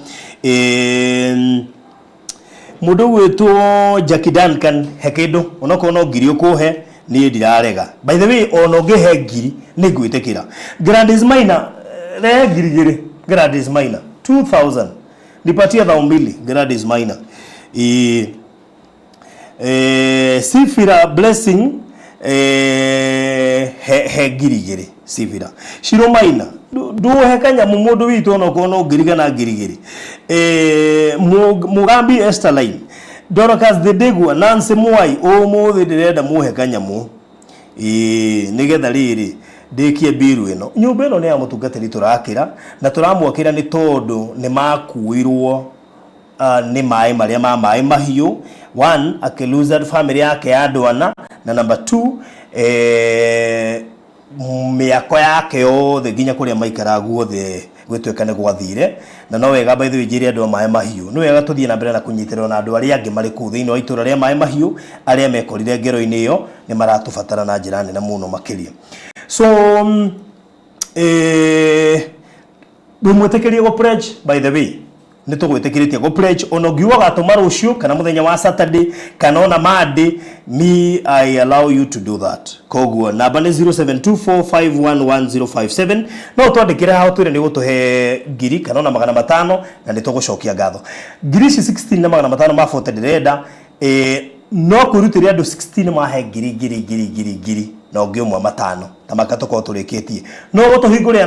C: mundu witwo Jackie Duncan hekindo onako no ngiri ukuhe ni ndirarega by the way ono ngihe ngiri ni ngwitikira Gladys Maina ngiri Gladys Maina 2,000 nipatia 2,000 Gladys Maina Sifira Blessing he girigiri Sifira Shiromaina do hekanya mumodo wito no kono girigana girigiri Mugambi Esterline Dorcas the Degwa Nancy Muai omo the direda mu hekanya mu nigetha riri ndikie biru ino nyumba ino ni ya mutungatiri turakira na turamwakira ni tondu ni makuirwo ni mai maria ma mai mahiu one akiluza family yake ya Dwana na number 2 miako yake yothe nginya kuria maikara guothe gwitwekane gwathire na no wega by the way njiri andu mai mahiu no wega tuthie na mbere na kunyitirwo na andu aria angi mari ku thiini wa itura ria mai mahiu aria mekorire ngero-ini iyo ni maratubatara na njira nene muno makiria so bumwetekerie go pledge by the way nitugwitikiritie go pledge ono giwa gatuma rucio kana muthenya wa Saturday kana ona Monday me I allow you to do that koguo namba ni 0724511057 no twandikire hao twire ni gutuhe ngiri kana ona 500 na nitugucokia ngatho ngiri 16 na 500 mafote ndirenda no kurutiria andu 16 mahe ngiri no ngi umwe 5 tamakatoko turikitie no gutuhingurira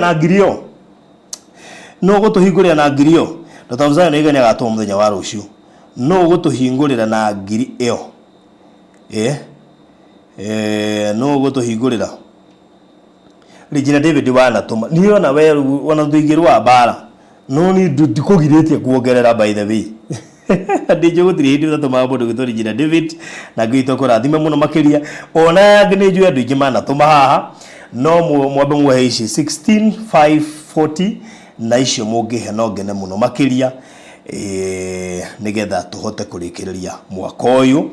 C: na ngirio Dr. Mzaya na iganya gato muthenya wa rucio no gutuhingurira na ngiri iyo no gutuhingurira Regina David wana tuma niyo na we wana thuigirwa bara no ni ndikugiritie kuongerera by the way ndije gutiri hindi tuma bodo gutori Regina David na gwito kurathime muno makiria ona ngine njue andu ingi mana tuma haha no mwambe mwe ici 16540 na icio mungihe no ngene muno makiria nigetha tuhote kurikiriria mwaka uyu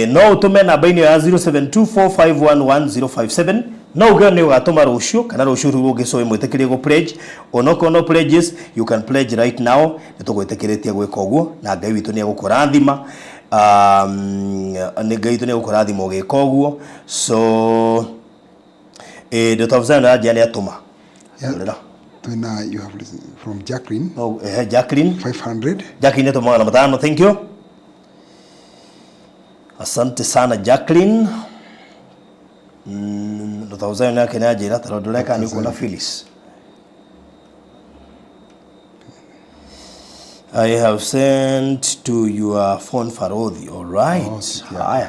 C: no utume namba-ini ya 0724511057 no uge ni ugatuma rucio kana rucio rugicoe mwitikirie go pledge onoko no pledges you can pledge right now nitugwitikiritie gwika uguo na Ngai witu ni agukurathima ni Ngai witu ni agukurathima ugika uguo so Dr. Mzaya ajani atuma
D: you have listened from Jacqueline.
C: Oh, Jacqueline
D: 500.
C: Jacqueline to mwana matano, thank you. Asante sana Jacqueline. Dr. Mzaya na Kenya jira tarodoleka ni kuna Phyllis. I have sent to your phone Farodhi. All right. Haya.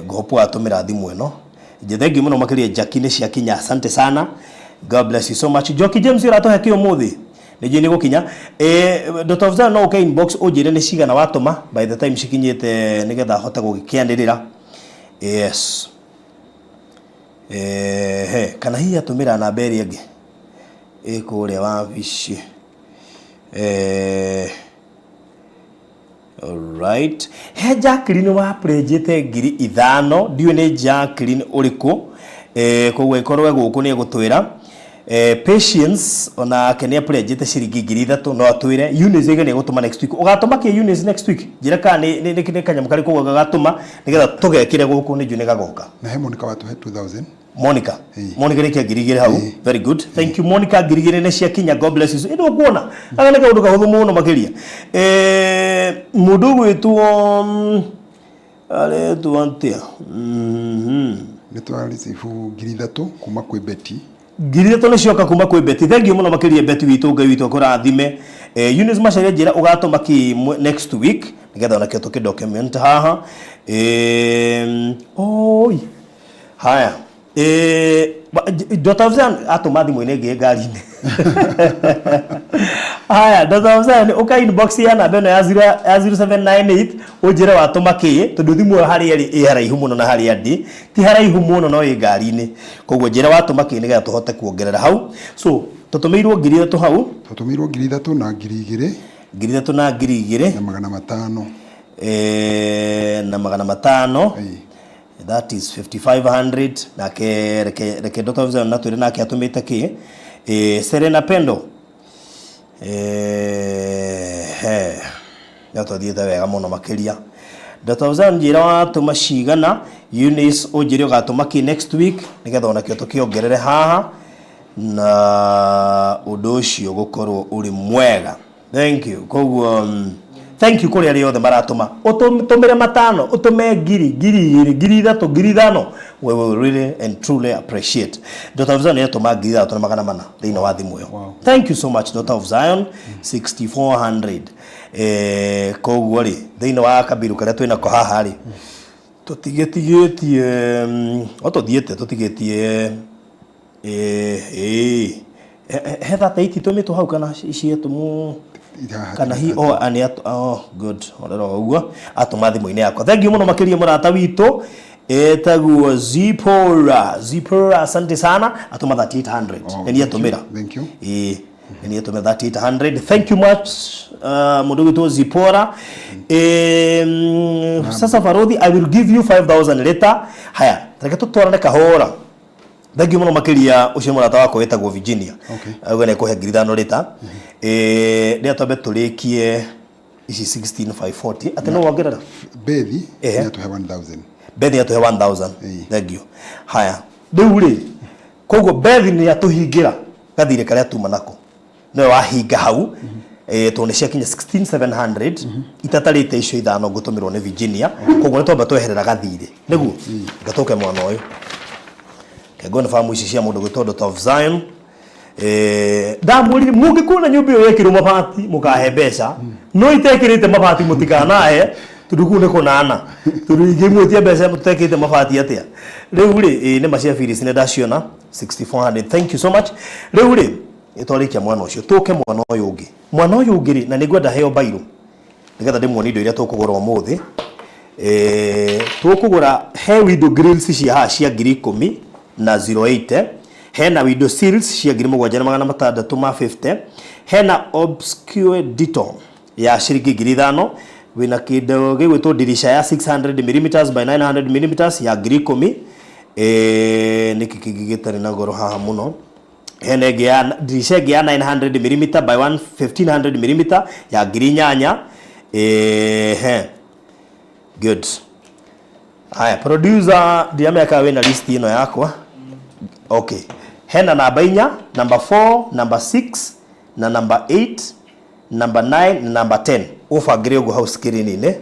C: Gopo atumira thimu eno. Jethengi muno makiria Jacqueline cia Kinya. Asante sana. God bless you so much. Joki James irato hakio muthi. Nije ni gukinya. Dr. Mzaya no okay inbox ujire ni cigana watuma by the time cikinyite nigetha hota gukiandirira. Yes. Kana hii atumira na beri age. Kuria wabici. All right. He Jacqueline wa prejete ngiri 5 ndiwe ni Jacqueline uriku. Kogwe ikorwe guku ni gutwira patience ona kenia prejete ciringi ngiri 3 no atwire Eunice igene gutuma next week ugatuma ki Eunice next week jira ka ni kanyam kari ko gagatuma nigetha tugekire guku ni june gagoka
D: na he Monica watu he 2000
C: Monica Monica ni ngirigire hau very good thank you Monica ngirigire ne cia Kinya God bless you ndo kuona aga ne kaundu kahuthu muno makiria mundu gwitu ale tuantia
D: nitwari sifu ngiri 3 kuma kwi Betty
C: ngiri 3 ni cioka kuma kwi Betty thank you muno makiria Betty witu Ngai witu akurathime Eunice Macharia njira ugatuma ki next week nigetha ona kio document haha oi haya Dr. Mzaya atuma thimu ine ngi ngari-ini haya Dr. Mzaya ni uka inbox ya namba ino ya 0798 ujire watuma ki tondu thimu hari eri haraihu muno na hari andi ti haraihu muno no i ngari-ini koguo njira watuma ki nigetha tuhote kuongerera hau so tutumirwo ngiri 3 hau
D: tutumirwo ngiri 3 na ngiri 2
C: na ngiri 2
D: na 500
C: na 500 that is 5500 na reke Dr. Mzaya na twire nake atumite ki Serena Pendo ya tothiete wega muno makiria Dr. Mzaya njira watuma cigana Eunice ujire ugatuma ki next week nigetha ona kio tukiongerere haha na undu ucio gukorwo uri mwega thank you koguo thank you kuri ari othe maratuma utumire matano utume ngiri 3 5 we will really and truly appreciate. Daughter of Zion yatuma ngiri 3,400 thina wa thimu yo. Thank you so much Daughter of Zion 6400 koguo ri thina wa kabiru karia twina ko haha ri tutigetie hetha taiti tumitu hau kana icietu mu kana hi ani good orero uguo atuma thimu-ini yakwa. Thank you muno makiria murata witu etaguo Zipora asante sana atuma 3800 ni atumira.
D: Thank you.
C: Ni atumira 3800. Thank you much mundu witu Zipora. Sasa Farodhi, I will give you 5,000 later. Haya reke tutwarane kahora. Thank you muno makiria ucio murata wako wetagwo Virginia. Agwe ne kuhe ngiri 5 later. Ni atombe tulikie ici 16540 ati no wongerera
D: Bethi ya tuhe 1000.
C: Bethi ya tuhe 1000. Thank you. Haya riu ri koguo Bethi ni atuhingira gathire karia tuma nako no wahinga hau tone cia kinya 16700 itatarite icio ithano ngutumirwo ni Virginia koguo ni tomba tweherera gathire niguo ngatoke mwana uyu kegone famu ici cia mundu gwitondo of Zion ndamurire mungikuna nyumba iyo yekirwo mabati mukahe mbeca no itekirite mabati mutikanahe tudukune konana turuige mwetia mbeca mutekirite mabati atia riu ri ni macia firis ne daciona 6400. Thank you so much. Riu ri itwarikia mwana ucio tuke mwana uyu ungi ri na nigwenda heo bairo nigetha ndimwoni indo iria tukugura umuthi tukugura he window grills cia ha cia 10,000 na 080 hena window sills cia 7,650 hena obscure dito ya shiringi 5,000 wina kido gigwitwo dirisha ya 600mm by 900mm ya 10,000 niki kigigitari na goro haha muno hena ege ya dirisha ege ya 900mm by 1500mm ya 8,000 good. Haya producer diameka we na list ino yakwa. Okay. Hena namba 4, number 4, number 6 na number 8, number 9 na number 10. Ufagire ugo house screen ne.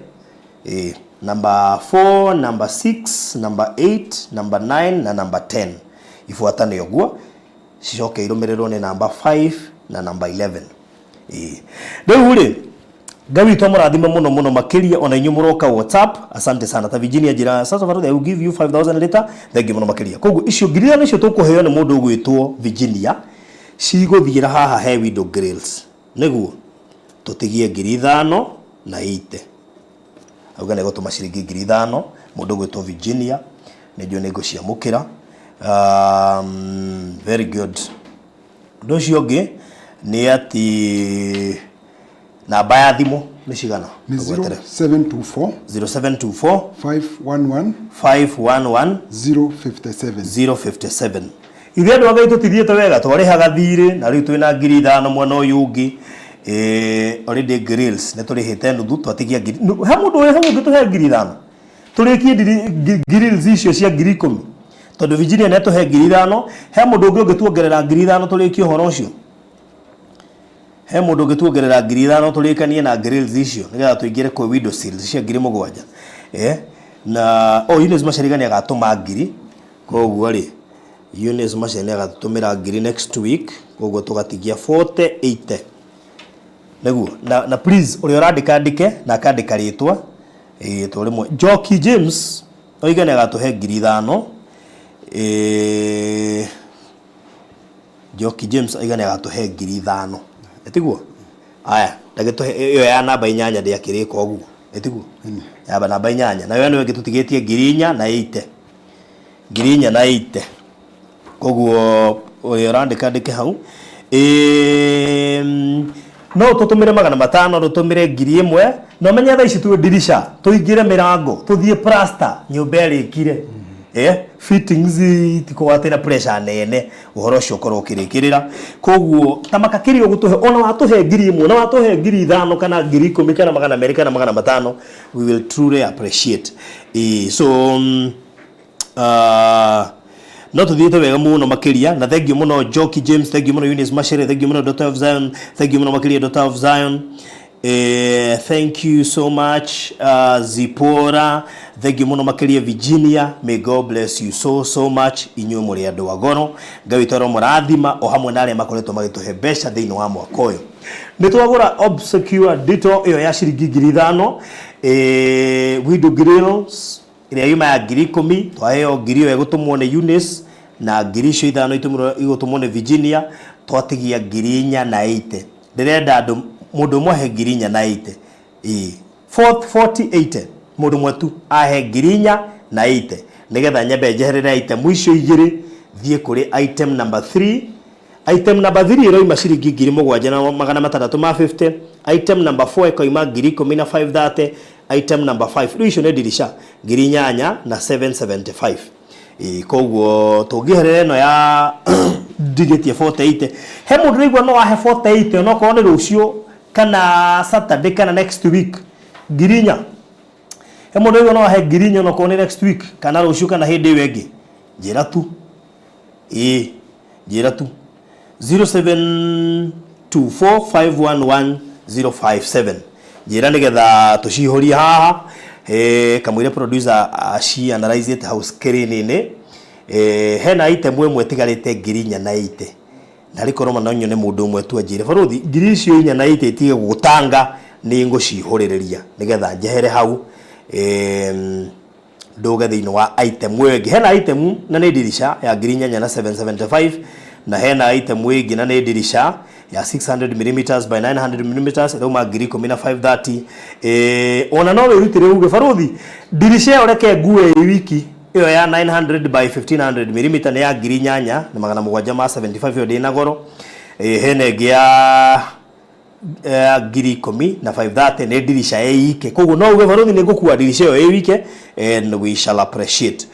C: Number 4, number 6, number 8, number 9 na number 10. Ifuatane yoguo. Sishoke iromerero ne number 5 na number 11. Ndio ule gawi to murathima muno makiria ona inyu muroka WhatsApp. Asante sana ta Virginia jira sasa Farodhi, I will give you 5,000 later. Thank you muno makiria koguo icio ngirira nicio tukuheo ni mundu ugwitwo Virginia ciguthira haha he window grills niguo tutigie 5,000 na 80 auga nego tuma ciringi 5,000 mundu ugwitwo Virginia nijo nego cia mukira. Very good. Ndocio ngi ni ati namba ya thimu ni cigana?
D: 0724 511 057.
C: Ithe andu agai tutithiete wega twarihaga thirĩ na riu twina 5,000 mwana uyu ungi already grills ne turihite nuthu twatigia ha mundu we hau ngituhe 5,000 turikie grills icio cia 10,000 tondu Virginia ne tuhe 5,000 he mundu ungi ungituongerera 5,000 turikie horo ucio he mundu ngituongerera 5,000 turikanie na grills icio nigetha tuingire kwa window sills cia 7,000 na Ines Macerigani agatuma 1,000 koguo ri Ines Macerigani agatumira 1,000 next week koguo tugatigia 40,80 niguo na please uri urandika ndike na kandika ritwa turi mwe Joki James oigane agatuhe 5,000 Joki James oigane agatuhe 5,000 etiguo aya ndagituhe iyo ya namba 8 ndi akirika oguo etiguo ya namba 8 na yo niwe ngitutigetie 4,080 4,080 koguo uri urandika ndike hau no tutumire 500 rutumire 1,000 no menya tha ici tu dirisha tuingire mirango tuthie plaster nyumba irikire fittings tikuwatira pressure nene uhoro ucio korwo kirikirira koguo tamaka kirio gutuhe ona watuhe 1,000 na watuhe 5,000 kana 10,000 kana 200 kana 500 we will truly appreciate so no tuthiete wega muno makiria na thank you muno Joki James, thank you muno Eunice Machere, thank you muno Daughter of Zion, thank you muno makiria Daughter of Zion Thank you so much Zipora, thank you muno makiria Virginia, may God bless you so much inyuĩ mũrĩ andũ wa goro, Ngai witũ mũrathima o hamwe na arĩa makoretwo magĩtũhe mbeca thĩinĩ wa mwaka ũyũ. Nĩtwagũra obscure dito ĩyo ya ciringi 5,000 window grills ĩrĩa yuma ya 10,000 twaheo 1,000 ĩgũtũmwo nĩ Eunice na 5,000 igũtũmwo nĩ Virginia, twatigia 480. Ndĩrenda andũ mũndũ ũmwe ahe 480 4080 mũndũ ũmwe tu ahe 480 nĩgetha nyambe njeherere item icio igĩrĩ thiĩ kũrĩ item number 3. Item number 3 ĩroima ciringi 7,650. Item number 4 ĩkoima 10,530. Item number 5 rĩu icio nĩ dirisha 8,775. Koguo tũngĩherere ĩno ya digetie 480 he mũndũ rĩigua no ahe 480 onokorwo nĩ rũciũ kana Saturday kana next week girinya. He mũndũ rĩigua no ahe girinya onokorwo nĩ next week kana rũciũ kana hĩndĩ ĩyo ĩngĩ, njĩra tu njĩra tu 0724511057 njĩra nĩgetha tũcihorie haha. Kamwĩre producer aci analyze it house screen-inĩ. Hena item ĩmwe tigarĩte 480 na rĩkorwo manonyo nĩ mũndũ ũmwe tu anjĩre barothi ngiri icio 480 itige gũtanga nĩ ngũcihũrĩrĩria nĩgetha njehere hau ndoge thĩinĩ wa item ĩngĩ. Hena item na nĩ dirisha ya 8,775 na hena item ĩngĩ na nĩ dirisha ya 600mm by 900mm ĩrauma 10,530. Ona no wĩrutĩre uge barothi dirisha ĩyo reke ngue wiki ĩyo ya 900 by 1500mm nĩ ya 8,775 ĩyo ndĩ na goro. Hena ĩngĩ ya 10,530 nĩ dirisha ĩike, koguo no uge barothi nĩ ngũkua dirisha ĩyo ĩike and we shall appreciate.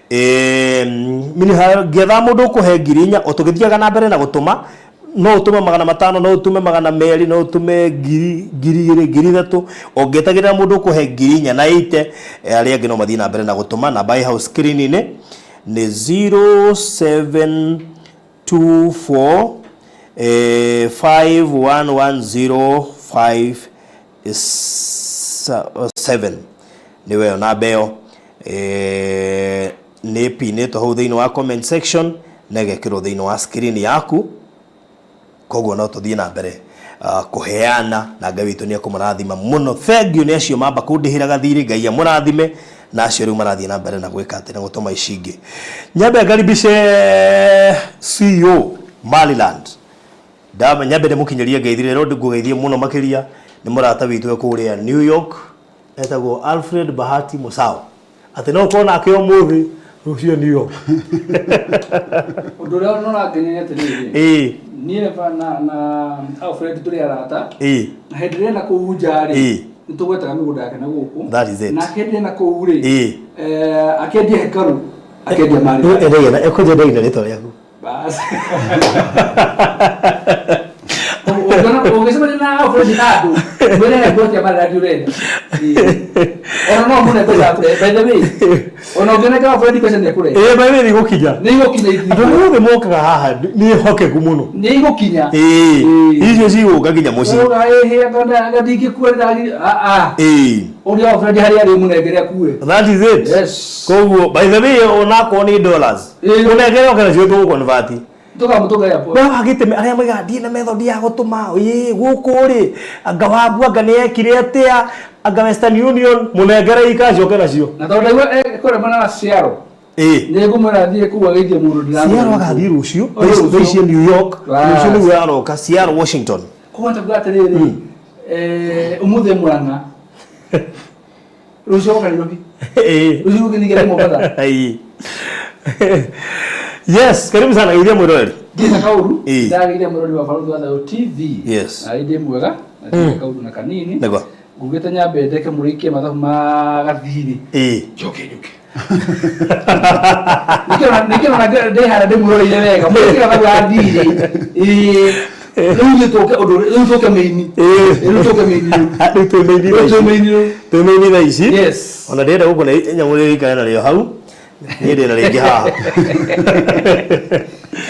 C: Mini getha mũndũ ũkũhe 4,000 o tũgĩthiaga na mbere na gũtũma no utume 500 no utume 200 no utume 3,000 ongetagĩrĩra mũndũ ũkũhe 480 arĩa angĩ no mathiĩ na mbere na gũtũma. na buy house screen-inĩ nĩ 0724 511057 nĩwe namba ĩyo nĩ pinĩtwo hau thĩinĩ wa comment section na ĩgekĩrwo thĩinĩ wa screen yaku. Koguo no tũthiĩ na mbere kũheana na Ngai witũ nĩ ekũmũrathima mũno. Thengiũ nĩ acio mamba kũndĩhĩra gathirĩ, Ngai amũrathime na acio rĩu marathiĩ na mbere na gwĩka atĩ na gũtũma ici ingĩ. Nyambe ngaribishe CEO Maliland nyambe ndĩmũkinyĩrie ngeithire rĩu ngũgeithie mũno makĩria nĩ mũrata witũ kũrĩa New York etagwo Alfred Bahati Musao atĩ no ũkorwo nake ũmũthĩ rũciũ New York.
E: Ũndũ ũrĩa ũrangenia atĩrĩrĩ niĩ na Alfred tũrĩ arata na hĩndĩ ĩrĩa na kũu nja rĩ nĩ tũgwetaga mĩgũnda yake na gũkũ na hĩndĩ ĩrĩa na kũu rĩ akĩendia hekaru akĩendia mali
C: ekwendia ndagina rĩtwa rĩaku basi.
E: Ũgĩcemania na Alfred handũ mwĩre hekwendia mali radio renda ona no mũne pesa by the way ona ũngĩneka Alfred pesa nĩ ekũrĩa
C: by the way nĩ igũkinya andũ othe mokaga haha nĩ hokeku mũno
E: nĩ igũkinya
C: icio cigũka nginya mũciĩ
E: ũrĩa Alfred harĩa arĩ mũnengere akue.
C: That is it.
E: Yes.
C: Koguo by the way onakorwo nĩ dollars mũnengere okana cio tũgũconvert
E: tukamũtũga yapo
C: no agĩteme arĩa maigandie na method ya gũtũma gũkũ rĩ anga wabu anga nĩ ekire atĩa anga Western Union mũnengere ikacoke nacio
E: na tondũ kũrĩa mana na ciaro nĩ ngũmwĩra thiĩ kũu ageithie mũndũ ndĩramwĩra
C: ciaro agathiĩ rũciũ thaici New York rũciũ nĩguo aroka ciaro Washington
E: kũhota kuga atĩrĩrĩ ũmũthĩ Mũrang'a rũciũ ũgoka Nairobi rũciũ ũgĩnigĩra Mombasa.
C: Yes, karibu sana Geithia Mwiroreri.
E: Geithia Kauru, ndageithia Mwiroreri wa Baruthi wa Thayũ TV.
C: Yes.
E: Na inde mwega, na Kauru na kanini.
C: Nego.
E: Ngugĩte nyambe ndeke mũrĩkie mathabu ma gathirĩ. Njoke. Nikĩona ndĩhara ndĩmuroreire wega. Mũrĩkie mathabu ma gathirĩ. Rĩu tũke ũndũ rĩu tũke meini. Rĩu tũke meini.
C: Tũmeini thaa ici.
E: Yes.
C: Ona ndĩrenda gũkũ na nyamũ rĩrĩa na rĩo hau. Niĩ ndĩ na rĩngĩ haha.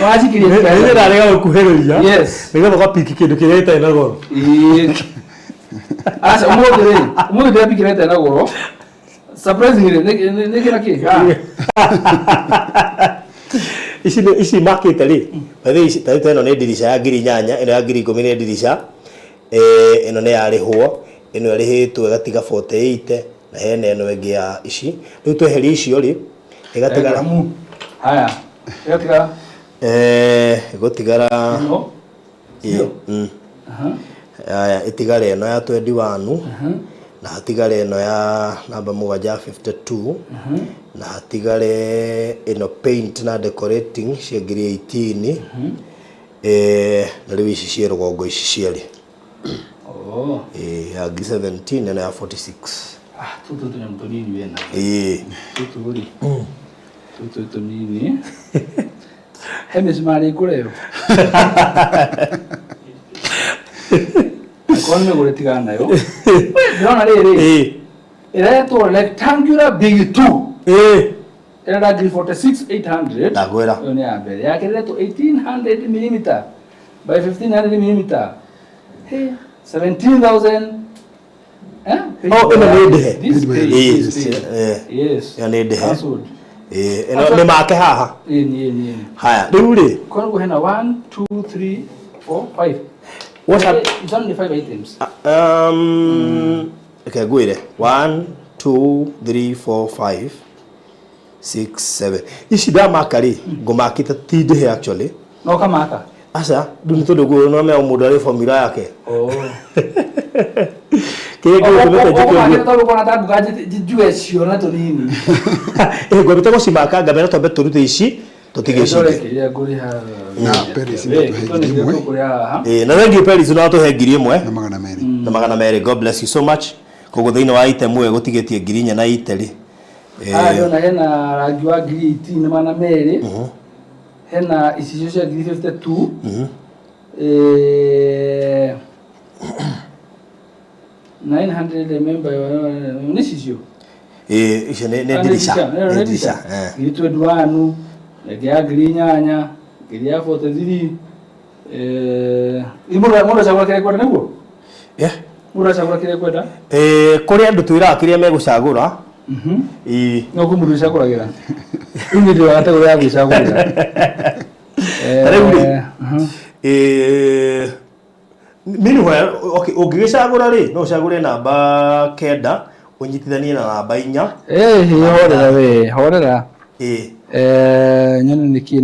E: Wajikirie
C: nĩ ndarega gũkuhĩrĩria.
E: Yes.
C: Nĩgetha ũgapiki kĩndũ kĩrĩa gĩtarĩ na goro.
E: Asa umuthi ndapikirete na goro. Surprisingly ne kira ki.
C: Ici market ri. Bathi ici taito eno ne dirisha ya ngiri nyanya, eno ya ngiri 10 ne dirisha. Eno ne yarihwo, eno yarihitwo gatiga 48 na hene eno enge ya ici. Riu tweheri icio ri. Igatigara
E: mu. Haya. Igatigara
C: gutigara
E: no.
C: Aya itigare eno ya 21 na hatigare eno ya namba 152 na hatigare eno paint na decorating cia ngiri 18 na riu ici cia rugongo ici ciari ya ngiri 17 na ya 46
E: tutu tunamtonini wena tutu uri tutu nini Hemis mari kureo Kwa nini kuletika nayo? Ndona riri. Ireto rectangular big 2. Era grade 46800.
C: Dagwera.
E: Yone ambere. Ya kireto 1800 mm by 1500 mm. Hey, 17,000.
C: Oh, ina nede.
E: Yes.
C: Ya nede.
E: Password.
C: Eno ne make haha.
E: Ni.
C: Haya, riu ri.
E: Kono kuhena 1 2 3 4 5.
C: What are
E: It's only 5 items.
C: Okay, gwire. 1 2 3 4 5 6 7. Ici da makari ngomakita tide actually.
E: No kamaka.
C: Asa, duni todo go no me umudare formula yake.
E: Oh.
C: Kile go tumeta jiko.
E: Ndio kwa nataka bugaje jijue sio na to nini.
C: Go bitako simaka gabera to beto rute ici totigeshike.
E: Ya guri ha.
D: Na Paris ndio tuhegimwe.
C: Na wengi Paris no to hegiri imwe.
D: Na magana meri.
C: Na magana meri. God bless you so much. Kogo thina wa item we gutigetie ngirinya na iteri.
E: Yona hena rangi wa ngiri 18 na magana meri. Hena isicio cia ngiri 52. 900 remember nisicio.
C: Icio ne dirisha. Ne dirisha.
E: Ngiri 21 ya ngiri nyanya, ngiri ya 43. Imura chagura kile kwenda niguo? Mura chagura kile kwenda?
C: Kuri andu twira kiria megucagura.
E: No kumurisha kuragira. Ini ndio kategori ya gucagura.
C: Meanwhile, okay, ungigicagura ri no cagure namba 9 unyitithanie na namba 4.
E: Horera. Nyone niki.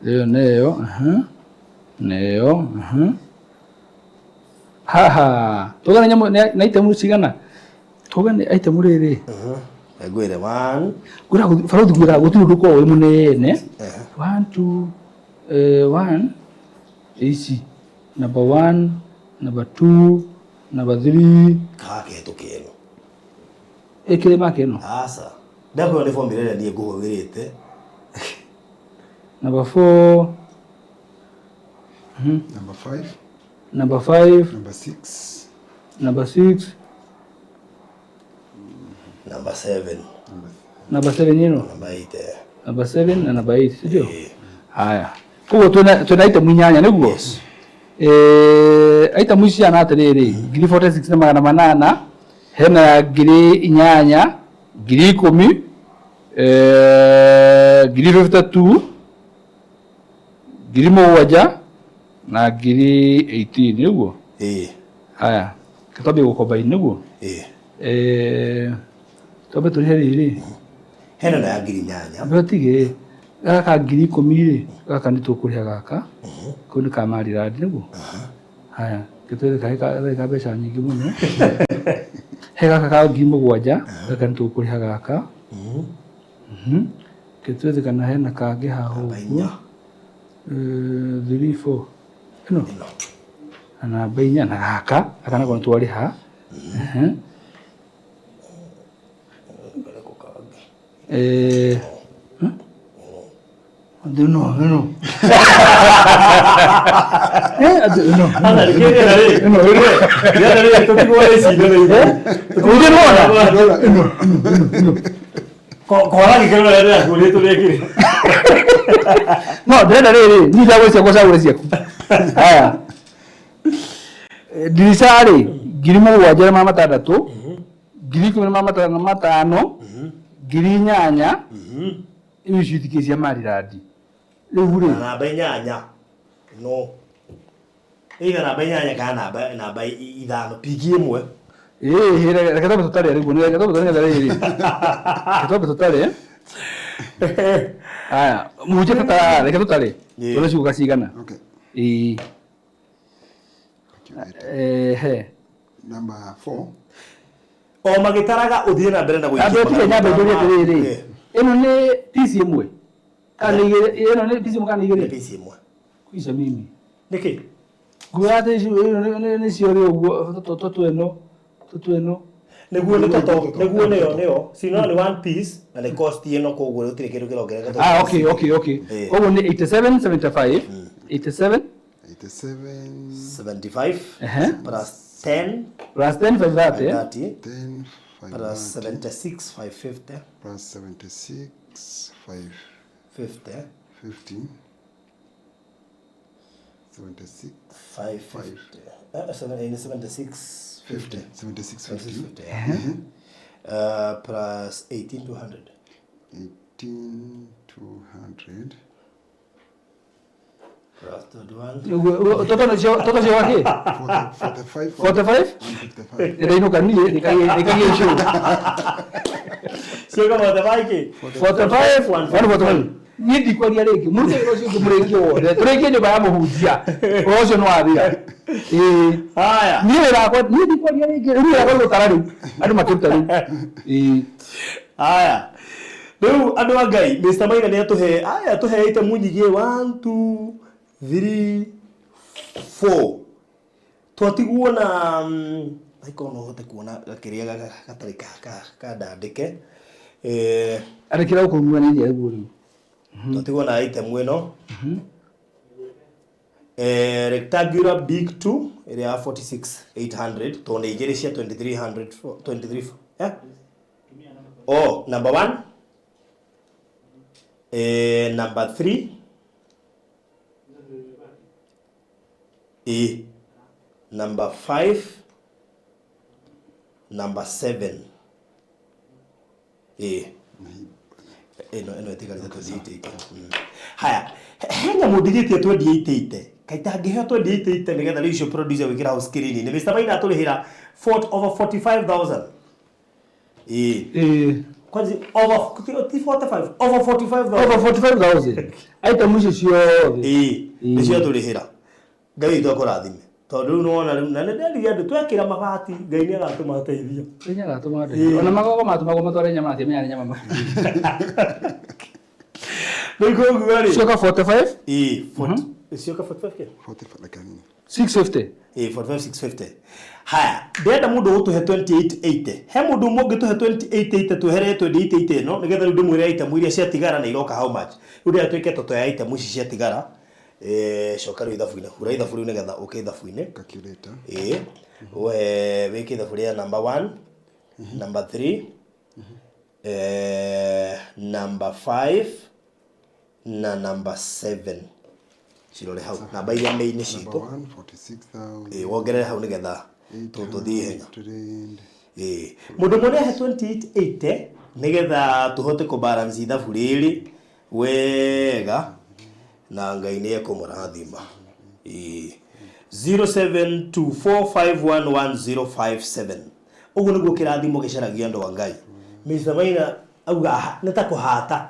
E: Leo neo. Haha. Tugana nyamo na itemu cigana. Tugana itemu riri.
C: Gwire 1.
E: Gura farodi gura guturuko we munene. 1 2 1 AC number 1 number 2 number 3
C: kake tukeno
E: ekile makeno
C: asa ndako ni form ile ndiye guhogirite
E: number 4
D: number 5
E: number 5
D: number 6
E: number 6
C: number 7
E: number 7 yino number 7 na number 8 sio haya kuko tunaita munyanya niguo
C: yes
E: aita mucia na atiriri ngiri 46 na magana manana hena ngiri inyanya ngiri 10 ngiri 52 ngiri 7 na ngiri 18 niguo haya kitabu gukombaini niguo tobe turiheri
C: hena na ngiri nyanya
E: batige gaka ngiri 10 ri gaka ni tukuriha gaka kuni kamari radi niguo haya kitwe ka beca nyingi muno he gaka ka ngiri 7 gaka ni tukuriha gaka kitwe kana hena kangi haho 3 4 no ana bainya na gaka akana kono twariha no.
C: Ana kile na ri. No. Ya na ri tutigo wale si ndio hivi. Kwa nini kile na ri kule tu leki. No,
E: ndenda ri ni dawo cia kwa sawa cia. Haya. Dirisari girimo wajera mama tadatu. Giri kuma mama matano. Giri nyanya. Ibi shitikisi ya mariradi. Levure.
C: Na benyanya. No. Iga na benyanya kana na bai idano pigie mwe.
E: Reka tobe tutale ari gune reka tobe tutale ari. Tobe tutale. Aya, muje tata reka tutale. Tole shuka sigana.
D: Okay. Number 4.
C: O magitaraga uthie na mbere na guikia.
E: Ando tike nyambe ndori atiriri. Eno ni pisi imwe. Kana eno ni pisi imwe kana igere.
C: Pisi imwe.
E: Kuisha mimi.
C: Niki?
E: Guate eno ni siori ugo toto eno.
C: Neguo ni toto, neguo neo. Sino ni one piece na ni cost eno ko ugo utire kiru kirogereka toto.
E: Okay. Ogo ni 87.75. 87
C: 75 plus 10
E: plus 10 for that,
D: 10
C: plus 76 550
D: plus 76
C: 50
D: 15 76
C: 76 50 plus 18 200 plus 31
E: toto sio wake 45 ndio inuka nikaje show
C: sio kama tabaki
E: 45 nidi kwa dia leki murike sio kumrekio tureke ndio baya muhujia ozo no abira haya niwe rako nidi kwa dia leki uri rako tarari adu matutari
C: haya Riu andu a Ngai Mr. Maina ni atuheite munyigie 1 2 3 4 twatiguo na aiko no hote kuona gakiria gatari ka ndandike
E: arekira ukumwa ni ya guru
C: twatiguo na item ino rectangular big 2 area 46800 to ni igere cia 2300 23 oh number 1 number 3 number 5 number 7 eno etikari tatu haya henya mudigitie 28 kaita ngeheo 28 nigetha ricio producer wikira house screen ni Mr. Maina atulihira over 45000 kwanza over 45 over 45000
E: aita mwisho sio
C: nicio tulihira Ngai twakurathime tondu no ona na ndeli andu twekira mabati Ngai ni agatuma teithia
E: Ngai agatuma teithia ona magogo matuma matware nyama ati menya nyama
C: Niko ngari
E: sio ka 45
C: sio ka 45 ke
D: 45 lakini
E: 650
C: 45 650 haya ndenda mundu utuhe 2880 he mundu mungi tuhe 2880 tuhere 2880 no nigetha ndu mwire item iria cia tigara na iroka how much ndu atwike toto ya item ici cia tigara cokaru ithabu-ine hura ithabu riu nigetha uke ithabu-ine
D: calculator
C: we wike ithabu ria number 1 number 3 number 5 na number 7 cirore hau namba iria main citu
D: 46000
C: wongerere hau nigetha tuthii henya mundu mone he 2880 nigetha tuhote ku balance ithabu riri wega na Ngai ni ekumurathima 0724511057 ugu niguo kirathimo gicaragia andu a Ngai Mr. Maina auga neta kuhata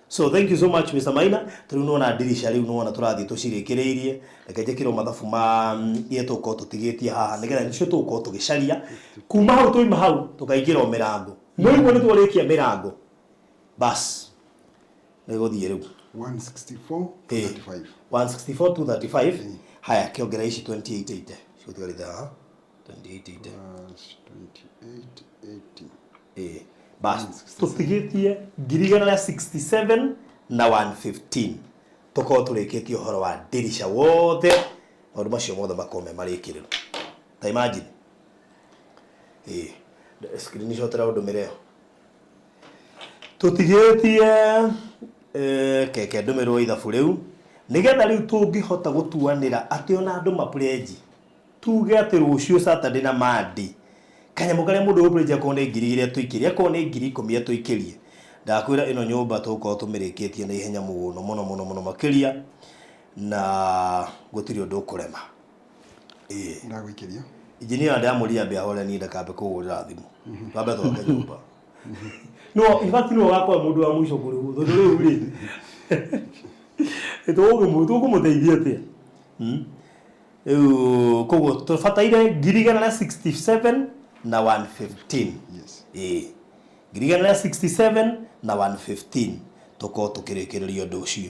C: so thank you so much Mr. Maina turu nona dirisha riu nona turathi tucirikiriirie reke njikiro mathabu ma yetu ko tutigitie haha nigetha nicio tuko tugicaria kuma hau tuima hau tukaingira mirango mwiguo ni twarikia mirango bas negothie riu
D: 164
C: 235 haya kiongera ici 2880 cio tigaritha 2880 bas tutigitie ngirigana ya 67 na 115 toko tureketie horo wa dirisha wothe maundu macio mothe makome marikiriro ta imagine screenshot ra undu mireo tutigitie keke ndumiro ithabu riu nigetha riu tungihota gutuanira ati ona andu mapleji tuge ati rucio Saturday na Monday kanyamu karia mundu upleji akone ngiri iria tuikirie akone ngiri 10 tuikirie ndakwira ino nyumba tuko tumirikitie na ihenya muno makiria na gutiri undu ukurema
D: ndagwikiria
C: engineer ndamuria mbia hore ni ndakambe kugurira thimu baba twaga nyumba no ifati no wakwa mundu wa mwisho kuri hutho riu ri etogo muteithia atia kogo tufataire ngirigana na 67 na 115
D: yes
C: ngirigana na 67 na 115 toko tukirekereria undu ucio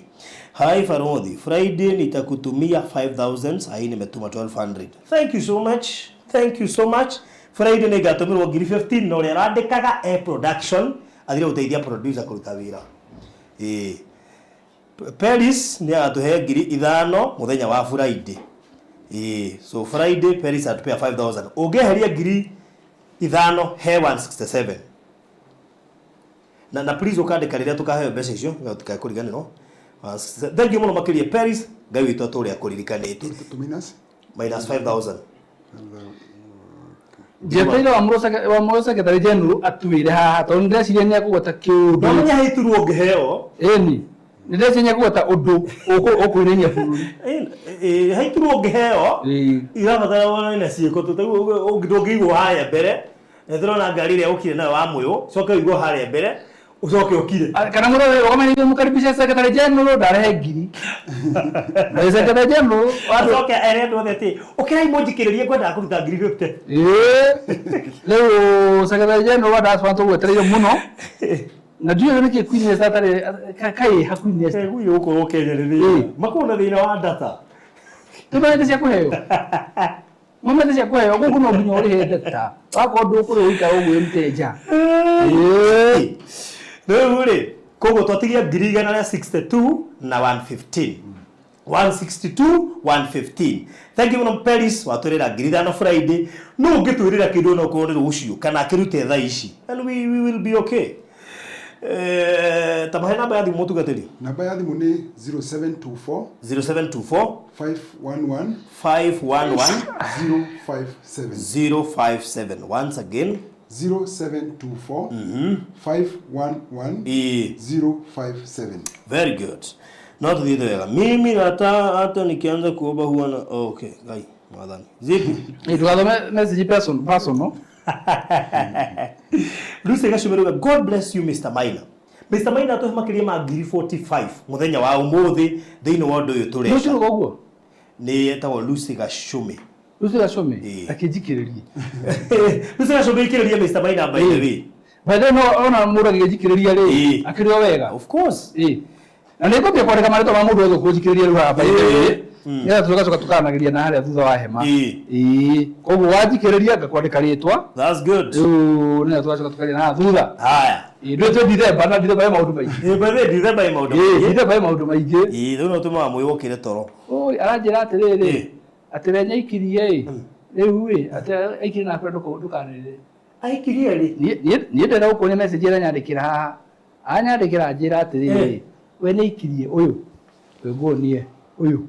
C: hai Farodhi Friday nitakutumia 5000 sahi nimetuma 1200 thank you so much Friday nigatumirwo ngiri 15 no ria randikaga production athire uteithia producer kuruta wira Paris ni atuhe ngiri 5 muthenya wa Friday so Friday Paris atupea 5000 ungeheria ngiri 5 he 167 na please ukandika riria tukahe mbeca icio tukakurigana no thank you muno makiria Paris ngai witu aturia kuririkanite minus 5000
E: Jeteira wa Murosa Ketari General atuire haha to ndeciria ni akugota kiundu
C: no nya hiturwo ngeheo
E: eni ndeciria kugota undu ukuirenia bururi
C: hiturwo ngeheo irabatara wona na ciiko tutaigu ungidongigwo haya mbere ndĩrona ngari ĩrĩa ũkire nayo wa Mũyũ coke ũigwo harĩa mbere ucoke ukire
E: kana mũrore wakamenya mũkaribisha Secretary General ndarehe ngiri na Secretary General
C: wacoke erendo ati ukira imujikiririe kwenda kuruta ngiri 50
E: leo Secretary General wadaspanta gwetereire muno na ndiyo niki kwini satare kai hakwini
C: sasa huyo uko Kenya makona thina wa data
E: tumaende cia kuheo Mama cia kuheo guku no nginya uri he data wako ndu kuri uika ugu mteja
C: Rĩu rĩ koguo twatigia ngiri igana rĩa 62 na 115 162 115 thank you muno Paris watwirira ngiri 5 Friday no ngitwirira kindu no ko rucio kana kirute thaa ici and we will be okay tabahe namba ya thimu tugatiri
D: namba ya thimu ni 0724 511 057
C: once again
D: 0724 511 057
C: very good not the other mimi hata nikianza kuomba huwa na okay gai madhani zipi
E: tukathome message personal
C: Lucy Gashumeruga God bless you Mr. Maina to makiria ma ngiri 45 muthenya wa umuthi thiini wa ndu uyu tureka
E: Lucy uguo
C: ni etagwo Lucy Gashume
E: akijikiririe
C: Lucy Gashume ikiririe Mr. Maina by the way
E: bado no ona mundu akijikiriria ri akirio wega
C: of course
E: na niko pia kwandika marito ma mundu wega kujikiriria ri hapa ile ya tugacoka tukanagiria na haria thutha wa hema koguo wajikiriria ngakwandika ritwa
C: that's good
E: na tugacoka tukaria na thutha
C: haya
E: ndwete December na December ya maundu maingi
C: bale December ya maundu
E: December ya maundu maingi
C: no tuma mwiyokire toro
E: oi aranjira atiriri atirenya ikirie riu ati aikire na kwenda ndukanire
C: aikirie ri
E: nie ndera gukonia message ira nyandikira haha anyandikira njira atiriri we ni ikirie uyu wegonie uyu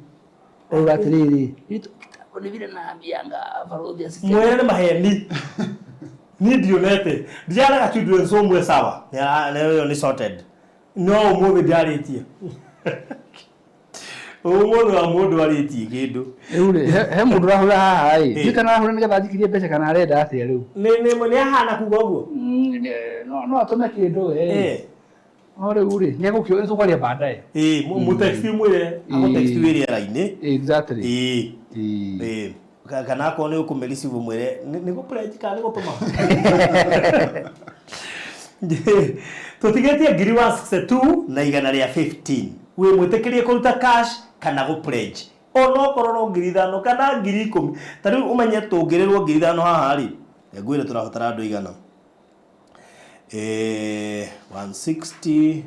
E: ora atiriri kitambo ni vile naambianga Farodhi asisikia
C: mwene maheni ni dionete ndiara children somwe sawa na ni sorted no umuthi ndiaritie umuthi wa mundu aritie kindu
E: ure he mundu rahura haha ndikana rahura nigetha njikirie mbeca kana arenda atia riu
C: ni ahana kuga uguo
E: no atome kindu ore ure ni egukio tukwaria baadaye
C: mu text mwire amo text wiri raini
E: exactly
C: kana ko ni ukumelisi mwire ni go pledge kana ni gutuma tutigetie ngiri 162 na igana ria 15 we mwitikirie kuruta cash kana go pledge ono kororo ngiri 5 kana ngiri 10 tari umenye tungirerwo ngiri 5 haha ri ngwire turabatara andu igana 160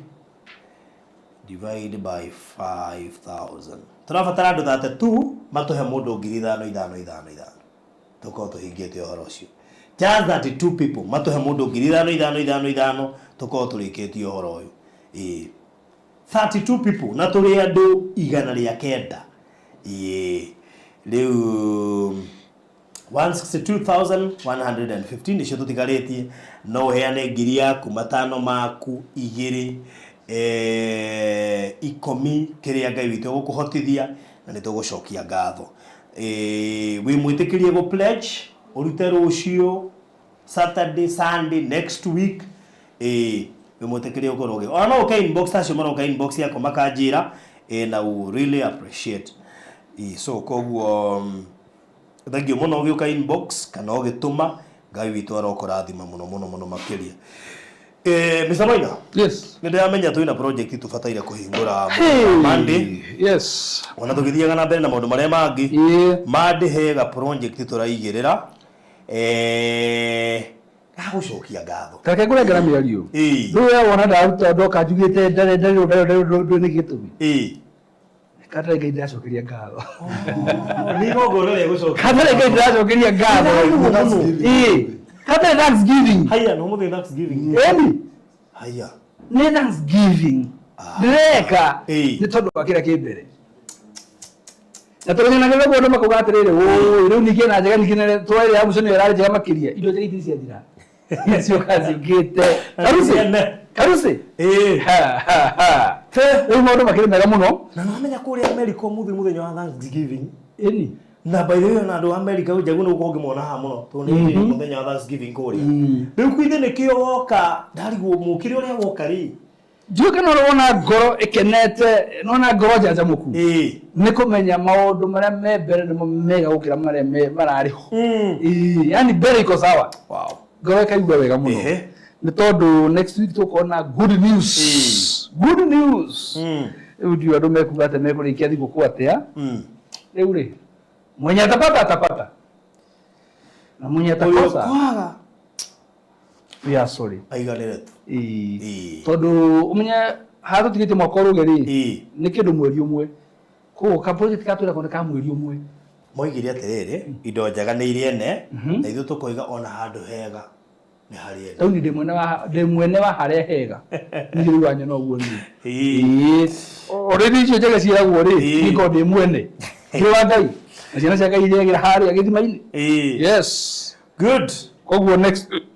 C: divided by 5000 turabatara andu 32 matuhe mundu ngiri 5 tuko tuhingite uhoro ucio just 32 people matuhe mundu ngiri 5 tuko turikite uhoro uyu 32 people na tuli andu 109 riu 162,115 nicio tutigaritie no heane ngiri yaku matano maku 2 10 kiria Ngai witu gukuhotithia na nitugucokia ngatho wi mwitikirie go pledge urute rucio Saturday Sunday next week wi mwitikirie ukoroge ona okay inbox tacio mara okay inbox yako makanjira na we really appreciate so koguo thank you muno ugiuka inbox kana ugituma Ngai witu arokorathima muno makiria Mr. Maina.
E: Yes.
C: Ndio amenya tu ina project tubataire kuhingura Monday.
E: Yes.
C: Ona tugithiaga na mbere na maundu maria mangi. Monday hega project turaigirira. Gagucokia ngatho.
E: Kake kurengera miario. Ndio wona ndaruta ndoka njugite ndare ni gitumi. Kata Ngai ndacokeria ngatho.
C: Ni ngogoro gucokia.
E: Kata Ngai ndacokeria ngatho. Kata Thanksgiving.
C: Haya no mo Thanksgiving. Haya.
E: Ni Thanksgiving. Ndreka. Ni tondu wa kira kimbere. Na tondũ na gĩthego andũ makuga atĩrĩrĩ rĩu ningĩ na njega ningĩ twere ya mũcene yararĩ njega makĩria indo njega ici ciathira icio kazingĩte karusi rĩu maũndũ makĩrĩ mega mũno
C: na nĩwamenya kũrĩa America mũthenya wa Thanksgiving
E: na
C: by the way na andũ America njagu nĩ ũkorwo ngĩmona haha mũno tondũ nĩ mũthenya wa Thanksgiving kũrĩa rĩu kwithe nĩkĩo woka ndarigwo mũkĩrĩ ũrĩa woka rĩ
E: Juu kana urona ngoro ikenete nona ngoro janjamuku ni kumenya maundu maria me mbere nimo mega gukira maria marari ho yani mbere iko sawa ngoro ikaigua wega muno ni tondu next week tukona good news ndio andu mekuga ate mekurikia thiguku atia riu ri mwenye atapata na mwenye atakosa we are sorry
C: aiganire tu
E: tondu umenya hatu tigite mwaka rugeri ni kindu mweri umwe ko ka project ka twira kone ka mweri umwe
C: moigire atiriri indo njega ni iriene na ithu tukoiga ona handu hega ni hariene
E: tau ni ndimwene wa haria hega ni wanya no guo ni already icio njega ciiragwo ri niko ndimwene kiwa Ngai na ciana cia Ngai iria haria githima-ini yes
C: good
E: koguo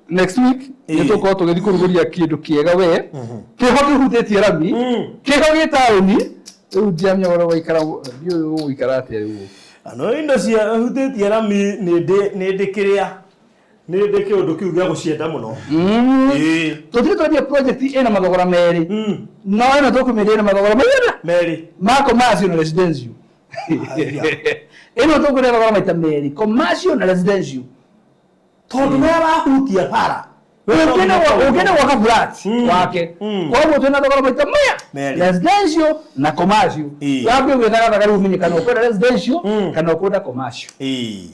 E: next week nituko tugithi kuruguria kindu kiega we kiho kihutĩtie rami kiho gĩtaũni rĩu ndiamenya ũrĩa waikara ndiũĩ ũikara atĩa rĩu
C: ano indo cia hutĩtie rami nĩ ndĩkĩrĩa nĩ ndĩkĩ ũndũ kiu gĩa gũcienda mũno
E: tũtirĩ twambia project ĩna mathogora merĩ no ĩno tũkũmĩendia ĩna mathogora merĩ ma commercial na residential ĩno tũkũrĩa thogora maita merĩ commercial na residential
C: tondu nĩ arahutia bara
E: ukenda waka flat wake kwa hiyo tuna thogora maita maya residential na commercial wapi gwethaga thogora umenye kana ukwenda residential kana ukwenda commercial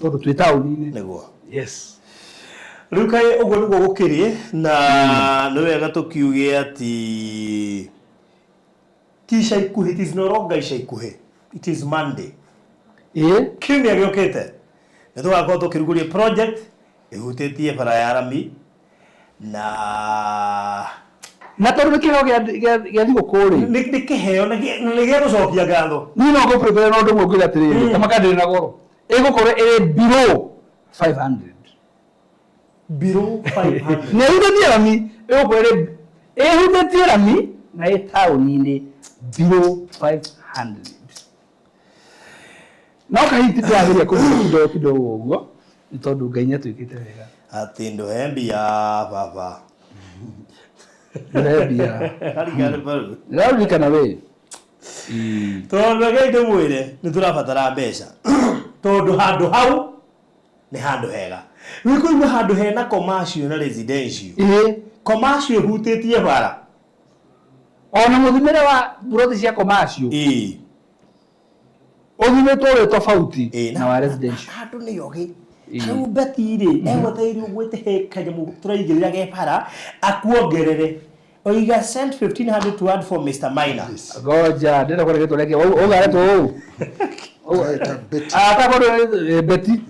E: tondu twĩ taũni-inĩ
C: nĩguo
E: yes
C: rĩu kaĩ ũguo nĩguo gũkĩrĩ na nĩ wega tũkiuge atĩ ti ica ikuhĩ it is no longer ica ikuhĩ it is Monday kiumia gĩũkĩte nĩ tũgakorwo tũkĩrugũria project ihutĩtie bara ya rami
E: na tondu kiho gĩa thigũkũ rĩ
C: nĩ kĩheo nĩ gĩa gũcokia ngatho
E: niĩ no ngũ prepare na ũndũ ũmwe ngwĩra atĩrĩrĩ ta makandĩrĩ na goro ĩgũkorwo ĩrĩ below 500
C: below 500
E: nĩ ihutĩtie rami ĩgũkorwo ĩhutĩtie rami na ĩ taũni-inĩ below 500 no kahiti twageria kũruta kidogo ũguo ni tondu Ngai nĩatwĩkĩte wega
C: atĩ ndũhe mbia baba
E: ndũrebia
C: harigari baru
E: nĩraririkana we
C: tondu Ngai ndĩmwĩre nĩ tũrabatara mbeca tondu handũ hau nĩ handũ hega wĩkũigua handũ hena commercial na residential commercial hutĩtie bara
E: ona mũthimĩre wa buroti cia commercial ũthimĩtwo wĩ tofauti na wa residential
C: handũ nĩ yogi hau betire egweteire ugwete he kanyamu turaigirira ge para akuongerere oiga sent 1500 to add for Mr. Maina
E: goja ndenda kwa gĩtũ reke ũgare tu ata kwa beti
C: beti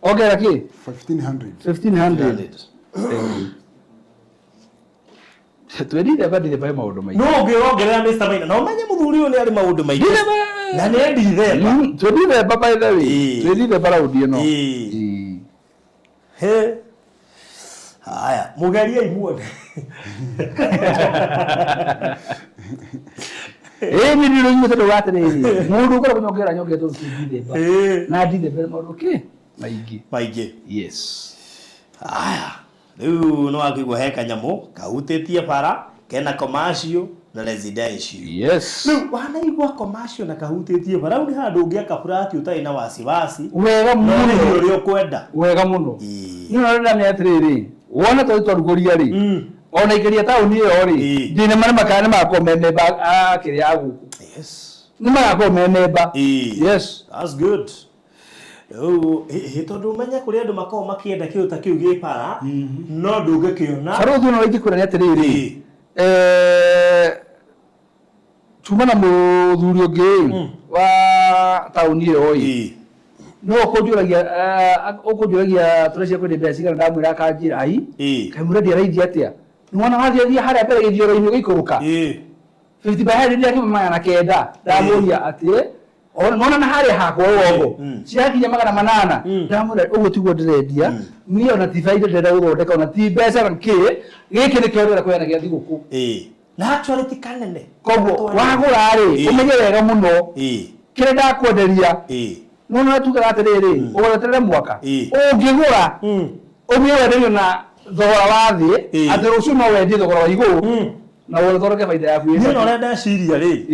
E: ongera ki
D: 1500
E: 1500 twendire badi the maundu maingi
C: no ngiongerera Mr Maina no menye muthuri uyu ni ari maundu maingi na ni ndithemba
E: twendire by the way twendire baraudi no
C: he haya mugeria imuone
E: ni ndiro nyume ndo watereri mundu ukora kunyongera nyongeto twendire na ndithemba maundu maingi yes
C: haya riu no akigwa heka nyamo kahutitie bara kena commercial na residential
E: yes
C: riu wanaigwa commercial na kahutitie bara uri handu ungiaka flat utai na wasiwasi
E: wega muno
C: uri ukwenda
E: wega muno ni norenda ni atiriri wona twaruguria ri ona ikiria tauni iyo ri ndine mane makane mako memeba akiri agu
C: yes
E: ni mako memeba yes
C: that's good tondu menya kuri andu makao makienda kiuta kiu gipara no ndungikiona
E: Barũthi no itikura ni atiriri tumana muthuri ungi wa tauni iyo no ukujuragia turecia kwende mbeca cigana ndamwira akanjira ai kamura ndi araithia atia ni wana wathia haria mbere githioro-ini gikuruka 50 by 100 ndia kimanya na kenda ndamuria atie ona na haria hakwa wogo ciakinya 800 ndamwira uguo tiguo ndirendia mio na tifaida ndenda guthondeka ona ti mbeca na ki giki ni kiorera kwena gia thiguku
C: na actually tikanene
E: koguo wagura ri umenye wega muno kire ndakwenderia no tuga atiriri ugoretere mwaka ungigura umwe na thogora wathi ati rucio no wendie thogora wa iguru na wore thoroke faida yaku
C: ni no renda ciria ri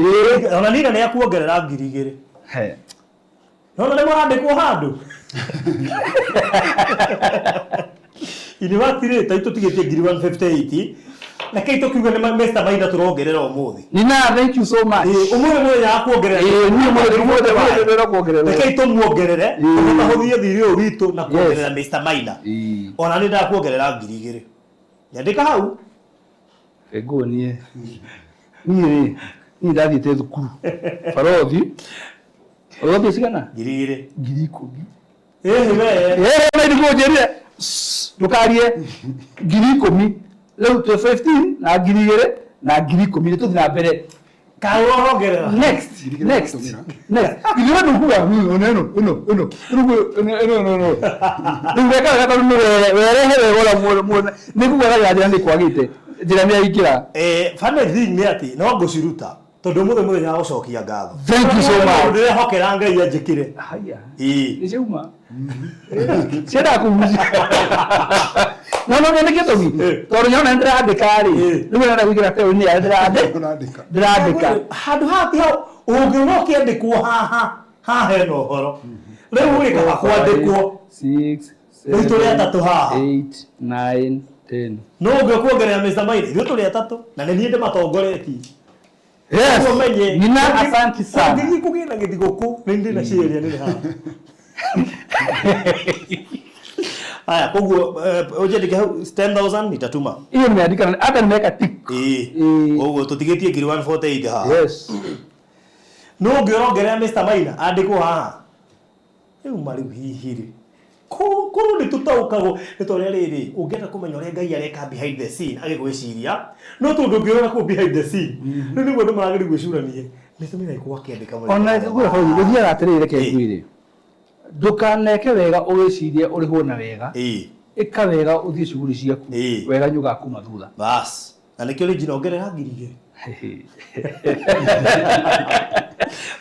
C: ona nina ni akuongerera 2,000
E: he
C: no le mwandikwo handu university rate ito tigetie 158 na kaito kiuga ni Mr Maina turongerera umuthi
E: nina thank you so much
C: umuthi mwe ya kuongerera
E: ni umuthi kuongerera
C: na kaito muongerere tukahuthie thiri uyu witu na kuongerera Mr Maina ona ni ndakuongerera 2,000 nyandika hau
E: ego ni ni ndathiite thukuru Barũthi Barũthi cigana
C: 2,000
E: we na ndikuongerire ndukarie 10,000 leo 15 na 2,000 na 10,000 ni tuthi na mbere
C: kaongerera
E: next ndio ndukuga no ndeka kata no werehere wala nikuga gathira ni kwagite njira ni aikira
C: funny thing ni ati no nguciruta tondu muthe nya gucokia ngatho
E: thank you so much
C: ndire hokera ngai anjikire
E: haya ni ciuma cira kubuzi no ni gitumi tondu nyona ndira andikari ni wena gwikira teo ni ndira andika
C: handu hati hau ungirokia ndikwo haha he no horo riu uri ka kwandikwo
E: 6
C: 7 tuli atatu haha
E: 8 9 10
C: no ngikuongerera Mr Maina riu tuli atatu na ni ndie matongoretie
E: yes nina asante sana
C: ngi kugina githiguku ni ndi na sheria ni ha aya koguo ujendike 10,000 nitatuma
E: hiyo nimeandika hata nimeweka tick
C: koguo tutigetie 148 ha
E: yes
C: no ngiongerera Mr Maina andikwo haha riu mari hihiri kuru ni tutaukago nitore riri ungienda kumenya ore ngai areka behind the scene agigwiciria no tundu ngiona ku behind the scene ni niguo ndumagiri gwicuranie Mr Maina iko akiandika
E: mwe ona ngura fa guthia atirire ke ngwire ndukaneke wega ugicirie uri hona wega ika wega uthie cuguri ciaku wega nyuga kuma thutha
C: bas na nikio ri njinongerera 2,000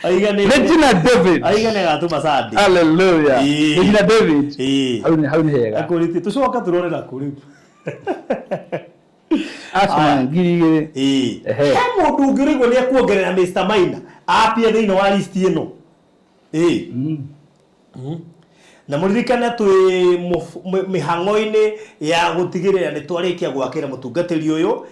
E: Regina David
C: aigane gatuma sadi
E: hallelujah Regina David hauni hega
C: akuriti tucoka turorera kuri
E: asma ngirigire
C: he mundu ngirigwo ni akuongerera Mr Maina apia thiino wa list ino na muririkana twi mihango-ini ya gutigirira ni twarikia gwakira mutungatiri uyu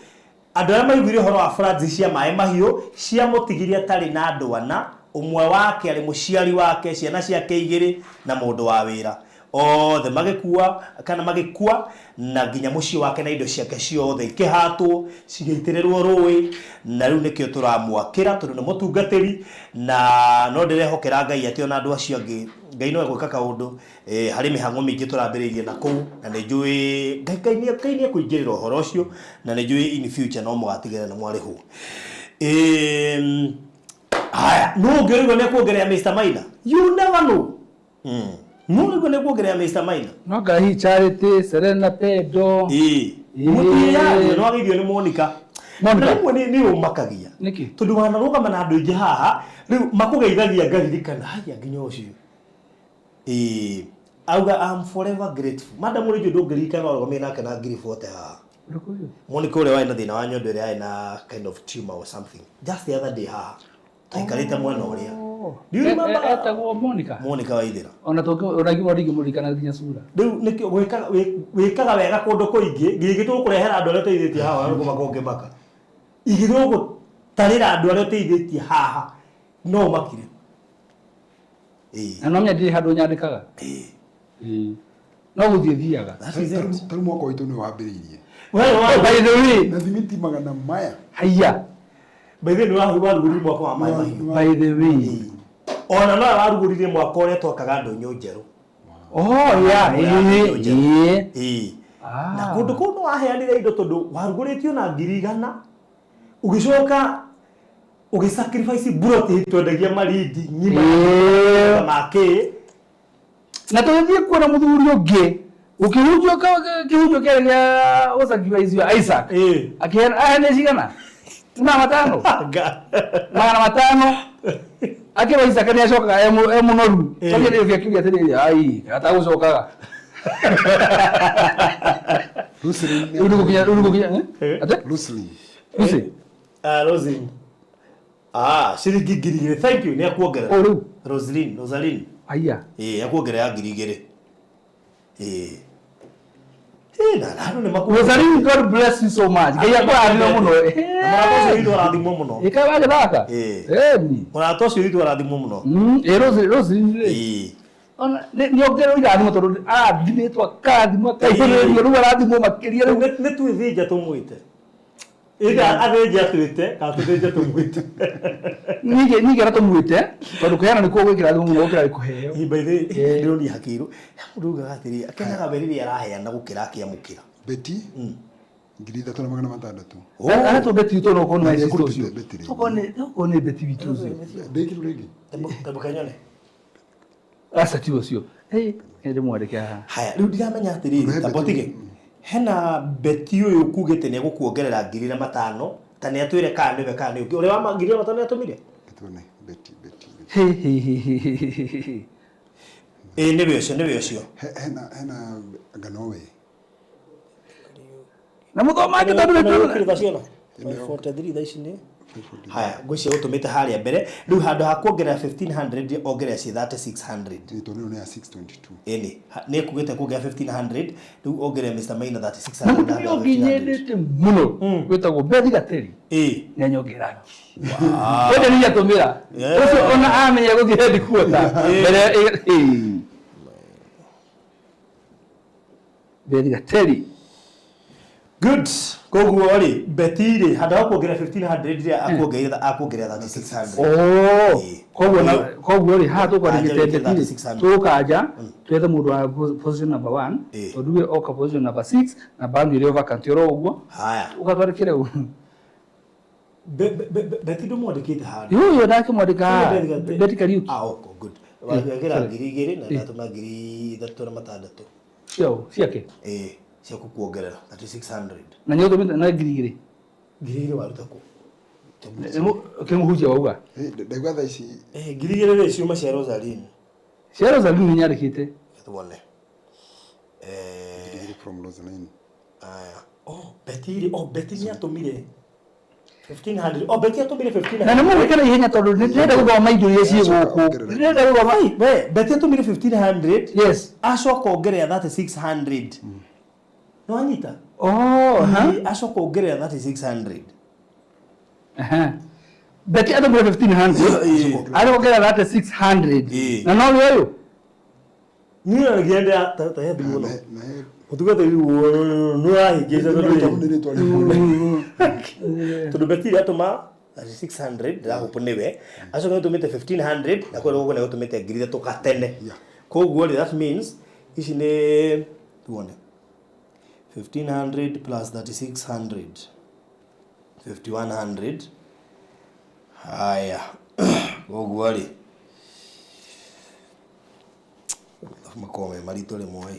C: andu aria maiguire horo wa floods cia mai mahiu cia mutigiria tari na ndwana umwe wake ari muciari wake ciana ciake igiri na mundu wa wira othe magikua kana magikua na nginya muci wake na indo ciake ciothe ikihatwo cigaitirerwo rũĩ na rĩu nĩkĩo tũramwakĩra tondũ nĩ mũtungatĩri na no ndĩrehokera Ngai atĩ ona andũ acio angĩ Ngai no egwĩka kaũndũ harĩ mĩhang'o mĩingĩ tũrambĩrĩirie na kũu na nĩ njũĩ Ngai nĩ ekũingĩrĩra ũhoro ũcio na nĩ njũĩ in future no mũgatigĩra na mwarĩhwo. Haya no ngĩrĩgwo nĩ kuongerea Mr. Maina, you never know. No ngĩrĩgwo nĩ kuongerea Mr. Maina,
E: no Ngai Charity Serena Pedo
C: mũtiya no agithio nĩ Monica nĩ ũmakagia
E: nĩkĩ
C: tondũ wanarũgama na andũ aingĩ haha rĩu makũgeithagia ngaririkana haya nginya ũcio auga I'm forever grateful. Madam Murijo ndũngĩririkana warũgamire nake na ngiri 40 haha Monica ũrĩa warĩ na thĩna wa nyondo ĩrĩa yarĩ na kind of tumor or something just the other day haha taikarĩte mwena ũrĩa. Do you remember?
E: Etagwo Monica
C: Waithĩra.
E: Ona tũngĩ mũririkana nginya cura.
C: Rĩu nĩkĩo gwĩkaga wega kũndũ kũingĩ gĩgĩ tũkũrehera andũ arĩa ũteithĩtie haha nĩ kũmaka ũngĩmaka. Igithũgũ tarĩra andũ arĩa ũteithĩtie haha no makire.
E: Na no nyandire handũ nyandĩkaga. No gũthiĩ thiaga.
D: Tarĩ mwaka witũ nĩ wambĩrĩirie.
C: By the way,
D: na thimiti magana maya.
E: Haya.
C: By the way, warugũririe mwaka wa maĩ mahiũ.
E: By the way.
C: Ona no warugũririe mwaka ũrĩa twakaga ndũnyũ njerũ. Na kũndũ kũu no waheanire indo tondũ warugũrĩtio na 100 ũgĩcoka ũgĩsacrifice buroti twendagia marindi nyima makĩ
E: na tũgĩthiĩ kuona mũthuri ũngĩ ukihujio kĩa ũcakiwa icio Isaac akĩhena nĩ cigana na matano magana 5 akĩwa Isaac nĩ acokaga mũnoru tondũ nĩ ũkiuga atĩrĩrĩ ai atagũcokaga
C: Roslyn ciringi 2,000 thank you nĩ akuongerera Roslyn
E: aya
C: akuongerera 2,000
E: Rosaline, God bless you so much. Gaya kwa adino muno.
C: Mwana tocio arathimwo muno.
E: Ikawa githaka. Ni.
C: Mwana tocio arathimwo muno.
E: Rosaline. Ona ni ogero irathimwo tondu athimĩtwo akathimwo kaihũrĩrio rĩu arathimwo makĩria rĩu
C: nĩ twĩthĩnja tũmwĩte. Ĩga athĩnja twĩte kana twĩthĩnja tũmwĩte.
E: Nige na tũmwĩte tondu kũheana nĩ kuo gwĩkĩra thimũ muno gũkĩra kũheo.
C: Ibaithĩ ndĩroni hakĩirwo. Mũndũ atĩrĩ akenaga beriri araheana gũkĩra akĩamũkĩra.
D: Beti 3,600.
E: Ana to beti to no kono mai kurucio. Tokone beti bituzo.
D: Ndĩkĩrũ rĩngĩ.
C: Tabukanyone.
E: Asa ti ucio. Ende mwandĩke haha.
C: Haya rĩu ndiramenya atĩrĩrĩ tabotige. Hena beti ũyũ kugĩte nĩ gũkuongerera 5,000 ta nĩ atwĩre kana nĩwe kana nĩ ũrĩa wa 5,000 nĩ atũmire.
D: Beti.
C: Nĩwe ũcio.
D: Hena nganowe.
E: Na mũthomaji tondu nĩ
C: kĩrĩthaciona. 43 thaa ici nĩ. Haya ngwĩciria ũtũmĩte harĩa mbere rĩu handũ ha kuongerera 1,500 ongerera ci 3,600
D: tondu nĩ ya 622
C: nĩ kugĩte kuongerera 1,500 rĩu ongerera Mr. Maina 3,600
E: na mũtumia ũngĩ nyendete mũno gwĩtagwo Bethi Gateri nĩ anyongeraga wende nĩ atũmĩra ũcio ona amenya gũthiĩ headquarter mbere Bethi Gateri
C: good koguo rĩ betire handũ ha kuongerera 1,500 akuongerera 3,600
E: koguo rĩ haha tũkwandĩkĩte betire tũkanja twethe mũndũ wa position number 1 tondũ we oka position number 6 na bando ĩrĩa vacant oro ũguo
C: haya
E: ũgatwarĩkĩre
C: beti ndũmwandĩkĩte harĩa
E: yo ndake mwandĩka Beti Kariuki
C: okay good wagĩra 2,000 na ndatũma 3,600
E: ciake
C: ciaku kuongerera 3,600
E: na nyoto na 2,000
C: waruta ku
E: kĩmũhunjia wauga
D: ndaigua thaa ici
C: 2,000 rĩ ciuma cia Rosaline
E: nĩ nyandĩkĩte
C: tuone
D: from Rosaline
C: Beti nĩ atũmire 1,500 Beti atũmire 1,500
E: na nĩ mũgwĩkĩra ihenya tondũ nĩ ndĩrenda gũthoma indo iria ciĩ gũkũ ndĩrenda gũthoma
C: Beti atũmire 1,500
E: yes
C: acoka ongerera 3,600 Nwanyita acoka ongerera 3,600
E: Beti atũmire 1,500 arĩ ongerera 3,600 na no ũyũ
C: ni agende ta ya bimuno utugate no ahigeza to beti atoma 600 da uponewe aso ngo tumete 1500 na kwa ngo tumete grida to katende ko goli that means ishine tuone 1500 plus 3600 5100 haya ko goli makome marito le moyo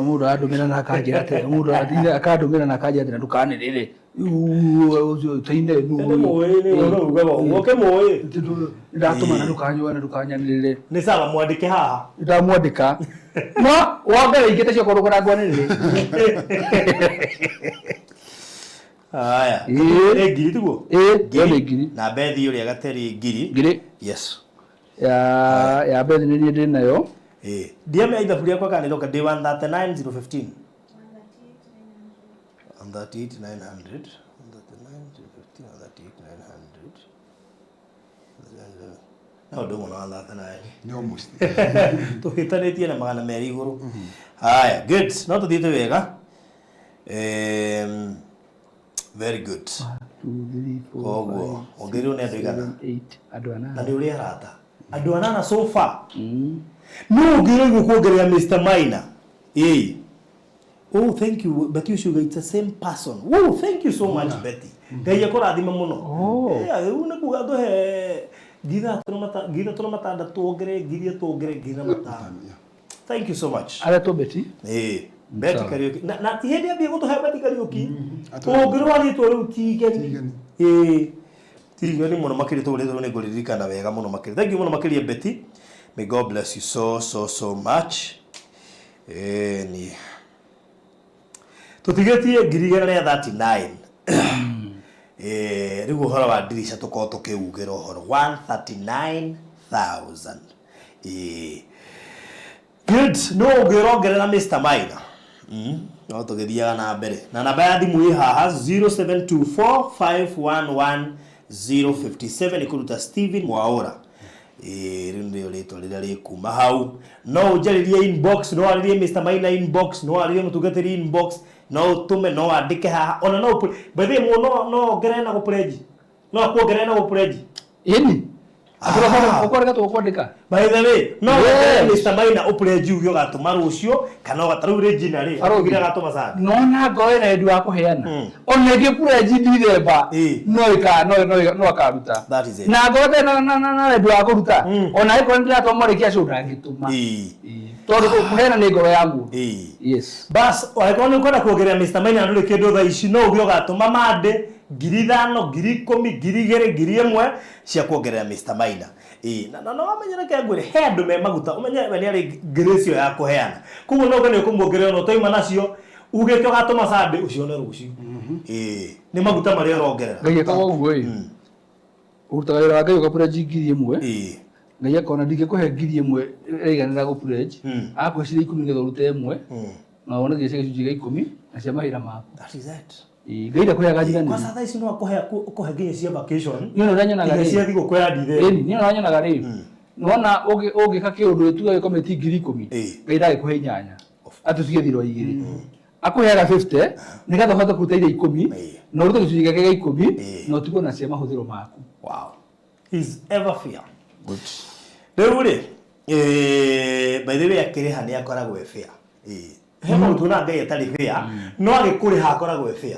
E: muru adumira na kaje ate muru adira akadumira na kaje ate na dukane lele tainde
C: no moyo ngoke moyo
E: ndatuma na dukanya lele
C: ni sawa mwandike haha
E: ndamwandika no wambere ingite cio korogora ngwane lele
C: haya giri tugo
E: giri
C: na bethi uri agateri giri yes
E: ya bethi ni ndi nayo
C: diame aidha fulia kwa kanilo ka day 139015 on 38900 no domo na andata nae
D: ni almost
C: to hitanetie na magana meri iguru haya good no to dite wega very good
E: 2 3 4
C: ogo ogero ne ndigana
E: 8 adwana
C: na ndi uri arata adwana na so far no ogero kuongerea Mr. Maina oh thank you but you should it's the same person oh thank you so much Betty gaya ko radima muno una kuga do he gida tro mata da togre gida mata thank you so much
E: ala to Betty
C: Betty karaoke na hedi abi go to he Betty karaoke ogero wali to utigani tigani muno makiri to le ne goririka na wega muno makiri thank you muno makiri Betty. May God bless you so much. Ni tutigeti girigana ya 39 rigo hora wa dirisha to ke ugero horo 139,000 good no gero gerana Mr. Maina no to gedia na mbere na namba ya thimu haha 0724511057 ikuruta Steven Mwaura ndio leto lile kuma hau no jaririe inbox no aririe Mr. Maina inbox no aririe mutugateri inbox no tume no andike ha ona no bethe mu no gerena go pledge no ko gerena go pledge
E: ini akora okorega to kwandika
C: by the way no Mr. Maina upledge uyo gatuma rucio kana gataru original arogira gatuma sana
E: no na goe na edu akuheana ona nge pledge ndithemba no akaruta na gote na edu akuruta ona iko ndira to morekia shuda ngituma todo kuheana ni ngoro yangu yes
C: bas waikoni kwenda kuongerea Mr. Maina ndure kindu tha ici no uyo gatuma mande 5,000 10,000 1,000 cia kuongerera Mr. Maina na no amenyera ke ngure he andu me maguta umenye we ari gracio ya kuheana kumu no gane kumuongerera no toima nacio ugeke gatuma sande ucio ne rucio ni maguta mari arongerera
E: ngai ka guo urutaga wira wa ngai ukapura jingiri 1 ngai akona ndike kuhe ngiri 1 reiganira go pledge akwecire 10 ngetho rute 1 na wona gicege cunji ga 10 na cia mahira maku
C: that is it
E: gaida kwa gajigani
C: kwa sasa isi no akuhe nginya cia vacation
E: ni no ranyo na gari
C: cia thigo kwa ndithe
E: ni no ranyo na gari nona oge kake undu tu kometi 10,000 gaida ikuhe nyanya atusigie thiro igiri akuhera 50 nigatho hota kuteithia 10 no ruto gicunji gake ga 10 no tuko na cia mahuthiro maku
C: wow is ever fair good deure by the way akireha ni akoragwo fair he mundu na ngai atari fair no agikuriha akoragwo fair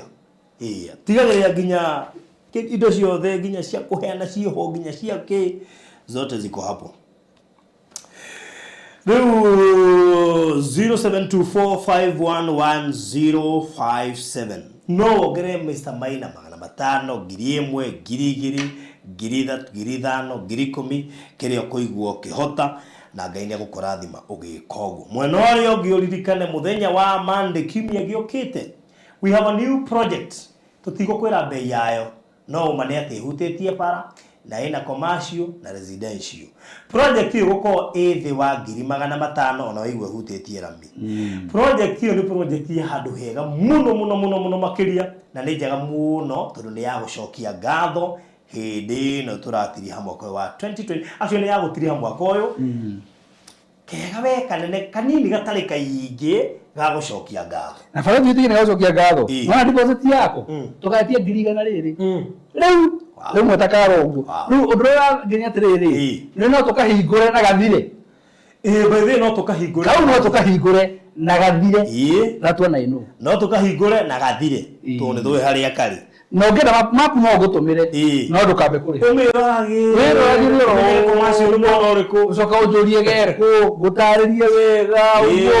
C: tigagiria nginya indo ciothe nginya cia kuheana ciho nginya cia ki zote ziko hapo Riu 0724511057 no gere Mr. Maina magana 5 1,000 2,000 2,500 10,000 kiria kuiguo kihota na ngai ni gukurathima ugikogo mweno ari ogioririkane muthenya wa Monday kimia giokite we have a new project tutigo kwira bei yayo no mane ati hutetiye para na ina commercial na residential project hiyo guko ethi wa 500 ona waigwe hutetie rami project hiyo ni project ya handu hega muno makiria na ni njega muno tondu ni ya gucokia ngatho hindi no turatiri hamwe kwa 2020 actually ni ya gutiri hamwe kwa uyu kega we kanini gatari kaingi ga gucokia ngatho
E: na barathi itige na gucokia ngatho na deposit yako tugatie 100 riri riu mwetakaro uguo riu ndora nginya tiriri no tukahingure na gathire
C: by the no tukahingure
E: kau no tukahingure na gathire na tuona ino
C: no tukahingure na gathire tuone thuwe haria kari
E: no ngenda map no gutumire no ndukambe kuri
C: umiragi
E: ko macio no riku ucoka ujurie gerko gutaririe wega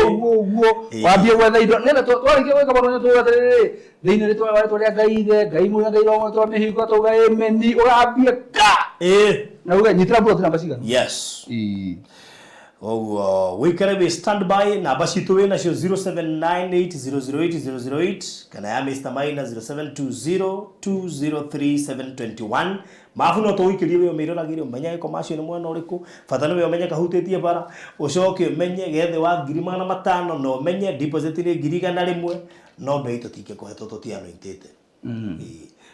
E: uguo wambie gwetha indo nenda twarikie gweka maronya tugatiriri thiini ritwa wale twaria ngai muya ngai rongo twa mihingo tuga emeni urambie ka na uga nyitira bro namba cigana
C: yes wikare we stand by na basi tuwe na 0798008008 kana ya Mr. Maina 0720203721 mafuno to wikirie we umiro lagire umenya commercial ni mwana uriku fatana we umenya kahutĩtie bara ucoke umenye gethe wa 500 no umenye deposit ni 100 no bei tutikĩ kũhetwo tutiano intĩte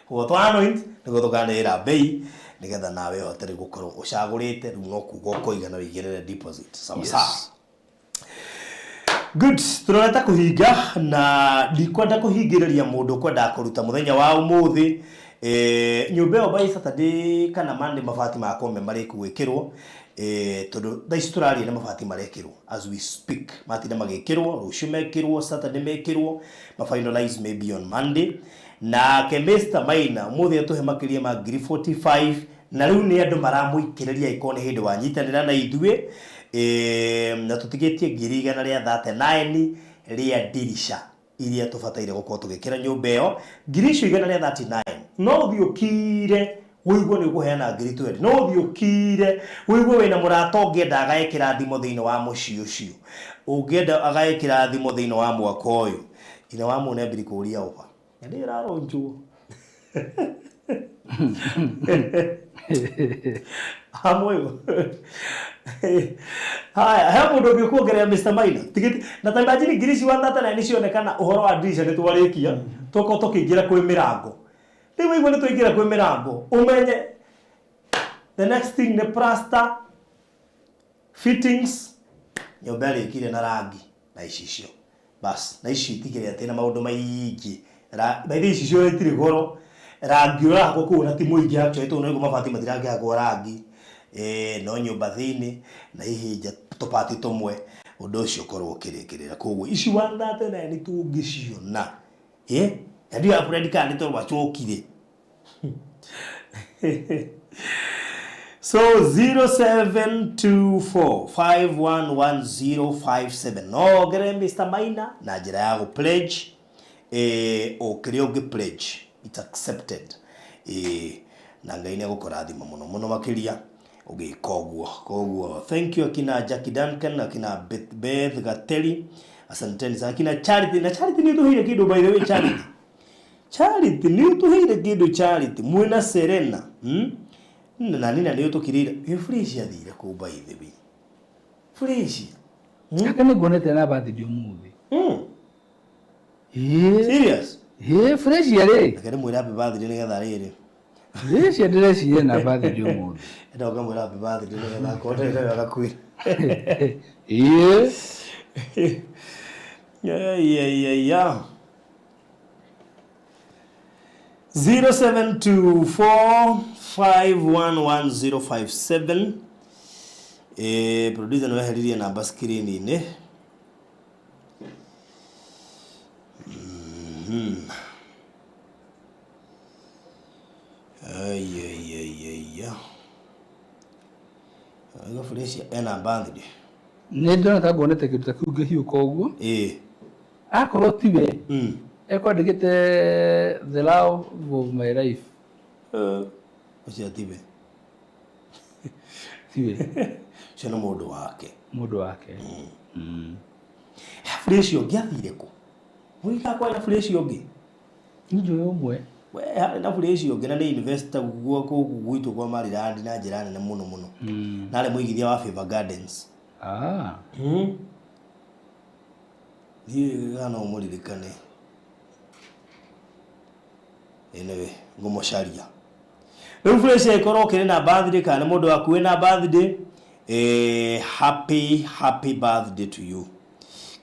C: ho twano int nĩguo tũkanĩra bei nigetha nawe hotere gukorwo ucagurite riu no kugo koigana wigirire deposit sawa sawa good tureta kuhinga na ndikwenda kuhingiriria mundu kwenda kuruta muthenya wa umuthi nyumba yo by Saturday kana Monday mabati makwa me mari kuwikirwo tondu thaici turaria na mabati marekirwo as we speak matina magikirwo rucio mekirwo Saturday mekirwo finalize maybe on Monday na ke Mr. Maina muthi atuhe makiria ma 45 na riu ni andu maramuikiriria ikone hindi wa nyitanira na ithue na tutigetie 139 ria dirisha iria tubataire gukorwo tugikira nyumba iyo girisho 139 no thiukire wiguo ni guheana 20 no thiukire wiguo wina murata ungienda agaikira thimo thiini wa muci ucio ungienda agaikira thimo thiini wa mwaka uyu ina wa mune mbiri kuria uba ndira ronju hamoyo haya hapo ndo ngikuongelea Mr. Maina tigiti na tambaji ngirici wa ndata na nicionekana uhoro wa dirisha ni twarikia toko tukiingira kwi mirango riu igwe ni tuingira kwi mirango umenye the next thing the plaster fittings nyumba ikire na rangi na icio bas na icio itigire atina maundu maingi by the icio itire goro rangi ura guku na ti muingi actually to no mabati matirangi agwa rangi no nyumba thini na ihinja tupati tumwe undu ucio korwo kirikirira koguo ici wandate na ni tungiciona ndio upgrade kandi to wachokire so 0724511057 no gere Mr. Maina na njira ya go pledge okire pledge it's accepted na ngai ni gukurathima muno makiria koguo thank you akina Jackie Duncan akina Beth Gateli asanteni sana akina Charity na Charity ni tuhire kido by the way Charity ni tuhire kido Charity mwina Serena na nina ni tukirira fresh yathire ku by the way fresh
E: akane gonete na bathi dio muthi
C: serious
E: fresh yale
C: akare mwira happy birthday nigetha riri
E: fresh address ye na bathi dio muthi
C: ndo kamwira happy birthday nigetha kote ile akakwira yeah 0724511057 producer no heriria namba screen ni aga fresh ena birthday
E: ni ndona ta gonete kitu ta kuge hiyo koguo akoro tiwe eko ndigite the love of my life
C: ucia tiwe cina mundu wake fresh ungiathire ku mwika kwa fresh ungi
E: injo yomwe
C: we na fresh ungi na ni investor guo ku gwitu kwa Maryland na njira nene muno na ale muigithia wa Favor Gardens ni gana umuririkane enewe ngumocaria riu fresh ekoro kire na birthday kana mundu wakuwe na birthday happy birthday to you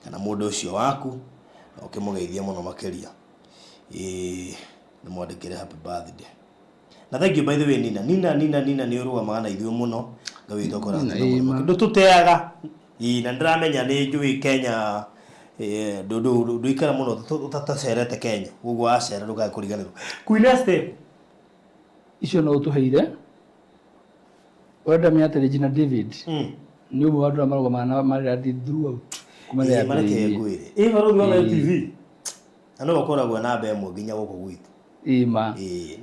C: kana mundu ucio waku ukimugeithia muno makeria nimwandikire happy birthday na thank you by the way Nina ni urugamaga na ithuĩ muno ngawitwo kora ndu tuteaga na ndiramenya ni njui Kenya ndu ikara muno tutacerete Kenya uguo acera ndukae kuriganirwo Queen Esther
E: icio no utuheire wenda miate Regina David ni umwe wa andu marugamaga marĩ throughout kumenya ya
C: kwire baruthi wa TV ano bakoragwo na mbe ĩmwe nginya guko gwitu
E: ima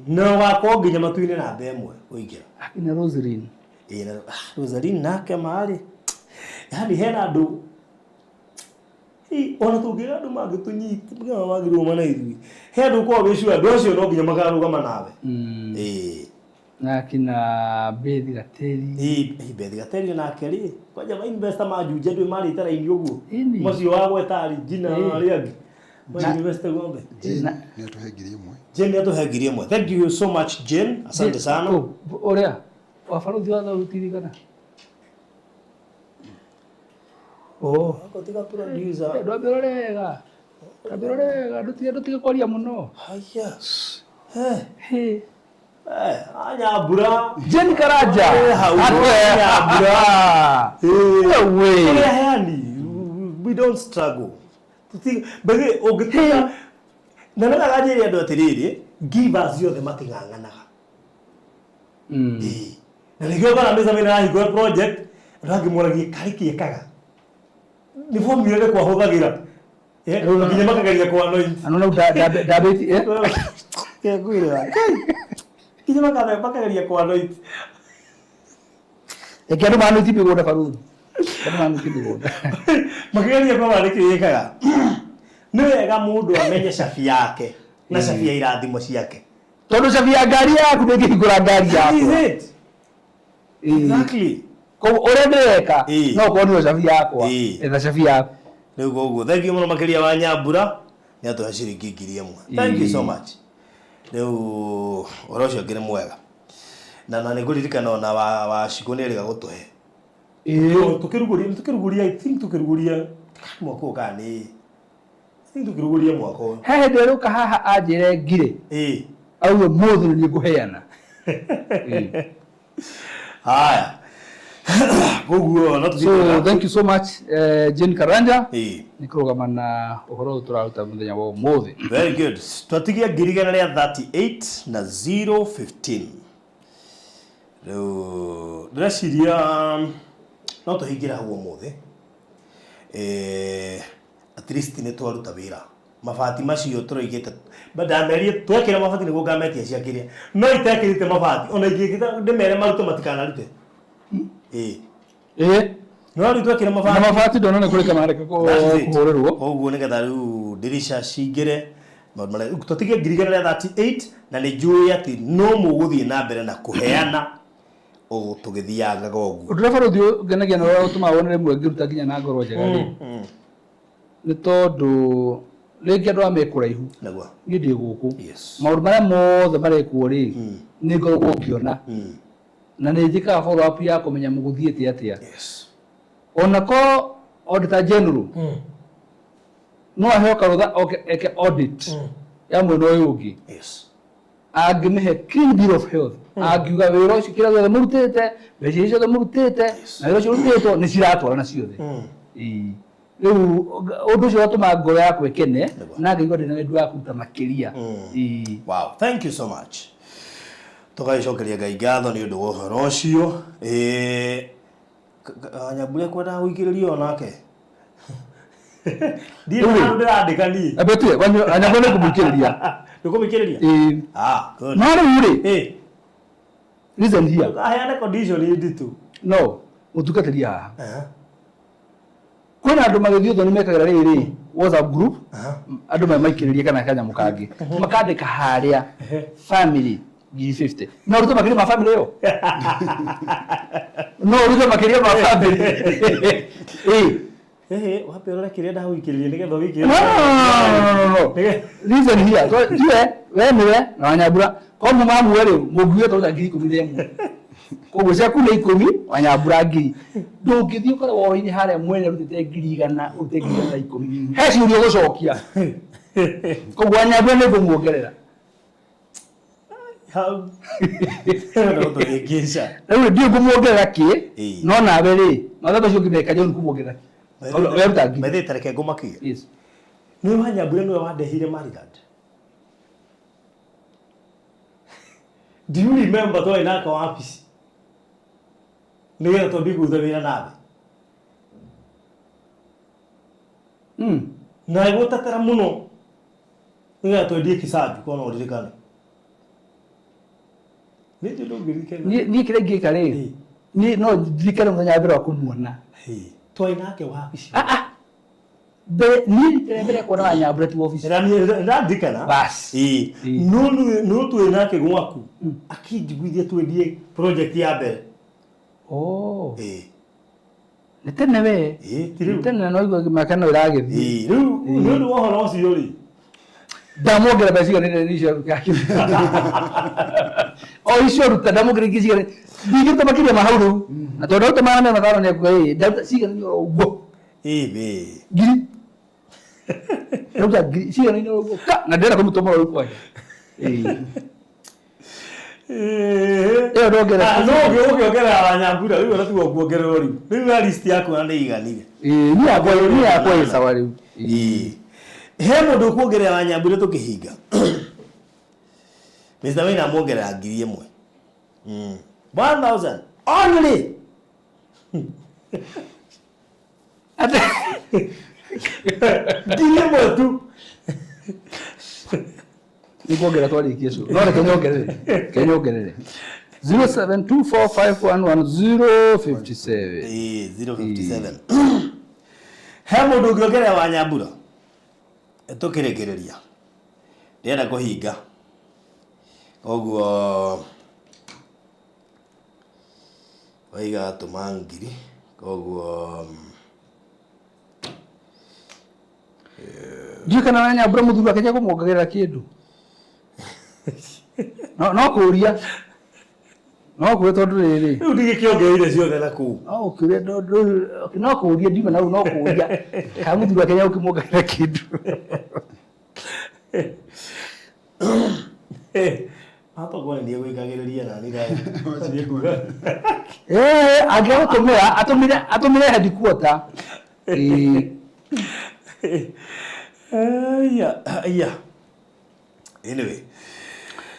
C: no wako nginya matu-inĩ na mbe ĩmwe uingira
E: akina Rosaline
C: na Rosaline nake mari yani hena andu ona tungiga andu mangitunyita mbiga magirwo mana ithui he andu kwa wicua andu acio no nginya makarugama nawe
E: na akina Bethi Gateri
C: Bethi Gateri nake ri kwaja ma investor majunje ndwe mari itara-ini uguo macio wa gwetari jina ari angi investor gombe
D: ni atuhengirie imwe
C: Jen atuhengirie imwe thank you so much Jen asante sana
E: oria wa baruthi wa thauti kana
C: akotika producer
E: ndabirorega ndutige kwaria muno
C: haya Anyabura
E: Jen Karanja Anyabura
C: we don't struggle bage ogita na gaje andu atiriri give us yothe matinganganaga na ligio bana meza mena higo project rangi moragi kariki ekaga ni formula kwa hothagira nginya makageria kwa anoint
E: anona dabeti
C: ke gwira nginya makageria kwa anoint
E: ekiandu manu tipi goda baruthi kana tipi goda
C: makageria kwa wale kiekaga ni wega mundu amenye shafi yake na shafi ya irathimo ciake
E: tondu shafi ya ngari yaku ndingihingura ngari yaku
C: exactly
E: ko urendeka no ko ni shafi yakwa etha shafi yaku
C: riu uguo thank you muno makiria wa Nyambura ni atuhe ciringi 1,000 thank you so much riu orocio ngire mwega na ni nguririkana na wa shikoni riga gutuhe tukiruguria I think tukiruguria mwako kani tukiruguria mwako
E: hehe nderuka haha anjire ngire auwe mothe ni nguheana
C: haya
E: so thank you so much Jen Karanja ni kurugama na uhoro turaruta muthenya wa mothe
C: very good twatigia ngirigana ria 38 na 015 leo ndĩreciria no tũhingĩre hau ũmũthĩ at least nĩ twaruta wĩra mabati macio tũroigĩte ndamerie twekĩra mabati nĩguo ngametia ciakĩrĩa no itekĩrĩte mabati ona ingĩkĩta ndĩmere marute matikanarute no rĩu twekĩra
E: mabati ndona nĩ kũrĩ kamareka kũhũrĩrwo
C: ũguo nĩgetha rĩu ndirisha cingĩre tũtige ngirigana rĩa 38 na nĩ njũĩ atĩ no mũgũthiĩ na mbere na kũheana o tugithianga gogu
E: ndĩreba rũthiũ ngenagia na ũrĩa ũtũmaga wonere mwe ngĩruta nginya na ngoro njega nĩ tondũ rĩngĩ andũ ame kũraihu niĩ ndĩ gũkũ maũndũ marĩa mothe marekwo rĩ nĩ ngoragwo ngĩona na nĩ njĩkaga follow up ya kũmenya mũgũthiĩte atĩa ona ko auditor general no aheo karũtha eke audit ya mwena ũyũ ũngĩ angĩmĩhe clean bill of health angiuga wĩra ũcio kĩrĩa gĩothe mũrutĩte mbeca icio mũrutĩte na wĩra ũcio ũrutĩtwo nĩ ciratwarana ciothe rĩu ũndũ ũcio watũma ngoro yakwa ĩkene na ngaigua ndĩna wendi wa kũruta makĩria
C: wow thank you so much tũgagĩcokeria Ngai ngatho nĩ ũndũ wa ũhoro ũcio Nyambura kwenda gũikĩrĩrio onake ndĩrandĩka niĩ
E: abetue Nyambura nĩ kũmũikĩrĩria
C: nĩkũmũikĩrĩria
E: good no rĩu reason here
C: aheane condition nditũ
E: no ũtungatĩria haha kwĩna andũ magĩthiĩ ũthoni mekagira rĩrĩ WhatsApp group andũ maikĩrĩria kana kanyamũ kangĩ makandĩka harĩa family G50 no rute makĩria ma family ĩyo no rute makĩria ma family
C: wape ũrore kĩrĩa ndagũikĩrĩria nĩgetha wĩkĩrĩrie
E: no reason here we nĩwe na Nyambura ko mũmamu rĩ mũnguĩte ũta 11,000 Koguo ciaku nĩ 10 Wanyambura ngiri. Ndũngĩthiĩ ũkore woĩ-inĩ harĩa mwene rutĩte 100 urute 10. He ciũria ũgũcokia. Koguo Wanyambura nĩ ngũmuongerera.
C: Hau. Rĩu
E: ndiĩ ngũmuongerera kĩ, no nawe rĩ, mathabu cio ngĩmeka nĩ ngũmuongerera. Weruta ngiri.
C: Methĩ tareke ngũmakie.
E: Yes.
C: Nĩ Wanyambura nĩwe wandehire Mariland. Do you remember though inaka wapici? Nĩgetha tũthiĩ gũtha wĩra nawe. Na igũtatara mũno. Nĩgetha twendie Kisaaju kona ũririkane. Niĩ
E: kĩrĩa ingĩka rĩ, niĩ no ndirikane mũthenya wa mbere wa kũmuona.
C: Twai nake wapici.
E: Niĩ mbere kuona Wanyambura tu wabici.
C: Ndandikana.
E: Basi.
C: No twĩ nake gwaku. Akĩnjiguithia twendie project ya mbere.
E: Nĩ tene we. Nĩ tene no igua mĩaka no ĩragĩthiĩ.
C: Rĩu nĩ ũndũ wa ũhoro ũcio rĩ.
E: Ndamuongerera mbeca ciganĩte nĩcio yake. O icio ruta ndamuongerera ingĩ ciganĩte. Ndingĩruta makĩria ma hau rĩu. Na tondũ ndaruta magana matano nĩ akuga ndaruta ciganĩte o ũguo. Ngiri. Ndaruta ngiri ciganĩte o ũguo. Na ndĩrenda kũmũtũma rĩu kwanja.
C: Ũngĩongerera Wanyambura rĩu ona tiga kuongerera rĩu. Rĩu list yaku nĩ iganire.
E: Niĩ yakwa ĩ sawa rĩu.
C: He mũndũ kuongerera Wanyambura tũkĩhinga. Mr. Wayne amuongerera ngiri ĩmwe. 1000 only. Ngiri ĩmwe tu.
E: Nikuongerera twarĩkie cũ. No reke nyongerere. 0724511057.
C: 057. He mũndũ ũngĩongerera Wanyambura tũkĩrĩkĩrĩria. Ndĩrenda kũhinga. Koguo waiga tũma ngiri. Koguo
E: ndiũ kana Wanyambura mũthuri akĩnja kũmuongerera kĩndũ. No kũria. No kũria tondũ rĩrĩ.
C: Rĩu ndigĩkĩongereire ciothe na kũu.
E: No kũria no kũria ndiuma na no kũria. Ka mũthuri akĩnja gũkĩmuongerera kĩndũ.
C: Atogwa nĩ gwĩkagĩrĩria na nĩ gai.
E: Angĩgũtũmĩra atũmĩre headquarter.
C: Aya. Anyway.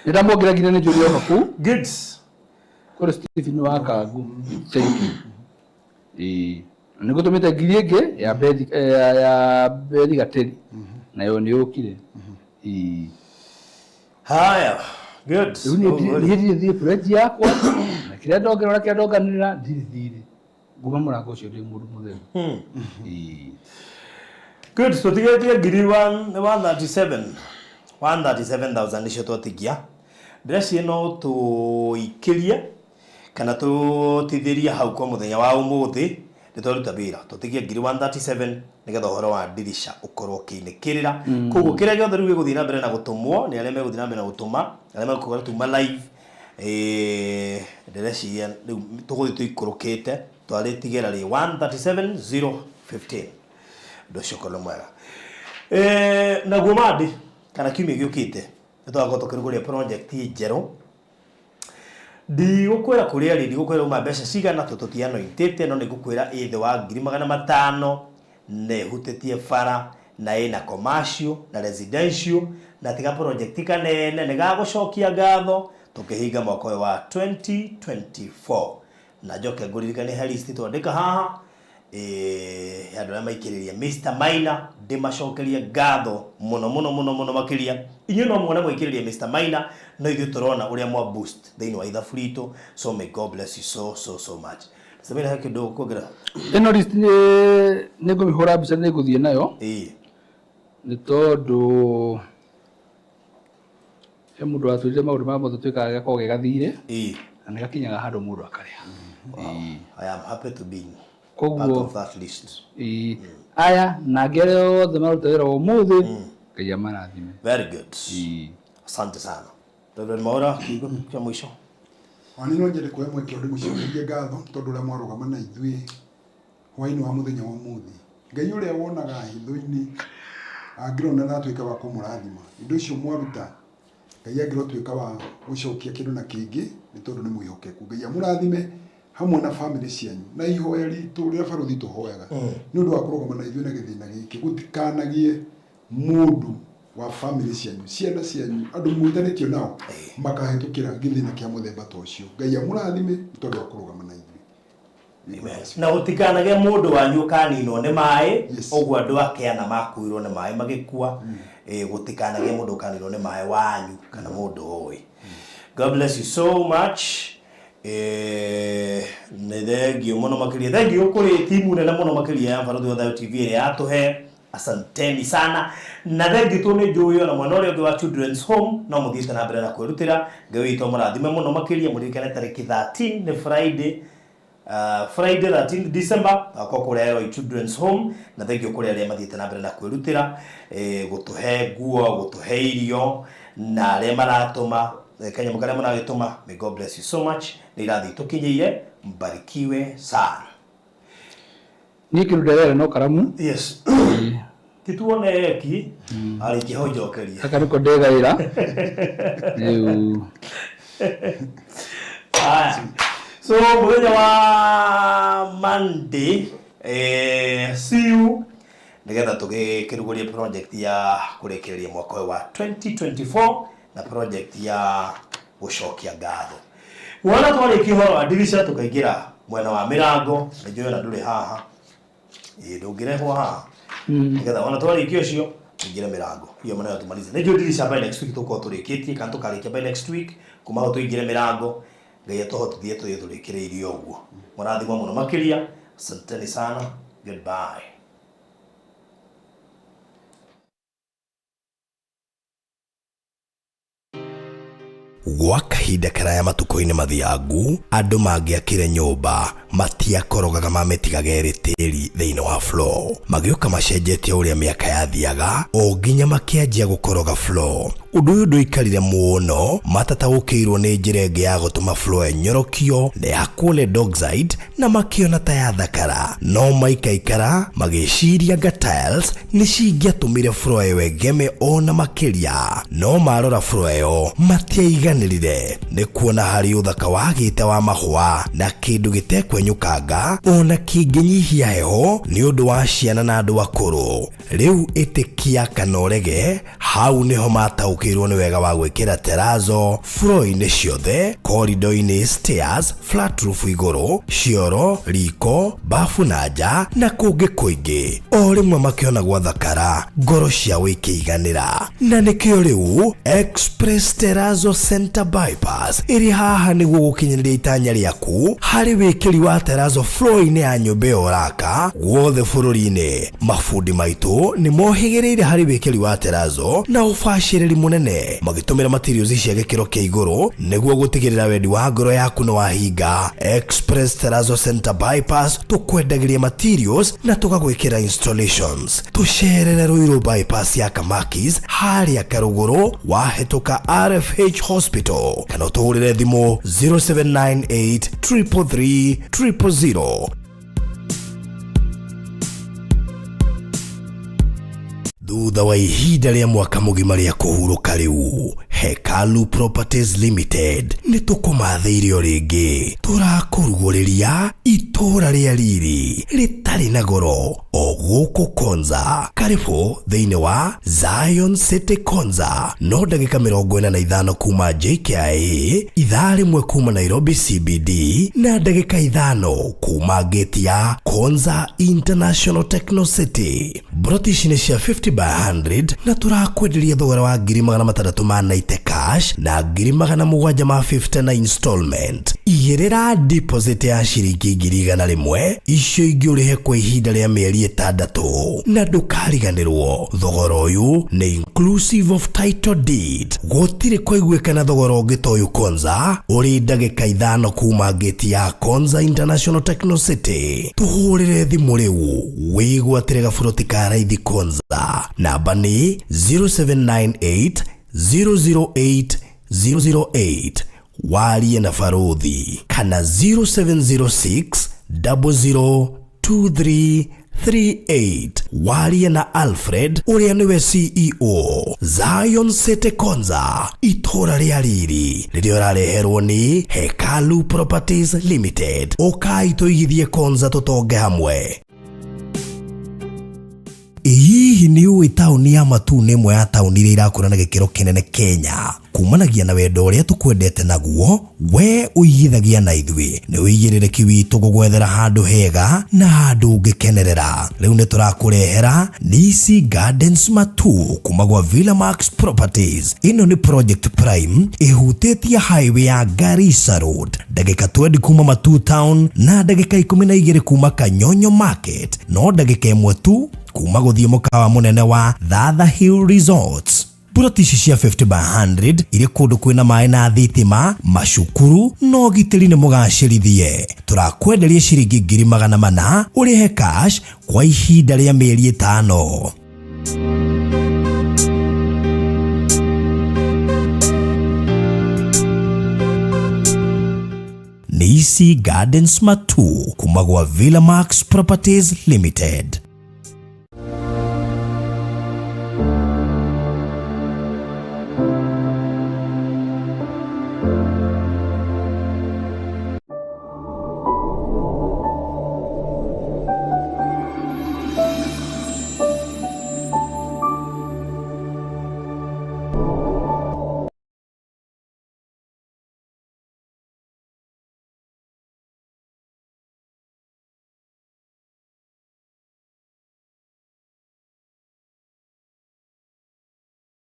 E: Ndamuongerera ngire nĩ njũri oka kũ.
C: Goods.
E: Kũrĩ Stephen wa Kangu. Thank you. Nĩ gũtũmĩte ngiri ĩngĩ ya Bethi Gateri. Nayo nĩ yũkire.
C: Haya. Good.
E: Niĩ project yakwa na kĩrĩa ndongerera kĩrĩa ndonganĩrĩra thiri. Nguma mũrango ũcio ndĩ mũndũ mũtheru.
C: Good. So tigetie ngiri 137,000 nicio twatigia. Ndĩreciria no tũikĩrie kana tũtithĩrie hau kwa mũthenya wa ũmũthĩ nĩ twaruta wĩra. Tũtigie ngiri 137 nĩgetha ũhoro wa ndirisha ũkorwo ũkĩinĩkĩrĩra. Koguo kĩrĩa gĩothe rĩu gĩgũthiĩ na mbere na gũtũmwo nĩ arĩa megũthiĩ na mbere na gũtũma, arĩa megũkorwo tuma live. Ndĩreciria rĩu tũgũthiĩ tũikũrũkĩte twarĩtigĩra rĩ 137,015. Ũndũ ũcio ũkorwo mwega. Naguo Mandi kana kiumia gĩũkĩte nĩ twakorwo tũkĩrugũria project njerũ. Ndigũkwĩra kũrĩa rĩ, ndigũkwĩra uma mbeca cigana tũtũtianointĩte, no nĩngũkwĩra ĩthĩ wa 500,000 na ĩhutĩtie bara na ĩna commercial na residential na tiga project kanene nĩ gagũcokia ngatho tũkĩhinga mwaka ũyũ wa 2024. Na njoke ngũririkane he list twandĩka haha andũ arĩa maikĩrĩria Mr. Maina ndĩmacokerie ngatho mũno makĩria. Inyuĩ no muone mwĩkĩrĩria Mr. Maina no ithuĩ tũrona ũrĩa mwa boost thĩinĩ wa ithabu ritũ. So may God bless you so much. Samira hake ndo kuongerera.
E: Ĩno list nĩ ngũmĩhũra mbica nĩ ngũthiĩ nayo. Nĩ tondũ he mũndũ watwĩrire maũndũ ma mothe twĩkaga gakorwo gegathire. Na nĩ gakinyaga handũ mũndũ akarĩa.
C: I am happy to be
E: part
C: of that list.
E: Aya na ngere othe maruta wĩra ũmũthĩ Ngai amarathime.
C: Very good. Asante sana. Reverend Maura, kiugo cha mwisho.
D: Ani no njere kwa mweke uri mucokerie ngatho tondu ria mwarugama na ithui hwaini wa muthenya wa muthi. Ngai uria wonaga hitho-ini angirona na twika wa kumurathima. Indo icio mwaruta Ngai angirotwika wa gucokia kindu na kingi ni tondu ni mwihokeku. Ngai amurathime hamwe na family cianyu na ihoya ritu ria baruthi tuhoyaga ni undu wa kurugama na ithui na githina giki gutikanagie mundu wa family cianyu ciana cianyu andu mwitanitio nao makahetukira githina kia muthemba ta ucio. Ngai amurathime tondu wa kurugama na ithui.
C: Na gutikanage mundu wanyu kanino ne mai ogwo andu akeana makuirwo ne mai magikua gutikanage mundu kanino ne mai wanyu kana mundu oi. God bless you so much. Ne thengio muno makiria, thengio kuri timu nene muno makiria ya Baruthi wa Thayo TV ria atuhe, asanteni sana. Na thengio tu ni Joyo na mwana uria wa Children's Home no muthiite na mbere na kwirutira. Ngai witũ mũrathime muno makiria, mũririkane tariki 13 ni Friday 13 December kwa kurero Children's Home. Na thengio kuri aria mathiite na mbere na kwirutira gutuhe nguo, gutuhe irio na aria maratuma Kenya mukare muragituma. May God bless you so much. Nirathi tukinyeire, mbarikiwe sana.
E: Nikirudera no karamu.
C: Yes. Kituone eki ali kihojokeria.
E: Kaka niko ndegaira.
C: So muthenya wa Monday see you nigetha tugikiruguria project ya kurekereria mwaka wa 2024 na project ya gucokia ngatho. Wona twari kihoro dirisha tukaingira mwena wa mirango ndio na nduri haha ndungirehwo haha nigetha wona twari kiocio ingire mirango hiyo maana tumalize ndio dirisha by next week tuko turikitie kan tukarikia by next week kuma ho tuingire mirango ngai atohotithie tuyithurekireirie uguo. Murathimwo muno makiria, asanteni sana, goodbye.
A: Gwa kahinda karaya matuko-ini mathiangu andu mangiakire nyumba matiakorogaga mametigage tĩri thĩinĩ wa floor, magĩũka macenjetie ũrĩa mĩaka yathiaga o nginya makĩanjia gũkoroga floor. Ũndũ ũyũ ndũikarire mũno, matataũkĩirwo nĩ njĩra ĩngĩ ya gũtũma floor enyorokio na ya kũle Dockside na makĩona ta yathakara, no maikaikara magĩciria anga tiles nĩ cingĩatũmire floor ĩyo ĩgeme ona makĩria, no marora floor ĩyo matiaiganĩrire nĩ kuona harĩ ũthaka wagĩte wa mahũa na kĩndũ gĩtekwenyũkanga ona kĩngĩnyihia heho nĩ ũndũ wa ciana na andũ akũrũ. Rĩu ĩtĩkia kana ũrege, hau nĩho mataũkĩirwo nĩ wega wa gwĩkĩra terrazzo floor-inĩ ciothe, corridor-inĩ, stairs, flat roof igũrũ, cioro, riko, bafu na nja na kũngĩ kũingĩ. O rĩmwe makĩona gwathakara, ngoro ciao ikĩiganĩra, na nĩkĩo rĩu Express Terrazzo Center Bypass ĩrĩ haha nĩguo gũkinyĩrĩria itanya rĩaku harĩ wĩkĩri wa terrazzo floor-inĩ ya nyũmba ĩyo ũraka guothe bũrũri-inĩ. Mafundi maitũ nĩ mohĩgĩrĩire harĩ wĩkĩri wa terrazzo na ũbacĩrĩri mũnene, magĩtũmĩra materials cia gĩkĩro kĩa igũrũ nĩguo gũtigĩrĩra wendi wa ngoro yaku nĩ wahinga. Express Terrazzo Center Bypass tũkwendagĩria materials na tũgagwĩkĩra installations. Tũcerere Ruiru bypass ya Kamakis harĩa Karũgũrũ wahĩtũka RFH Hospital, kana ũtũhũrĩre thimũ 0798 333 000. Thutha wa ihinda rĩa mwaka mũgima rĩa kũhurũka rĩu, Hekalu Properties Limited nĩ tũkũmathĩire rĩngĩ. Tũrakũrugũrĩria itũũra rĩa riri rĩtarĩ na goro o gũkũ Konza. Karibu thĩinĩ wa Zion City Konza, no ndagĩka 45 kuma JKIA, ithaa rĩmwe kuma Nairobi CBD na ndagĩka 5 kuma gate ya Konza International Techno City. British nĩ cia 50 by 100 na turakwenderia thogora wa 690 cash na 750 na installment. Igĩrĩra deposit ya ciringi 100 icio ingĩũrĩhe kwa ihinda rĩa mĩeri 6 na ndũkariganĩrwo. Thogora ũyũ nĩ inclusive of title deed. Gũtirĩ kũiguĩkana thogora ũngĩ ta ũyũ Konza ũrĩ ndagĩka 5 kuma gate ya Konza International Techno City. Tũhũrĩre thimũ rĩu wĩgwatĩre gaburoti ka raithi Konza. Namba nĩ 0798 008 008. warie na Baruthi kana 0706 002338 warie na Alfred uria niwe CEO Zion City Konza itora ria riri ririo rareherwo ni Hekalu Properties Limited. Okai tuigithie Konza tutonge hamwe. Hihi ni uĩ taũni ya Matu nĩ ĩmwe ya taũni iria irakũra na gĩkĩro kĩnene Kenya? Kumanagia na wendo ũrĩa tũkwendete naguo, we ũigithagia na ithuĩ. Nĩ ũigĩrĩrĩki witũ gũgwethera handũ hega na handũ ũngĩkenerera. Rĩu nĩ tũrakũrehera Nisi Gardens Matu kuma gwa Villamax Properties. Ĩno nĩ Project Prime ĩhutĩtie highway ya Garissa Road, ndagĩka 20 kuma Matu Town na ndagĩka 12 kuma Kanyonyo Market, no ndagĩka 1 tu kuma gũthiĩ mũkawa mũnene wa Thatha Hill Resorts. Buroti cia 50 by 100 irĩ kũndũ kwĩna maĩ na thitima, macukuru no gitĩri nĩ mũgacĩrithie. Tũrakwenderia ciringi 400,000 ũrĩhe cash kwa ihinda rĩa mĩeri 5. Nisi Gardens Matu kuma gwa Villamax Properties Limited.